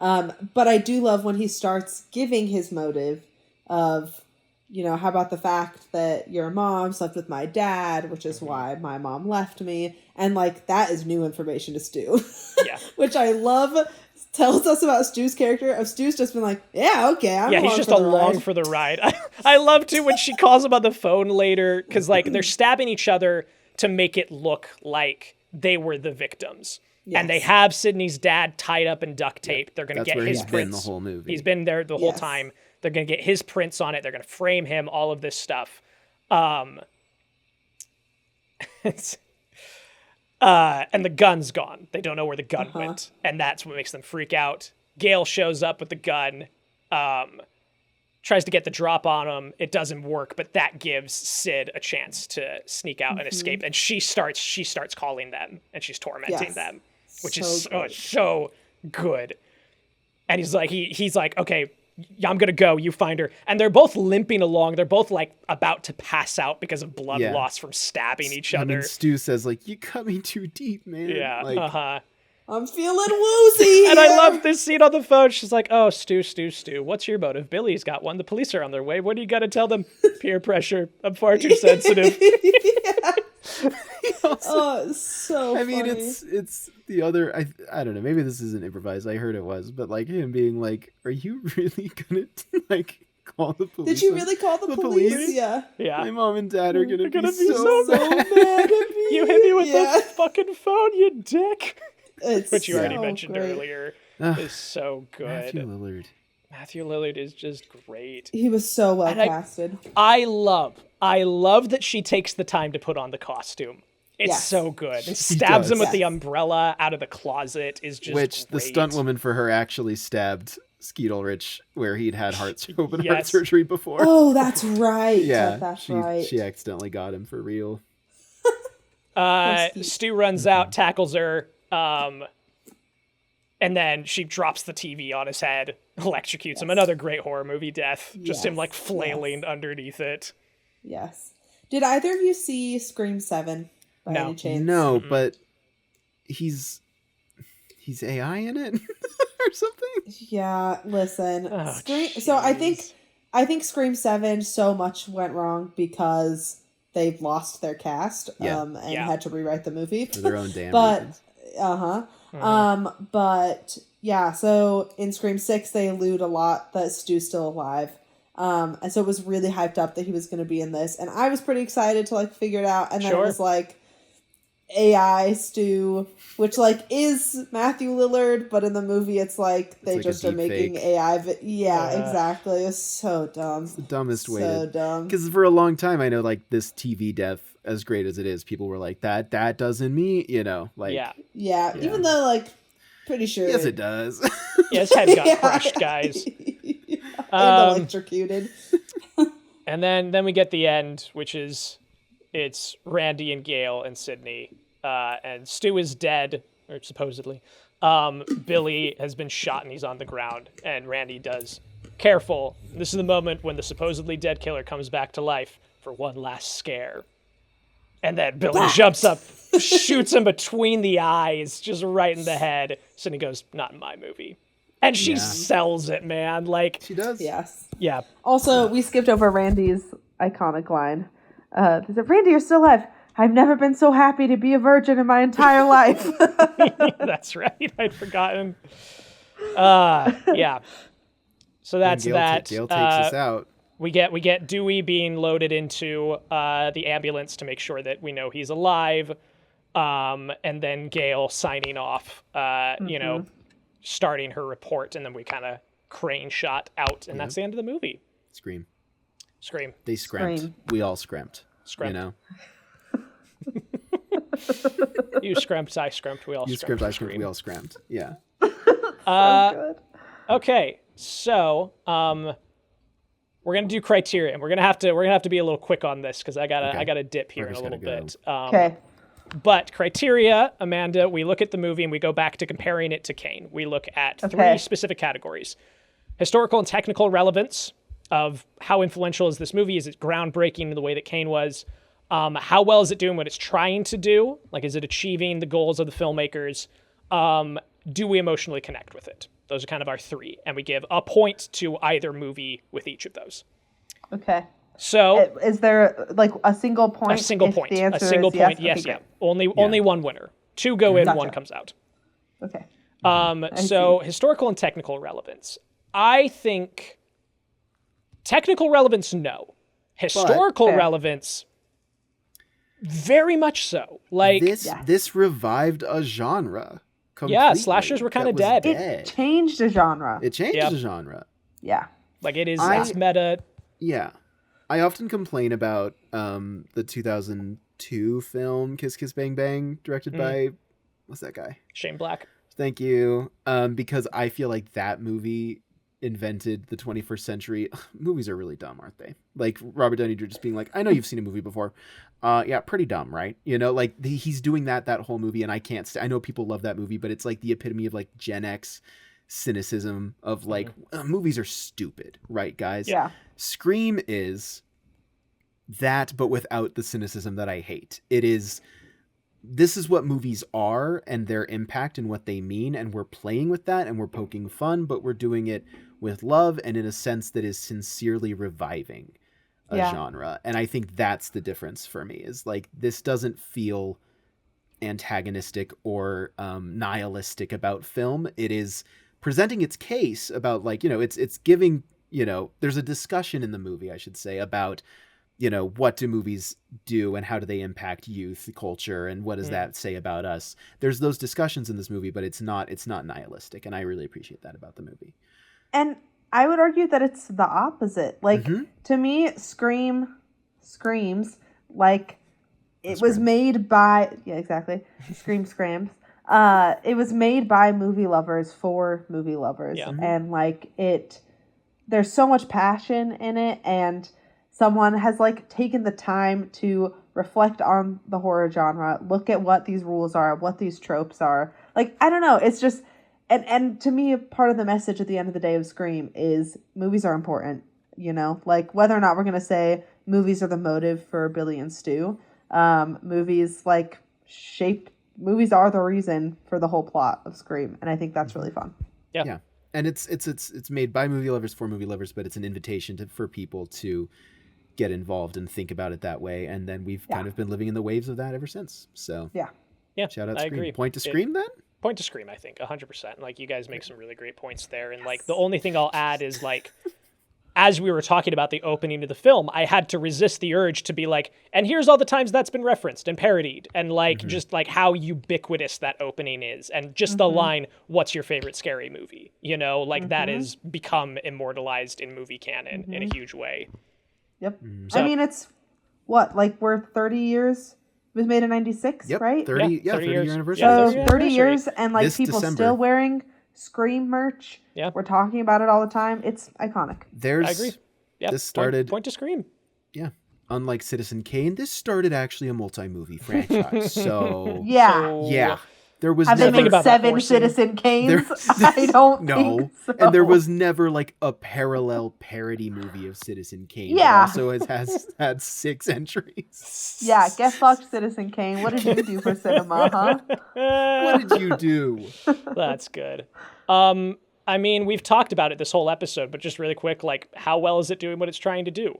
But I do love when he starts giving his motive of, you know, how about the fact that your mom slept with my dad, which is why my mom left me. And like, that is new information to Stu.
Yeah.
Which I love. Tells us about Stu's character. Of Stu's just been like, yeah, okay, I'm
he's just along for the ride. I love too when she calls him on the phone later, because like they're stabbing each other to make it look like they were the victims. Yes. And they have Sidney's dad tied up in duct tape. They're going to get his prints. Been the whole movie. He's been there the whole time. They're going to get his prints on it. They're going to frame him. All of this stuff. And the gun's gone. They don't know where the gun went. And that's what makes them freak out. Gale shows up with the gun, tries to get the drop on him. It doesn't work, but that gives Sid a chance to sneak out and escape. And she starts calling them, and she's tormenting them, which is so good. And he's like, okay, I'm gonna go, you find her. And they're both limping along. They're both like about to pass out because of blood loss from stabbing each other. I mean,
Stu says like, you cut me too deep, man.
Yeah.
Like,
I'm feeling woozy.
And I love this scene on the phone. She's like, oh, Stu, what's your motive? Billy's got one. The police are on their way. What do you got to tell them? Peer pressure. I'm far too sensitive.
Oh, it's so funny.
I mean, it's the other, I don't know, maybe this isn't improvised. I heard it was, but like him being like, are you really gonna like call the police?
Did you really call the police? Yeah.
My mom and dad are gonna be
so mad at me.
You hit me with the fucking phone, you dick.
Which
you already mentioned earlier is so good. Matthew Lillard is just great.
He was so well casted.
I love that she takes the time to put on the costume. It's so good. And stabs him with the umbrella out of the closet is just
Which
great.
The stunt woman for her actually stabbed Skeet Ulrich where he'd had open heart surgery before.
Oh, that's right.
Yeah, she accidentally got him for real.
Stu runs out, tackles her, and then she drops the TV on his head, electrocutes him. Another great horror movie death. Just him like flailing underneath it.
Yes. Did either of you see Scream 7 by any chance?
No, but he's AI in it? or something.
Yeah, listen.
Oh,
So I
jeez.
think Scream 7 so much went wrong because they've lost their cast and had to rewrite the movie
For their own damn
but
reasons.
But yeah, so in Scream 6 they allude a lot that Stu's still alive. And so it was really hyped up that he was going to be in this, and I was pretty excited to like figure it out, and then it was like AI Stu, which like is Matthew Lillard, but in the movie it's like they just are making fake. AI. Exactly. It's so dumb. It's
the dumbest way.
So dumb.
Because for a long time, I know like this TV death, as great as it is, people were like that doesn't mean, like
yeah. Even though like pretty sure
yes it does.
Yeah, his head got crushed, guys.
And electrocuted.
And then we get the end, which is it's Randy and Gail and Sidney, and Stu is dead, or supposedly. Billy has been shot and he's on the ground, and Randy does. Careful, this is the moment when the supposedly dead killer comes back to life for one last scare. And then Billy jumps up, shoots him between the eyes, just right in the head. Sidney goes, "Not in my movie." And she sells it, man. Like
she does.
Yes.
Yeah.
Also, we skipped over Randy's iconic line. They said, "Randy, you're still alive. I've never been so happy to be a virgin in my entire life."
That's right. I'd forgotten. Yeah. So that's that.
Gail takes us out.
We get Dewey being loaded into the ambulance to make sure that we know he's alive, and then Gail signing off. Starting her report, and then we kind of crane shot out, and that's the end of the movie.
Scream.
They
screamed. We all screamed. You know.
You screamed, I screamed, we all screamed.
You screamed, I screamed, we all screamed. Yeah.
Good.
Okay, so we're gonna do criteria, and we're gonna have to be a little quick on this because I gotta dip here in a little bit.
Okay.
But criteria, Amanda, we look at the movie and we go back to comparing it to Kane. We look at three specific categories: historical and technical relevance of how influential is this movie? Is it groundbreaking in the way that Kane was? How well is it doing what it's trying to do? Like, is it achieving the goals of the filmmakers? Do we emotionally connect with it? Those are kind of our three. And we give a point to either movie with each of those.
Okay.
So
is there like a single point?
A single point. A single point. Yes. Okay, yeah. Only one winner. Two go in, one comes out.
Okay.
So historical and technical relevance. I think technical relevance, no. Historical relevance, very much so. Like
this revived a genre. Completely.
Yeah, slashers were kind of dead.
It changed a genre.
It changed a genre.
Yeah.
Like it's meta.
Yeah. I often complain about the 2002 film Kiss Kiss Bang Bang, directed by, what's that guy?
Shane Black.
Thank you. Because I feel like that movie invented the 21st century. Movies are really dumb, aren't they? Like Robert Downey Jr. just being like, I know you've seen a movie before. Yeah, pretty dumb, right? Like he's doing that whole movie, and I can't I know people love that movie, but it's like the epitome of like Gen X cynicism of like movies are stupid, right, guys?
Yeah.
Scream is that, but without the cynicism that I hate. This is what movies are and their impact and what they mean, and we're playing with that and we're poking fun, but we're doing it with love and in a sense that is sincerely reviving a genre. And I think that's the difference for me, is like this doesn't feel antagonistic or nihilistic about film. It is presenting its case about like, it's giving, there's a discussion in the movie, I should say, about, what do movies do and how do they impact youth culture and what does that say about us? There's those discussions in this movie, but it's not nihilistic. And I really appreciate that about the movie.
And I would argue that it's the opposite. Like to me, Scream screams like it was made by, Scream screams. It was made by movie lovers for movie lovers. Yeah. And like there's so much passion in it, and someone has like taken the time to reflect on the horror genre, look at what these rules are, what these tropes are. Like, I don't know. It's just, and to me, part of the message at the end of the day of Scream is movies are important, like whether or not we're going to say movies are the motive for Billy and Stu, movies are the reason for the whole plot of Scream. And I think that's really fun.
Yeah.
And it's made by movie lovers for movie lovers, but it's an invitation for people to get involved and think about it that way. And then we've kind of been living in the waves of that ever since. So
Yeah.
shout out
I
Scream.
agree.
Point to Scream then?
Point to Scream, I think, 100%. Like, you guys make some really great points there. And, like, the only thing I'll add is, like, as we were talking about the opening of the film, I had to resist the urge to be like, and here's all the times that's been referenced and parodied. And, like, just, like, how ubiquitous that opening is. And just the line, what's your favorite scary movie? You know, like, that has become immortalized in movie canon in a huge way.
Yep.
So-
I mean, it's what, like, we're 30 years. It was made in 96,
Yep.
right?
30
30
year
years.
anniversary.
Yeah,
So
30
30
anniversary.
years and like
This
people
December.
still wearing Scream merch.
Yeah.
We're talking about it all the time. It's iconic.
I agree. Yeah.
This started.
Point to Scream.
Yeah. Unlike Citizen Kane, this started actually a multi-movie franchise. So
Yeah.
So-
yeah, there was
Have they
never
Think
made
about that,
7
Orson.
Citizen Kanes?
There-
I don't
no,
think so.
and there was never like a parallel parody movie of Citizen Kane.
Yeah.
It also has had 6 entries.
Yeah, get fucked, Citizen Kane. What did you do for cinema, huh?
What did you do?
That's good. I mean, we've talked about it this whole episode, but just really quick, like, how well is it doing what it's trying to do?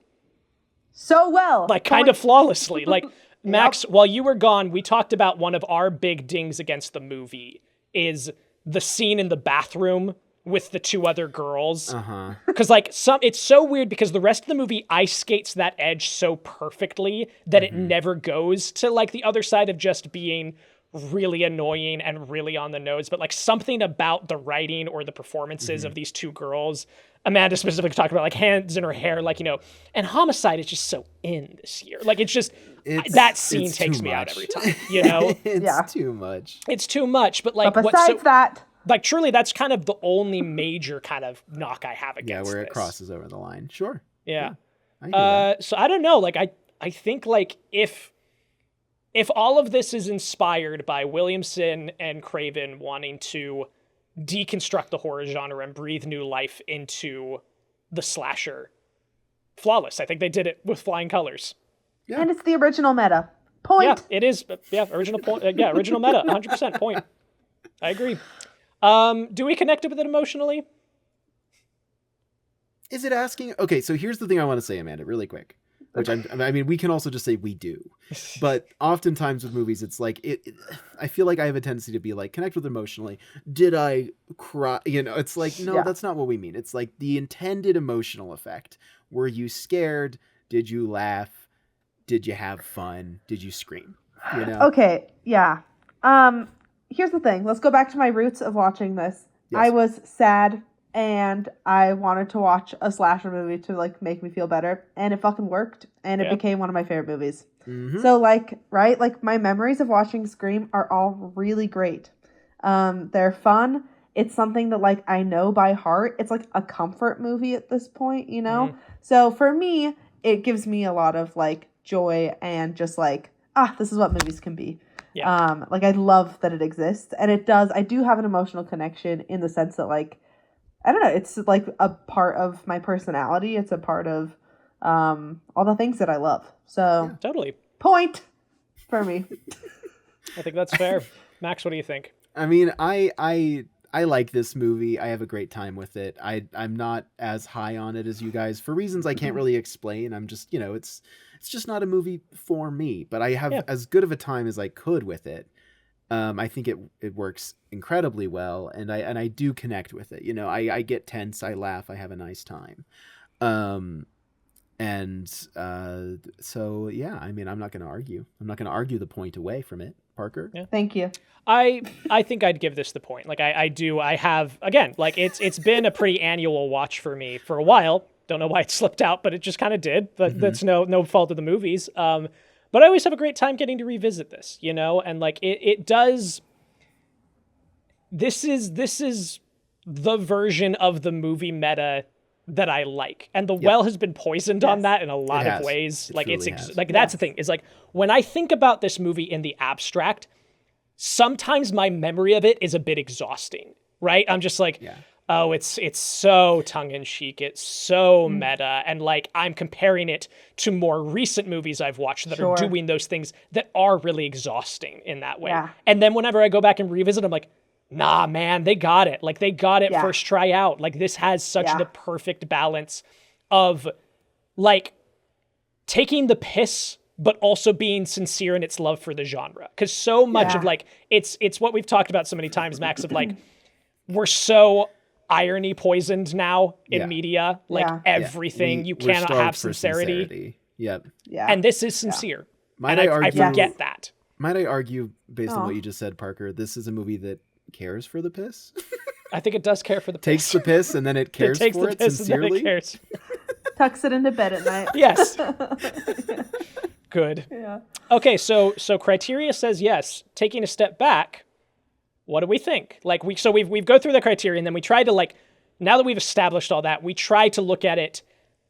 So well.
Like, kind of flawlessly. Like, Max, while you were gone, we talked about one of our big dings against the movie is the scene in the bathroom with the 2 other girls.
Uh-huh.
Because, like, it's so weird because the rest of the movie ice skates that edge so perfectly that it never goes to, like, the other side of just being really annoying and really on the nose. But, like, something about the writing or the performances of these 2 girls, Amanda specifically talked about, like, hands in her hair, like, you know, and Homicide is just so in this year. Like, it's just, that scene
it's
takes
too
me out
much.
every time, you know?
It's
Yeah.
too much.
It's too much, but, like,
But
what's
besides
so,
that,
like, truly, that's kind of the only major kind of knock I have
Yeah,
against
where it
this.
crosses over the line. Sure.
Yeah.
I hear that.
So I don't know. Like, I think, like, if all of this is inspired by Williamson and Craven wanting to deconstruct the horror genre and breathe new life into the slasher, flawless. I think they did it with flying colors.
Yeah.
and it's the original meta. Point.
Yeah, it is. Yeah, original point. Yeah, original meta. 100% point. I agree. Do we connect with it emotionally?
Is it asking? Okay, so here's the thing I want to say, Amanda, really quick. Which I mean, we can also just say we do, but oftentimes with movies, it's like I feel like I have a tendency to be like connect with emotionally. Did I cry? You know, it's like no,
Yeah.
that's not what we mean. It's like the intended emotional effect. Were you scared? Did you laugh? Did you have fun? Did you scream? You know?
Okay, yeah. Here's the thing. Let's go back to my roots of watching this.
Yes.
I was sad and I wanted to watch a slasher movie to like make me feel better, and it fucking worked, and it
Yeah.
became one of my favorite movies.
Mhm.
So like, right? Like my memories of watching Scream are all really great. They're fun. It's something that like I know by heart. It's like a comfort movie at this point, you know? So for me, it gives me a lot of like joy and just like, this is what movies can be.
Yeah.
Like I love that it exists, and it does. I do have an emotional connection in the sense that like, I don't know, it's like a part of my personality. It's a part of all the things that I love. So
Totally.
point for me.
I think that's fair. Max, what do you think?
I mean, I like this movie. I have a great time with it. I'm not as high on it as you guys for reasons I can't really explain. I'm just, you know, it's just not a movie for me, but I have as good of a time as I could with it. I think it works incredibly well, and I do connect with it. You know, I get tense, I laugh, I have a nice time. So yeah, I mean, I'm not going to argue. I'm not going to argue the point away from it, Parker.
Yeah.
Thank you.
I think I'd give this the point. Like I have again, like it's been a pretty annual watch for me for a while. Don't know why it slipped out, but it just kind of did. But that's no fault of the movies. But I always have a great time getting to revisit this, you know, and like it does. This is the version of the movie meta that I like, and the well has been poisoned on that in a lot of ways.
It
Like
truly has.
like that's the thing is like when I think about this movie in the abstract, sometimes my memory of it is a bit exhausting, right? I'm just like, oh, it's so tongue-in-cheek, it's so meta, and like I'm comparing it to more recent movies I've watched that are doing those things that are really exhausting in that way.
Yeah.
And then whenever I go back and revisit, I'm like, nah, man, they got it. Like, they got it
Yeah.
first try out. Like, this has such
Yeah.
the perfect balance of, like, taking the piss, but also being sincere in its love for the genre. Because so much of, like, it's what we've talked about so many times, Max, of, like, we're so irony poisoned now in media. Like,
Yeah.
everything, you cannot have sincerity.
Yep.
Yeah.
And this is sincere.
Might
And
I
I
argue?
forget that.
Might I argue, based on
Aw.
what you just said, Parker, this is a movie that cares for the piss,
I think it does care for the
takes
piss.
the piss, and then it cares
takes
for
the
it
piss and then
sincerely.
it cares.
Tucks it into bed at night.
Yes. Good.
Yeah.
Okay, so criteria says yes. Taking a step back, what do we think? Like, we go through the criteria, and then we try to, like, now that we've established all that, we try to look at it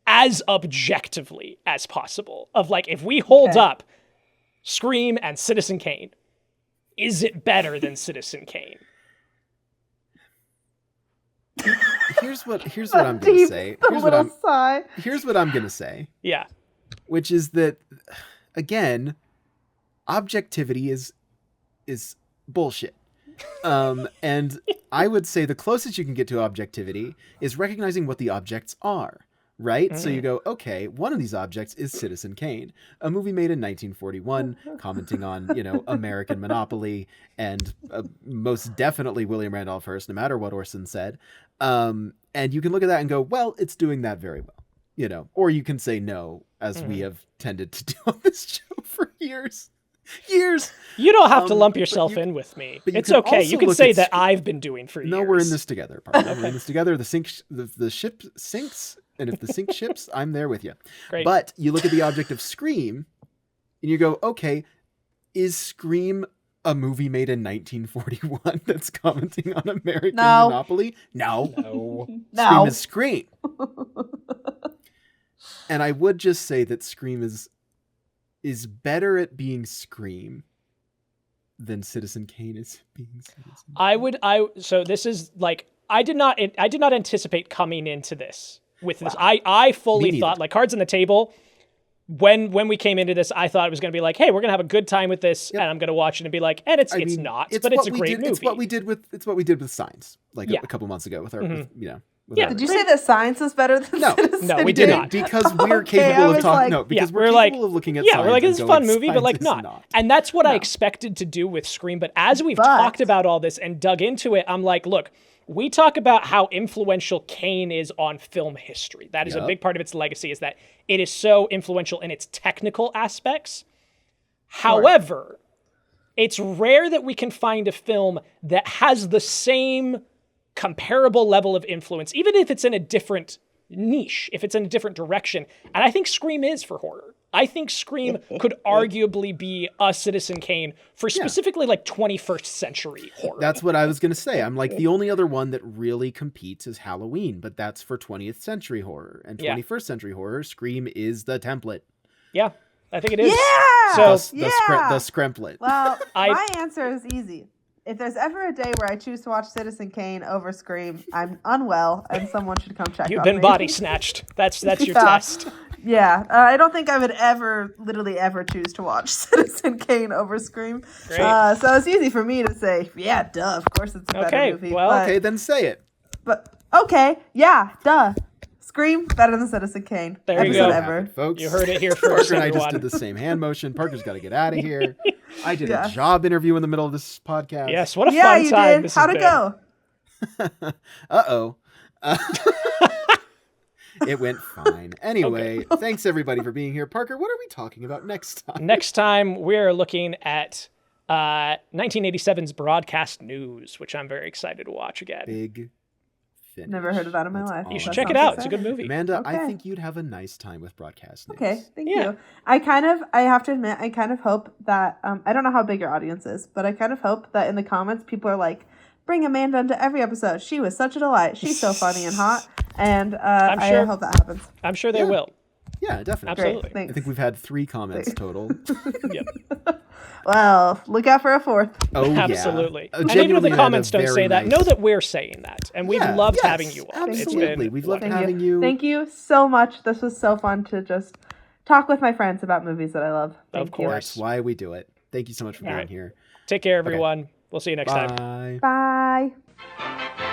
as objectively as possible. Of, like, if we hold up Scream and Citizen Kane, is it better than Citizen Kane?
Here's what I'm gonna
Deep,
say.
a little sigh.
Here's what I'm gonna say,
Yeah.
which is that, again, objectivity is bullshit. And I would say the closest you can get to objectivity is recognizing what the objects are, right? So you go, okay, one of these objects is Citizen Kane, a movie made in 1941, commenting on, American monopoly, and most definitely William Randolph Hearst, no matter what Orson said. And you can look at that and go, well, it's doing that very well, or you can say no, as we have tended to do on this show for years.
You don't have to lump
but
yourself
you-
in with me.
but you
It's
can
okay.
also
You can
look
say
at
that I've been doing for years.
No, we're in this together, partner. We're in this together. The ship sinks, and if the sink ships, I'm there with you.
Great.
But you look at the object of Scream, and you go, okay, is Scream a movie made in 1941 that's commenting on American
No.
monopoly? No.
No.
No.
Scream is Scream. And I would just say that Scream is better at being Scream than Citizen Kane is being Citizen.
So this is like, I did not anticipate coming into this with this. I fully
Me
thought,
neither.
like, cards on the table. When we came into this, I thought it was going to be like, hey, we're going to have a good time with this, and I'm going to watch it and be like, and it's not, but it's a great movie.
It's what we did with Signs, like a couple months ago with our, with
Yeah.
our-
Did you say that science is better than
No.
Citizen
No, we did
Kane?
not.
because we're
Okay, I
capable of
was
talking.
like-
No, because
we're
we're
like,
capable of looking at.
yeah,
Signs
we're like,
and
this is a
going,
fun movie, but
Signs
like
is
not. And that's what I
No.
expected to do with Scream. But as we've
But-
talked about all this and dug into it, I'm like, look, we talk about how influential Kane is on film history. That is a
Yep.
big part of its legacy, is that it is so influential in its technical aspects. However, it's rare that we can find a film that has the same comparable level of influence, even if it's in a different niche, if it's in a different direction. And I think Scream is for horror. I think Scream could arguably be a Citizen Kane for specifically like 21st century horror.
That's what I was gonna say. I'm like, the only other one that really competes is Halloween, but that's for 20th century horror, and 21st century horror. Scream is the template.
Yeah, I think it is.
Yeah!
So
Yeah!
The scremplet.
Well,
I-
my answer is easy. If there's ever a day where I choose to watch Citizen Kane over Scream, I'm unwell, and someone should come check
you've
on
been
me.
body snatched. That's your
Yeah.
test.
Yeah, I don't think I would literally ever choose to watch Citizen Kane over Scream.
Great.
So it's easy for me to say, yeah, duh, of course it's a better
Okay,
movie.
well-
but,
Okay, then say it.
but okay, yeah, duh. Scream better than Citizen Kane.
There you
Episode
go.
ever.
Folks.
You heard it here
Parker
first,
and I just
everyone.
did the same hand motion. Parker's got to get out of here. I did
Yeah.
a job interview in the middle of this podcast.
Yes, what a
Yeah,
fun
you
time
did.
this
How'd
has
it
been.
go?
Uh-oh. It went fine. Anyway, thanks everybody for being here. Parker, what are we talking about next time?
Next time, we're looking at 1987's Broadcast News, which I'm very excited to watch again.
Big finish.
Never heard of that in my
That's
life.
all
You should
I'm
check it
sounds
out. It's a good
exciting.
movie.
Amanda, I
Okay.
think you'd have a nice time with Broadcast News.
Okay, thank
Yeah.
you. I have to admit, I kind of hope that, I don't know how big your audience is, but I kind of hope that in the comments, people are like, bring Amanda into every episode. She was such a delight. She's so funny and hot. And
I'm
I
sure-
hope that happens.
I'm sure they
Yeah.
will.
Yeah, definitely.
Absolutely.
Great, thanks.
I think we've had 3 comments total.
Yep.
Well, look out for a 4th.
Oh, yeah.
Absolutely. And even if
Genuinely
the
had a
comments don't
very
say that,
nice-
know that we're saying that. And we've
Yeah,
loved
yes,
having you on.
Absolutely.
It's been
We've loved
Thank
having
you.
you.
Thank you so much. This was so fun to just talk with my friends about movies that I love. Thank
Of course.
That's why we do it. Thank you so much for being
right.
here.
Take care, everyone. We'll see you next time.
Bye.
Bye.